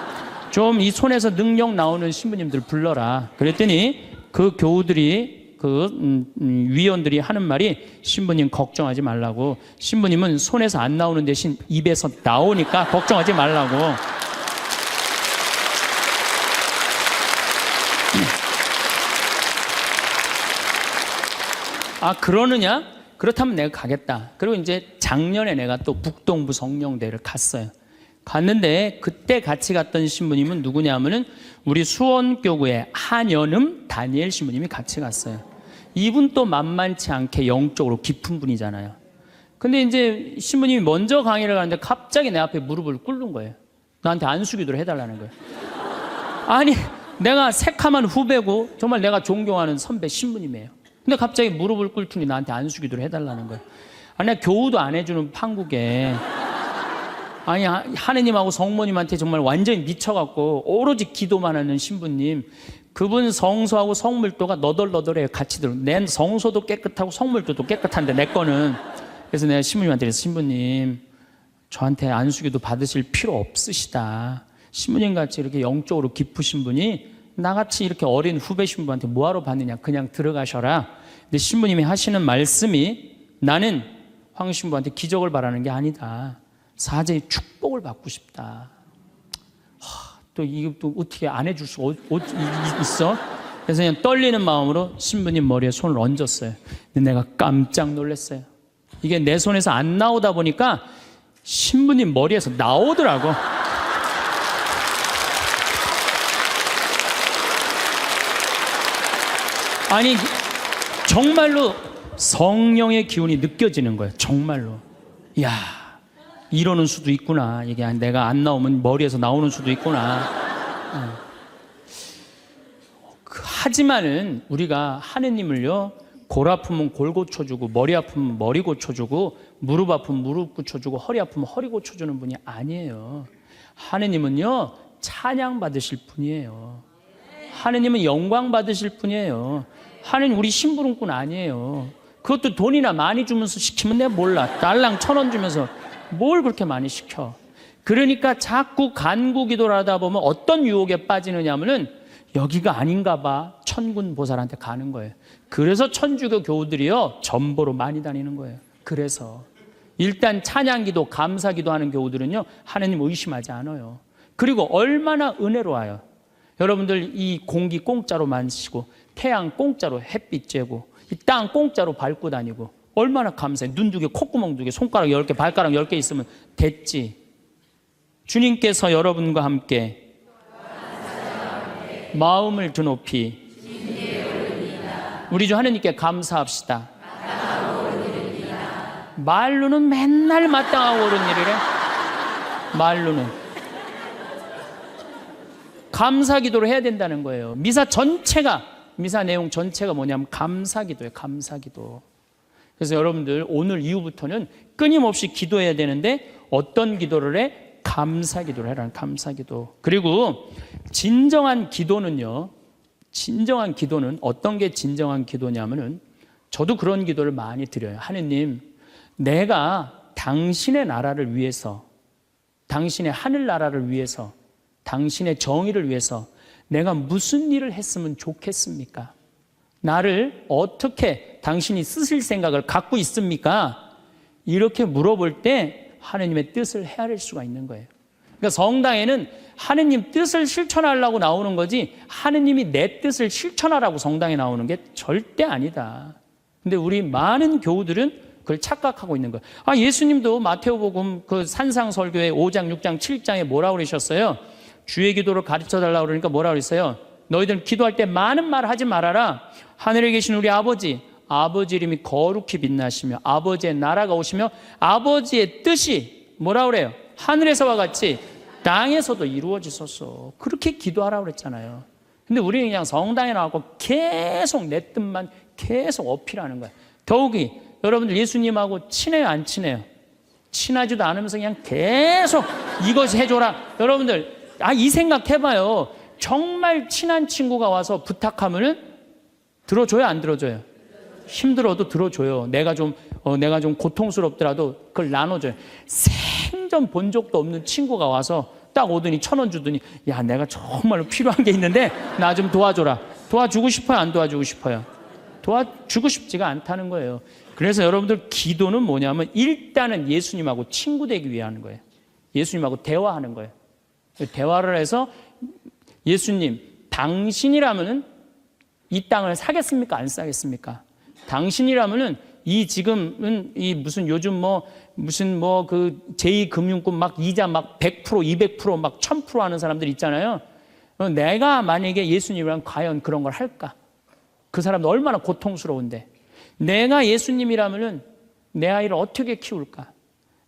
좀 이 손에서 능력 나오는 신부님들 불러라. 그랬더니 그 교우들이 위원들이 하는 말이 신부님 걱정하지 말라고. 신부님은 손에서 안 나오는 대신 입에서 나오니까 걱정하지 말라고. 아 그러느냐? 그렇다면 내가 가겠다. 그리고 이제 작년에 내가 또 북동부 성령대를 갔어요. 갔는데 그때 같이 갔던 신부님은 누구냐면은 우리 수원교구의 한연음 다니엘 신부님이 같이 갔어요. 이분 또 만만치 않게 영적으로 깊은 분이잖아요. 근데 이제 신부님이 먼저 강의를 가는데 갑자기 내 앞에 무릎을 꿇는 거예요. 나한테 안수기도를 해달라는 거예요. 아니 내가 새카만 후배고 정말 내가 존경하는 선배 신부님이에요. 근데 갑자기 무릎을 꿇더니 나한테 안수기도를 해달라는 거예요. 아니 내가 교우도 안 해주는 판국에 아니 하느님하고 성모님한테 정말 완전히 미쳐갖고 오로지 기도만 하는 신부님, 그분 성소하고 성물도가 너덜너덜해요. 같이 들어. 내 성소도 깨끗하고 성물도도 깨끗한데 내 거는. 그래서 내가 신부님한테 그래서 신부님 저한테 안수기도 받으실 필요 없으시다. 신부님 같이 이렇게 영적으로 깊으신 분이 나같이 이렇게 어린 후배 신부한테 뭐하러 받느냐. 그냥 들어가셔라. 근데 신부님이 하시는 말씀이 나는 황 신부한테 기적을 바라는 게 아니다. 사제의 축복을 받고 싶다. 또 이거 또 어떻게 안 해줄 수 있어? 그래서 그냥 떨리는 마음으로 신부님 머리에 손을 얹었어요. 근데 내가 깜짝 놀랐어요. 이게 내 손에서 안 나오다 보니까 신부님 머리에서 나오더라고. 아니 정말로 성령의 기운이 느껴지는 거예요. 정말로. 이야, 이러는 수도 있구나. 이게 내가 안 나오면 머리에서 나오는 수도 있구나. 하지만은 우리가 하느님을요, 골 아프면 골 고쳐주고, 머리 아프면 머리 고쳐주고, 무릎 아프면 무릎 고쳐주고, 허리 아프면 허리 고쳐주는 분이 아니에요. 하느님은요, 찬양 받으실 분이에요. 하느님은 영광 받으실 분이에요. 하느님 우리 심부름꾼 아니에요. 그것도 돈이나 많이 주면서 시키면 내가 몰라. 달랑 1,000원 주면서 뭘 그렇게 많이 시켜. 그러니까 자꾸 간구 기도를 하다 보면 어떤 유혹에 빠지느냐 하면은 여기가 아닌가 봐. 천군 보살한테 가는 거예요. 그래서 천주교 교우들이요 전보로 많이 다니는 거예요. 그래서 일단 찬양기도 감사기도 하는 교우들은요 하느님 의심하지 않아요. 그리고 얼마나 은혜로워요. 여러분들 이 공기 공짜로 마시고 태양 공짜로 햇빛 쬐고 이 땅 공짜로 밟고 다니고 얼마나 감사해. 눈 2개, 콧구멍 2개, 손가락 10개, 발가락 10개 있으면 됐지. 주님께서 여러분과 함께 마음을 드높이 우리 주 하느님께 감사합시다. 말로는 맨날 마땅하고 옳은 일이래. 말로는 감사기도를 해야 된다는 거예요. 미사 내용 전체가 뭐냐면 감사기도예요. 감사기도. 그래서 여러분들 오늘 이후부터는 끊임없이 기도해야 되는데 어떤 기도를 해? 감사기도를 해라는 감사기도. 그리고 진정한 기도는요. 진정한 기도는 어떤 게 진정한 기도냐면은 저도 그런 기도를 많이 드려요. 하느님, 내가 당신의 나라를 위해서, 당신의 하늘나라를 위해서, 당신의 정의를 위해서 내가 무슨 일을 했으면 좋겠습니까? 나를 어떻게 당신이 쓰실 생각을 갖고 있습니까? 이렇게 물어볼 때 하느님의 뜻을 헤아릴 수가 있는 거예요. 그러니까 성당에는 하느님 뜻을 실천하려고 나오는 거지 하느님이 내 뜻을 실천하라고 성당에 나오는 게 절대 아니다. 근데 우리 많은 교우들은 그걸 착각하고 있는 거예요. 예수님도 마태오복음 그 산상설교의 5장, 6장, 7장에 뭐라고 그러셨어요? 주의 기도를 가르쳐 달라고 그러니까 뭐라고 그랬어요? 너희들 기도할 때 많은 말 하지 말아라. 하늘에 계신 우리 아버지 이름이 거룩히 빛나시며 아버지의 나라가 오시며 아버지의 뜻이 뭐라고 그래요? 하늘에서와 같이 땅에서도 이루어지소서. 그렇게 기도하라고 그랬잖아요. 근데 우리는 그냥 성당에 나와서 계속 내 뜻만 계속 어필하는 거예요. 더욱이 여러분들 예수님하고 친해요, 안 친해요? 친하지도 않으면서 그냥 계속 이것이 해줘라. 여러분들, 이 생각 해봐요. 정말 친한 친구가 와서 부탁하면은 들어줘요, 안 들어줘요? 힘들어도 들어줘요. 내가 좀 고통스럽더라도 그걸 나눠줘요. 생전 본 적도 없는 친구가 와서 딱 오더니 1,000원 주더니 야, 내가 정말로 필요한 게 있는데 나 좀 도와줘라. 도와주고 싶어요, 안 도와주고 싶어요? 도와주고 싶지가 않다는 거예요. 그래서 여러분들 기도는 뭐냐면 일단은 예수님하고 친구 되기 위해 하는 거예요. 예수님하고 대화하는 거예요. 대화를 해서 예수님, 당신이라면은 이 땅을 사겠습니까? 안 사겠습니까? 당신이라면은 이 지금은 이 무슨 요즘 무슨 그 제2금융권 막 이자 막 100%, 200%, 막 1000% 하는 사람들 있잖아요. 내가 만약에 예수님이랑 과연 그런 걸 할까? 그 사람도 얼마나 고통스러운데. 내가 예수님이라면은 내 아이를 어떻게 키울까?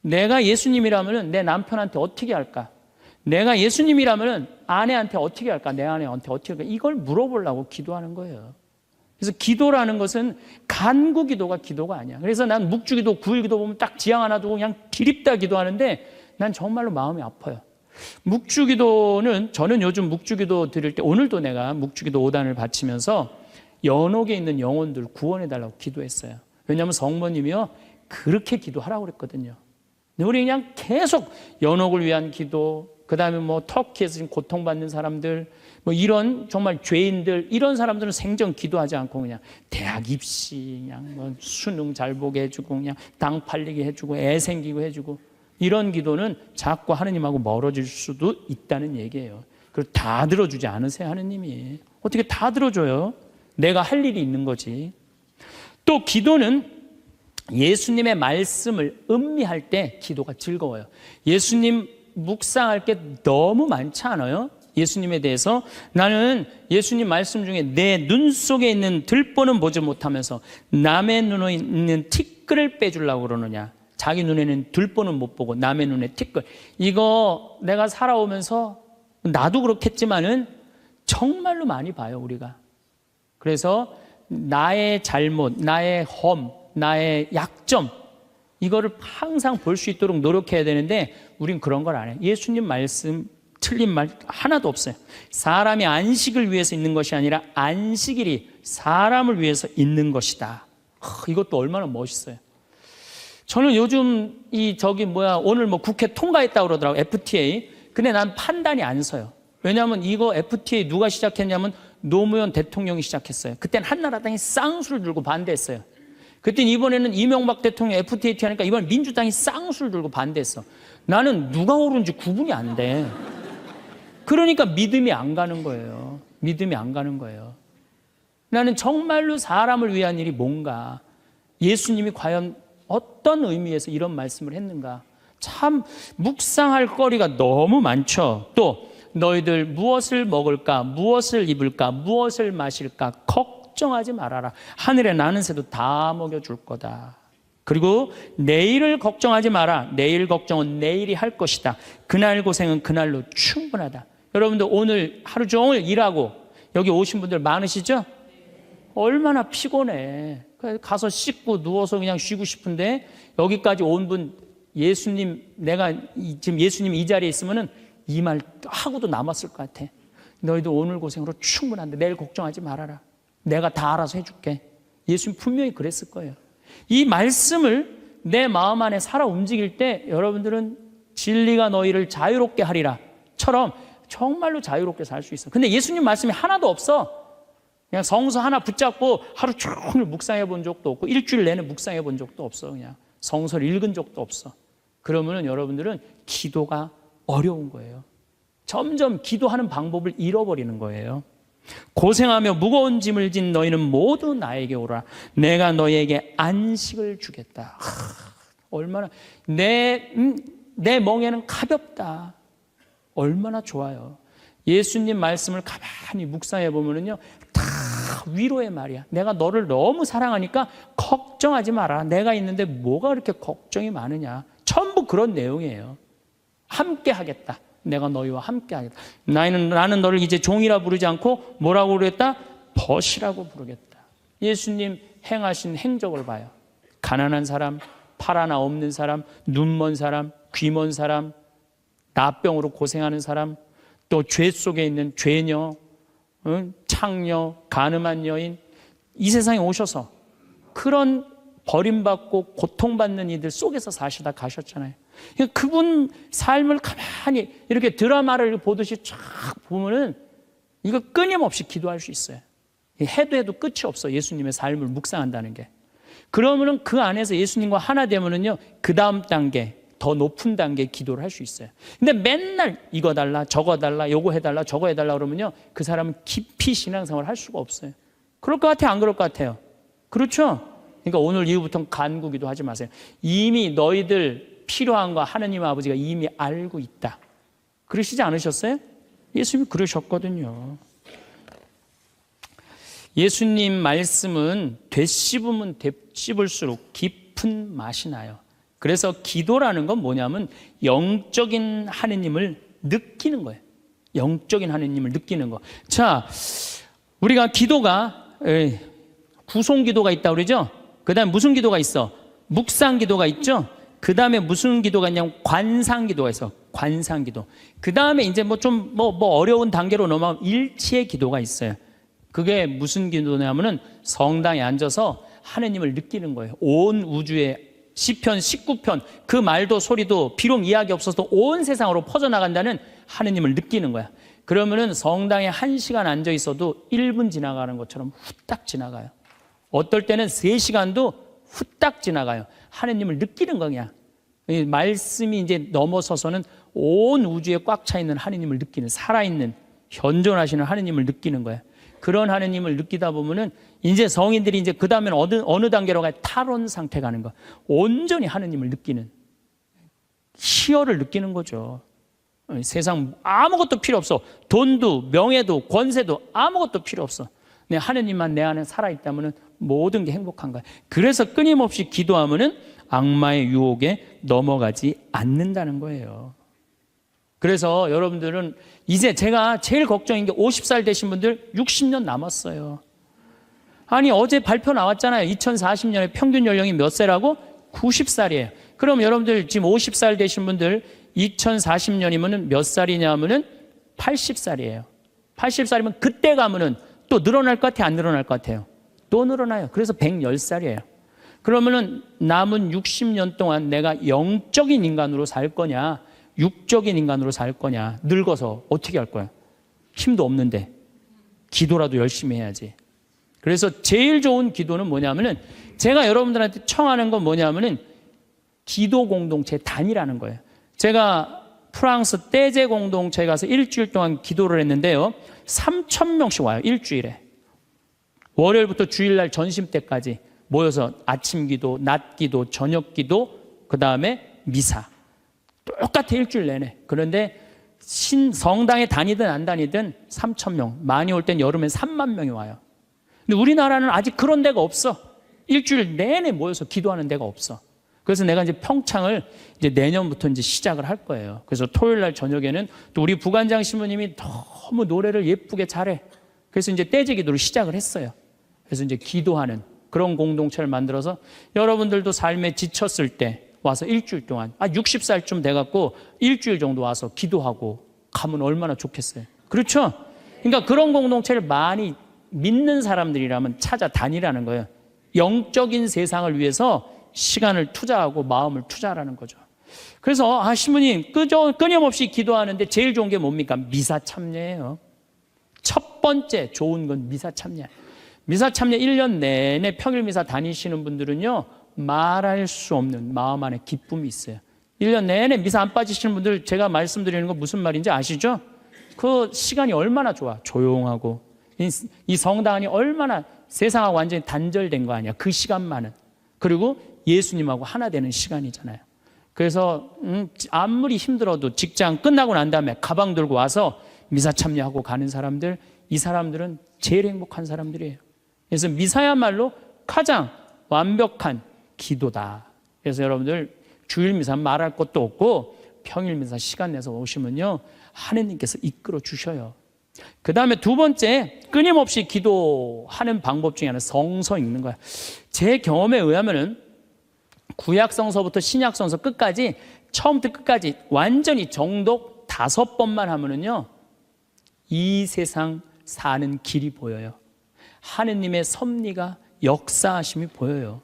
내가 예수님이라면은 내 남편한테 어떻게 할까? 내가 예수님이라면은 아내한테 어떻게 할까? 내 아내한테 어떻게 할까? 이걸 물어보려고 기도하는 거예요. 그래서 기도라는 것은 간구 기도가 기도가 아니야. 그래서 난 묵주기도, 구일기도 보면 딱 지향 하나 두고 그냥 기립다 기도하는데 난 정말로 마음이 아파요. 묵주기도는 저는 요즘 묵주기도 드릴 때 오늘도 내가 묵주기도 5단을 바치면서 연옥에 있는 영혼들 구원해달라고 기도했어요. 왜냐하면 성모님이요 그렇게 기도하라고 그랬거든요. 근데 우리 그냥 계속 연옥을 위한 기도, 그 다음에 터키에서 지금 고통받는 사람들, 이런 정말 죄인들, 이런 사람들은 생전 기도하지 않고 그냥 대학 입시, 그냥 수능 잘 보게 해주고, 그냥 땅 팔리게 해주고, 애 생기고 해주고, 이런 기도는 자꾸 하느님하고 멀어질 수도 있다는 얘기예요. 그걸 다 들어주지 않으세요, 하느님이. 어떻게 다 들어줘요? 내가 할 일이 있는 거지. 또 기도는 예수님의 말씀을 음미할 때 기도가 즐거워요. 예수님 묵상할 게 너무 많지 않아요? 예수님에 대해서 나는 예수님 말씀 중에 내 눈 속에 있는 들보는 보지 못하면서 남의 눈에 있는 티끌을 빼주려고 그러느냐. 자기 눈에는 들보는 못 보고 남의 눈에 티끌. 이거 내가 살아오면서 나도 그렇겠지만은 정말로 많이 봐요, 우리가. 그래서 나의 잘못, 나의 험, 나의 약점, 이거를 항상 볼 수 있도록 노력해야 되는데 우린 그런 걸 안 해요. 예수님 말씀 틀린 말 하나도 없어요. 사람이 안식을 위해서 있는 것이 아니라 안식일이 사람을 위해서 있는 것이다. 이것도 얼마나 멋있어요. 저는 요즘 오늘 국회 통과했다고 그러더라고요. FTA. 근데 난 판단이 안 서요. 왜냐하면 이거 FTA 누가 시작했냐면 노무현 대통령이 시작했어요. 그때는 한나라당이 쌍수를 들고 반대했어요. 그때는 이번에는 이명박 대통령 FTA 하니까 이번엔 민주당이 쌍수를 들고 반대했어. 나는 누가 옳은지 구분이 안 돼. 그러니까 믿음이 안 가는 거예요. 믿음이 안 가는 거예요. 나는 정말로 사람을 위한 일이 뭔가, 예수님이 과연 어떤 의미에서 이런 말씀을 했는가, 참 묵상할 거리가 너무 많죠. 또 너희들 무엇을 먹을까, 무엇을 입을까, 무엇을 마실까 걱정하지 말아라. 하늘에 나는 새도 다 먹여줄 거다. 그리고 내일을 걱정하지 마라. 내일 걱정은 내일이 할 것이다. 그날 고생은 그날로 충분하다. 여러분들 오늘 하루 종일 일하고 여기 오신 분들 많으시죠? 얼마나 피곤해. 가서 씻고 누워서 그냥 쉬고 싶은데 여기까지 온 분, 예수님, 내가 지금 예수님 이 자리에 있으면은 이 말 하고도 남았을 것 같아. 너희도 오늘 고생으로 충분한데 내일 걱정하지 말아라. 내가 다 알아서 해줄게. 예수님 분명히 그랬을 거예요. 이 말씀을 내 마음 안에 살아 움직일 때 여러분들은 진리가 너희를 자유롭게 하리라 처럼 정말로 자유롭게 살 수 있어. 근데 예수님 말씀이 하나도 없어. 그냥 성서 하나 붙잡고 하루 종일 묵상해 본 적도 없고 일주일 내내 묵상해 본 적도 없어. 그냥 성서를 읽은 적도 없어. 그러면은 여러분들은 기도가 어려운 거예요. 점점 기도하는 방법을 잃어버리는 거예요. 고생하며 무거운 짐을 진 너희는 모두 나에게 오라. 내가 너희에게 안식을 주겠다. 얼마나 내 멍에는 가볍다. 얼마나 좋아요. 예수님 말씀을 가만히 묵상해 보면은요, 다 위로의 말이야. 내가 너를 너무 사랑하니까 걱정하지 마라. 내가 있는데 뭐가 그렇게 걱정이 많으냐. 전부 그런 내용이에요. 함께 하겠다. 내가 너희와 함께 하겠다. 나는 너를 이제 종이라 부르지 않고 뭐라고 그랬다? 벗이라고 부르겠다. 예수님 행하신 행적을 봐요. 가난한 사람, 팔 하나 없는 사람, 눈 먼 사람, 귀 먼 사람, 나병으로 고생하는 사람, 또 죄 속에 있는 죄녀, 창녀, 가늠한 여인, 이 세상에 오셔서 그런 버림받고 고통받는 이들 속에서 사시다 가셨잖아요. 그분 삶을 가만히 이렇게 드라마를 보듯이 쫙 보면은 이거 끊임없이 기도할 수 있어요. 해도 끝이 없어. 예수님의 삶을 묵상한다는 게. 그러면은 그 안에서 예수님과 하나 되면은요, 그 다음 단계, 더 높은 단계 기도를 할 수 있어요. 근데 맨날 이거 달라, 저거 달라, 요거 해달라, 저거 해달라 그러면요, 그 사람은 깊이 신앙생활을 할 수가 없어요. 그럴 것 같아요? 안 그럴 것 같아요? 그렇죠? 그러니까 오늘 이후부터는 간구기도 하지 마세요. 이미 너희들 필요한 거 하느님 아버지가 이미 알고 있다. 그러시지 않으셨어요? 예수님이 그러셨거든요. 예수님 말씀은 되씹으면 되씹을수록 깊은 맛이 나요. 그래서 기도라는 건 뭐냐면 영적인 하느님을 느끼는 거예요. 영적인 하느님을 느끼는 거. 자, 우리가 기도가 구송 기도가 있다고 그러죠? 그 다음에 무슨 기도가 있어? 묵상 기도가 있죠? 그 다음에 무슨 기도가 있냐면 관상 기도가 있어. 관상 기도. 그 다음에 이제 뭐 어려운 단계로 넘어가면 일치의 기도가 있어요. 그게 무슨 기도냐면은 성당에 앉아서 하느님을 느끼는 거예요. 온 우주에 시편 19편 그 말도 소리도 비록 이야기 없어도 온 세상으로 퍼져나간다는 하느님을 느끼는 거야. 그러면은 성당에 1시간 앉아 있어도 1분 지나가는 것처럼 후딱 지나가요. 어떨 때는 3시간도 후딱 지나가요. 하느님을 느끼는 거냐. 말씀이 이제 넘어서서는 온 우주에 꽉 차 있는 하느님을 느끼는, 살아있는 현존하시는 하느님을 느끼는 거야. 그런 하느님을 느끼다 보면은 이제 성인들이 이제 그 다음에는 어느 단계로 가요? 탈원 상태 가는 거. 온전히 하느님을 느끼는, 희열을 느끼는 거죠. 세상 아무것도 필요 없어. 돈도 명예도 권세도 아무것도 필요 없어. 내 하느님만 내 안에 살아있다면 모든 게 행복한 거야. 그래서 끊임없이 기도하면은 악마의 유혹에 넘어가지 않는다는 거예요. 그래서 여러분들은 이제 제가 제일 걱정인 게 50살 되신 분들 60년 남았어요. 아니 어제 발표 나왔잖아요. 2040년에 평균 연령이 몇 세라고? 90살이에요. 그럼 여러분들 지금 50살 되신 분들 2040년이면 몇 살이냐 하면은 80살이에요. 80살이면 그때 가면은 또 늘어날 것 같아요? 안 늘어날 것 같아요? 또 늘어나요. 그래서 110살이에요. 그러면은 남은 60년 동안 내가 영적인 인간으로 살 거냐, 육적인 인간으로 살 거냐, 늙어서 어떻게 할 거야? 힘도 없는데 기도라도 열심히 해야지. 그래서 제일 좋은 기도는 뭐냐면은 제가 여러분들한테 청하는 건 뭐냐면은 기도 공동체 단위라는 거예요. 제가 프랑스 떼제 공동체에 가서 일주일 동안 기도를 했는데요. 3,000명씩 와요. 일주일에. 월요일부터 주일날 전심 때까지 모여서 아침 기도, 낮 기도, 저녁 기도, 그 다음에 미사. 똑같아 일주일 내내. 그런데 성당에 다니든 안 다니든 3,000명. 많이 올 땐 여름엔 3만 명이 와요. 근데 우리나라는 아직 그런 데가 없어. 일주일 내내 모여서 기도하는 데가 없어. 그래서 내가 이제 평창을 이제 내년부터 이제 시작을 할 거예요. 그래서 토요일 날 저녁에는 또 우리 부관장 신부님이 너무 노래를 예쁘게 잘해. 그래서 이제 떼제 기도를 시작을 했어요. 그래서 이제 기도하는 그런 공동체를 만들어서 여러분들도 삶에 지쳤을 때 와서 일주일 동안 60살쯤 돼갖고 일주일 정도 와서 기도하고 가면 얼마나 좋겠어요. 그렇죠? 그러니까 그런 공동체를 많이 믿는 사람들이라면 찾아다니라는 거예요. 영적인 세상을 위해서 시간을 투자하고 마음을 투자하라는 거죠. 그래서 신부님 끊임없이 기도하는데 제일 좋은 게 뭡니까? 미사 참여예요. 첫 번째 좋은 건 미사 참여. 미사 참여 1년 내내 평일 미사 다니시는 분들은요 말할 수 없는 마음 안에 기쁨이 있어요. 1년 내내 미사 안 빠지시는 분들 제가 말씀드리는 거 무슨 말인지 아시죠? 그 시간이 얼마나 좋아. 조용하고. 이 성당 안이 얼마나 세상하고 완전히 단절된 거 아니야. 그 시간만은. 그리고 예수님하고 하나 되는 시간이잖아요. 그래서 아무리 힘들어도 직장 끝나고 난 다음에 가방 들고 와서 미사 참여하고 가는 사람들, 이 사람들은 제일 행복한 사람들이에요. 그래서 미사야말로 가장 완벽한 기도다. 그래서 여러분들 주일 미사 말할 것도 없고 평일 미사 시간 내서 오시면요, 하느님께서 이끌어 주셔요. 그 다음에 두 번째, 끊임없이 기도하는 방법 중에 하나는 성서 읽는 거야. 제 경험에 의하면은 구약 성서부터 신약 성서 끝까지, 처음부터 끝까지 완전히 정독 5번만 하면은요, 이 세상 사는 길이 보여요. 하느님의 섭리가, 역사하심이 보여요.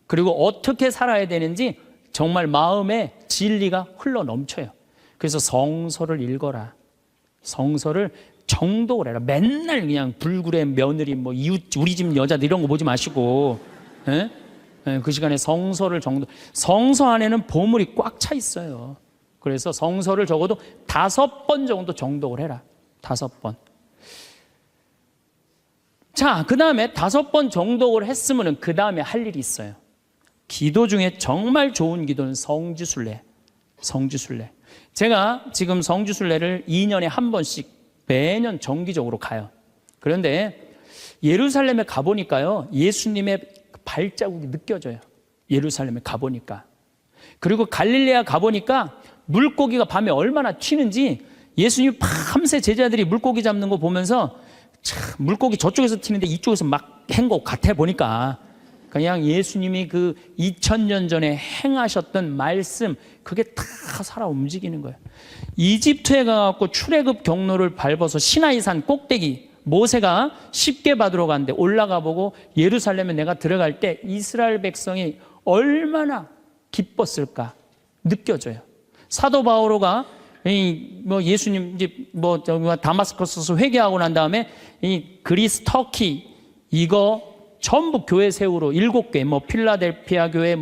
그리고 어떻게 살아야 되는지 정말 마음에 진리가 흘러 넘쳐요. 그래서 성서를 읽어라. 성서를 정독을 해라. 맨날 그냥 불굴의 며느리, 뭐 이웃, 우리 집 여자들 이런 거 보지 마시고, 예? 예, 그 시간에 성서를 성서 안에는 보물이 꽉 차 있어요. 그래서 성서를 적어도 5번 정도 정독을 해라. 5번. 자, 그 다음에 5번 정독을 했으면 그 다음에 할 일이 있어요. 기도 중에 정말 좋은 기도는 성지순례. 성지순례. 제가 지금 성지순례를 2년에 한 번씩 매년 정기적으로 가요. 그런데 예루살렘에 가보니까요, 예수님의 발자국이 느껴져요. 예루살렘에 가보니까. 그리고 갈릴레아 가보니까 물고기가 밤에 얼마나 튀는지, 예수님이 밤새 제자들이 물고기 잡는 거 보면서 참, 물고기 저쪽에서 튀는데 이쪽에서 막 한 것 같아 보니까, 그냥 예수님이 그 2000년 전에 행하셨던 말씀, 그게 다 살아 움직이는 거예요. 이집트에 가갖고 출애굽 경로를 밟아서 시나이산 꼭대기, 모세가 십계 받으러 갔는데 올라가 보고 예루살렘에 내가 들어갈 때 이스라엘 백성이 얼마나 기뻤을까 느껴져요. 사도 바오로가 예수님 이제 다마스커스에서 회개하고 난 다음에 이 그리스, 터키 이거 전부 교회 세우러 7개, 필라델피아 교회,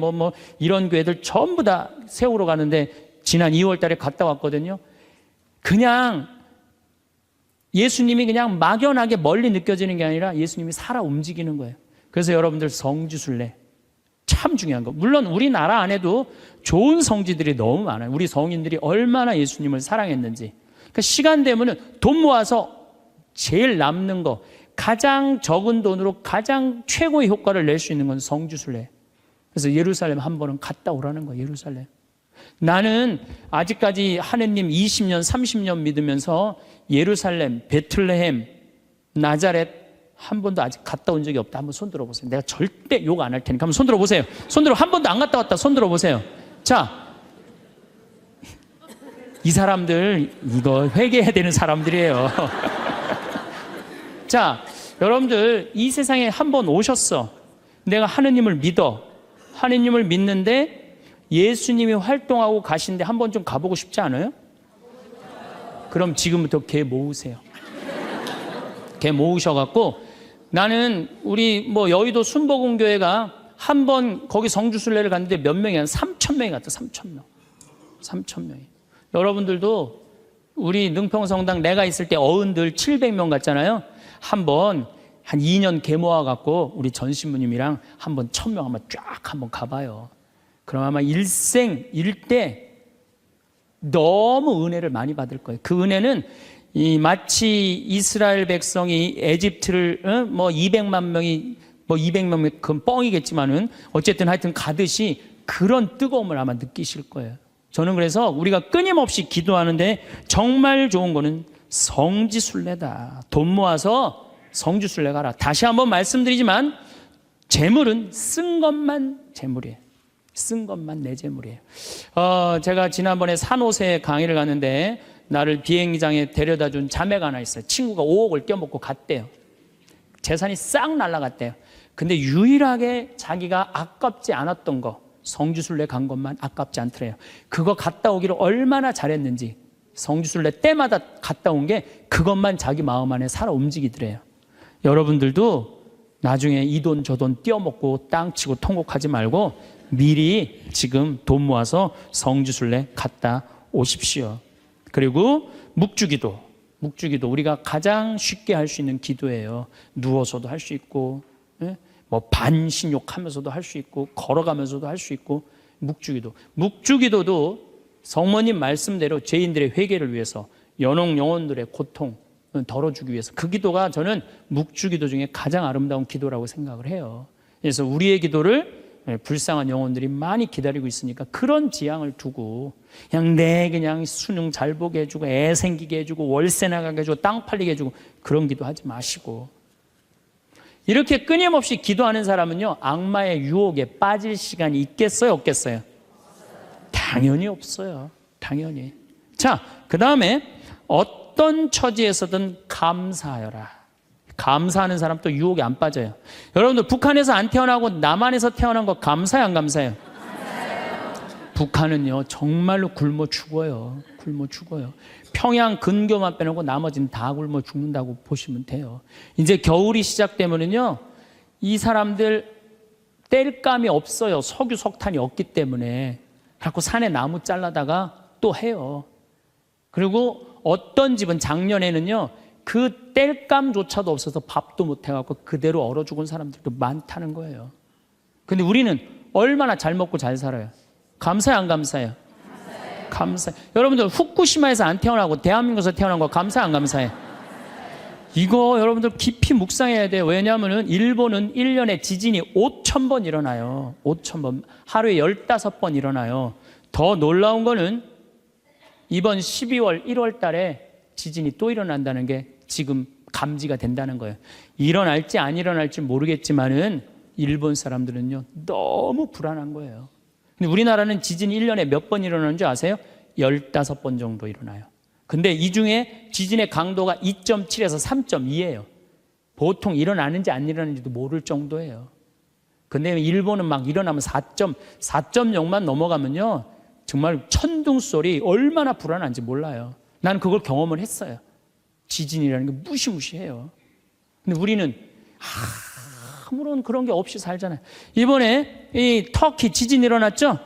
이런 교회들 전부 다 세우러 가는데 지난 2월 달에 갔다 왔거든요. 그냥 예수님이 그냥 막연하게 멀리 느껴지는 게 아니라 예수님이 살아 움직이는 거예요. 그래서 여러분들 성지순례 참 중요한 거. 물론 우리나라 안에도 좋은 성지들이 너무 많아요. 우리 성인들이 얼마나 예수님을 사랑했는지. 그러니까 시간 되면은 돈 모아서 제일 남는 거, 가장 적은 돈으로 가장 최고의 효과를 낼 수 있는 건 성지순례. 그래서 예루살렘 한 번은 갔다 오라는 거예요. 예루살렘. 나는 아직까지 하느님 20년, 30년 믿으면서 예루살렘, 베틀레헴, 나자렛 한 번도 아직 갔다 온 적이 없다. 한번 손 들어보세요. 내가 절대 욕 안 할 테니까 한번 손 들어보세요. 손 들어. 한 번도 안 갔다 왔다. 손 들어보세요. 자, 이 사람들 이거 회개해야 되는 사람들이에요. 자, 여러분들 이 세상에 한 번 오셨어. 내가 하느님을 믿어. 하느님을 믿는데 예수님이 활동하고 가신데 한 번 좀 가보고 싶지 않아요? 그럼 지금부터 개 모으세요. 개 모으셔갖고, 나는 우리 여의도 순복음교회가 한 번 거기 성주순례를 갔는데 몇 명이, 한 3,000명이 갔다. 3,000명. 3,000명이. 여러분들도 우리 능평성당 내가 있을 때 어른들 700명 갔잖아요. 한번 한 2년 개 모아갖고 우리 전신부님이랑 한번 1,000명 한번 쫙 한번 가봐요. 그럼 아마 일대 너무 은혜를 많이 받을 거예요. 그 은혜는 마치 이스라엘 백성이 에집트를 200만 명이 200명 그건 뻥이겠지만은 어쨌든 하여튼 가듯이 그런 뜨거움을 아마 느끼실 거예요. 저는 그래서 우리가 끊임없이 기도하는데 정말 좋은 거는 성지순례다. 돈 모아서 성지순례 가라. 다시 한번 말씀드리지만 재물은 쓴 것만 재물이에요. 쓴 것만 내 재물이에요. 제가 지난번에 산호세 강의를 갔는데 나를 비행장에 데려다 준 자매가 하나 있어요. 친구가 5억을 떼어먹고 갔대요. 재산이 싹 날아갔대요. 근데 유일하게 자기가 아깝지 않았던 거, 성지순례 간 것만 아깝지 않더래요. 그거 갔다 오기를 얼마나 잘했는지, 성지순례 때마다 갔다 온 게 그것만 자기 마음 안에 살아 움직이더래요. 여러분들도 나중에 이 돈 저 돈 떼어먹고 땅 치고 통곡하지 말고 미리 지금 돈 모아서 성지순례 갔다 오십시오. 그리고 묵주기도 우리가 가장 쉽게 할 수 있는 기도예요. 누워서도 할 수 있고, 뭐 반신욕하면서도 할 수 있고, 걸어가면서도 할 수 있고. 묵주기도도 성모님 말씀대로 죄인들의 회개를 위해서, 연옥 영혼들의 고통 덜어주기 위해서, 그 기도가 저는 묵주기도 중에 가장 아름다운 기도라고 생각을 해요. 그래서 우리의 기도를 불쌍한 영혼들이 많이 기다리고 있으니까 그런 지향을 두고 그냥 수능 잘 보게 해주고, 애 생기게 해주고, 월세 나가게 해주고, 땅 팔리게 해주고, 그런 기도하지 마시고, 이렇게 끊임없이 기도하는 사람은요, 악마의 유혹에 빠질 시간이 있겠어요, 없겠어요? 당연히 없어요. 당연히. 자, 그 다음에 어떤 처지에서든 감사하여라. 감사하는 사람 또 유혹에 안 빠져요. 여러분들 북한에서 안 태어나고 남한에서 태어난 거 감사해요, 안 감사해요? 북한은요 정말로 굶어 죽어요. 평양 근교만 빼놓고 나머지는 다 굶어 죽는다고 보시면 돼요. 이제 겨울이 시작되면은요 이 사람들 뗄감이 없어요. 석유 석탄이 없기 때문에. 그래서 산에 나무 잘라다가 또 해요. 그리고 어떤 집은 작년에는요 그 뗄감조차도 없어서 밥도 못 해갖고 그대로 얼어 죽은 사람들도 많다는 거예요. 근데 우리는 얼마나 잘 먹고 잘 살아요. 감사해요, 안 감사해요? 감사해요. 여러분들 후쿠시마에서 안 태어나고 대한민국에서 태어난 거 감사해, 안 감사해? 이거 여러분들 깊이 묵상해야 돼요. 왜냐하면 일본은 1년에 지진이 5,000번 일어나요. 5,000번. 하루에 15번 일어나요. 더 놀라운 거는 이번 12월, 1월 달에 지진이 또 일어난다는 게 지금 감지가 된다는 거예요. 일어날지 안 일어날지 모르겠지만은 일본 사람들은요 너무 불안한 거예요. 근데 우리나라는 지진이 1년에 몇 번 일어나는 줄 아세요? 15번 정도 일어나요. 근데 이 중에 지진의 강도가 2.7에서 3.2예요. 보통 일어나는지 안 일어나는지도 모를 정도예요. 근데 일본은 막 일어나면 4.0만 넘어가면요 정말 천둥 소리 얼마나 불안한지 몰라요. 나는 그걸 경험을 했어요. 지진이라는 게 무시무시해요. 근데 우리는 아무런 그런 게 없이 살잖아요. 이번에 이 터키 지진 일어났죠?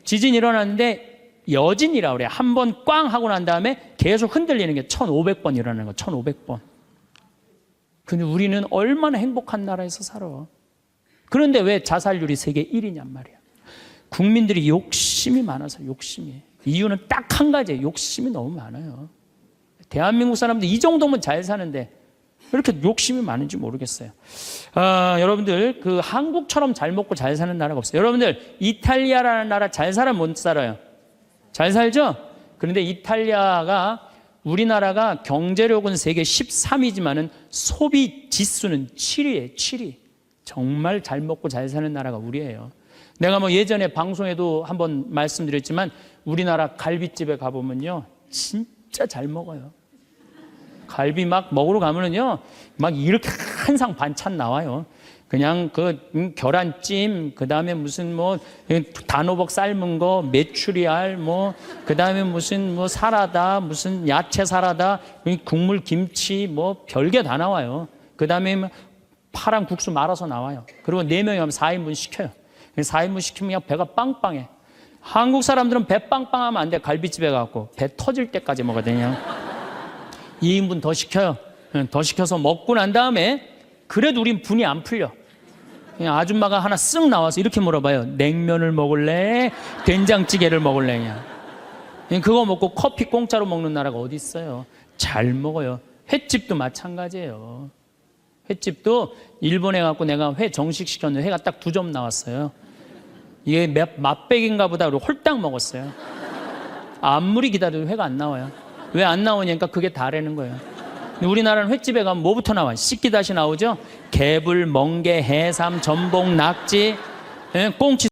지진 일어났는데 여진이라고 그래요. 한 번 꽝 하고 난 다음에 계속 흔들리는 게 1,500번 일어나는 거, 1,500번. 근데 우리는 얼마나 행복한 나라에서 살아. 그런데 왜 자살률이 세계 1위냔 말이야. 국민들이 욕심이 많아서, 욕심이. 이유는 딱 한 가지예요. 욕심이 너무 많아요. 대한민국 사람들 이 정도면 잘 사는데 왜 이렇게 욕심이 많은지 모르겠어요. 여러분들 그 한국처럼 잘 먹고 잘 사는 나라가 없어요. 여러분들 이탈리아라는 나라 잘 살아 못 살아요? 잘 살죠? 그런데 이탈리아가 우리나라가 경제력은 세계 13위지만은 소비 지수는 7위예요. 7위. 정말 잘 먹고 잘 사는 나라가 우리예요. 내가 뭐 예전에 방송에도 한번 말씀드렸지만 우리나라 갈비집에 가보면요 진짜 잘 먹어요. 갈비 막 먹으러 가면은요 막 이렇게 한 상 반찬 나와요. 그냥 그 계란찜, 그 다음에 무슨 뭐 단호박 삶은 거, 메추리알, 뭐 그 다음에 무슨 뭐 사라다, 무슨 야채 사라다, 국물 김치, 뭐 별게 다 나와요. 그 다음에 파란 국수 말아서 나와요. 그리고 4명이 하면 4인분 시켜요. 4인분 시키면 그냥 배가 빵빵해. 한국 사람들은 배 빵빵하면 안 돼. 갈비집에 가고 배 터질 때까지 먹어야 되냐. 2인분 더 시켜요. 더 시켜서 먹고 난 다음에 그래도 우린 분이 안 풀려. 그냥 아줌마가 하나 쓱 나와서 이렇게 물어봐요. 냉면을 먹을래? 된장찌개를 먹을래? 그냥 그거 먹고 커피 공짜로 먹는 나라가 어디 있어요. 잘 먹어요. 횟집도 마찬가지예요. 횟집도 일본에 가고 내가 회 정식 시켰는데 회가 딱 2점 나왔어요. 이게 맛백인가 보다 그러고 홀딱 먹었어요. 아무리 기다려도 회가 안 나와요. 왜 안 나오냐니까 그게 다라는 거예요. 근데 우리나라는 횟집에 가면 뭐부터 나와요? 씻기다시 나오죠? 개불, 멍게, 해삼, 전복, 낙지, 꽁치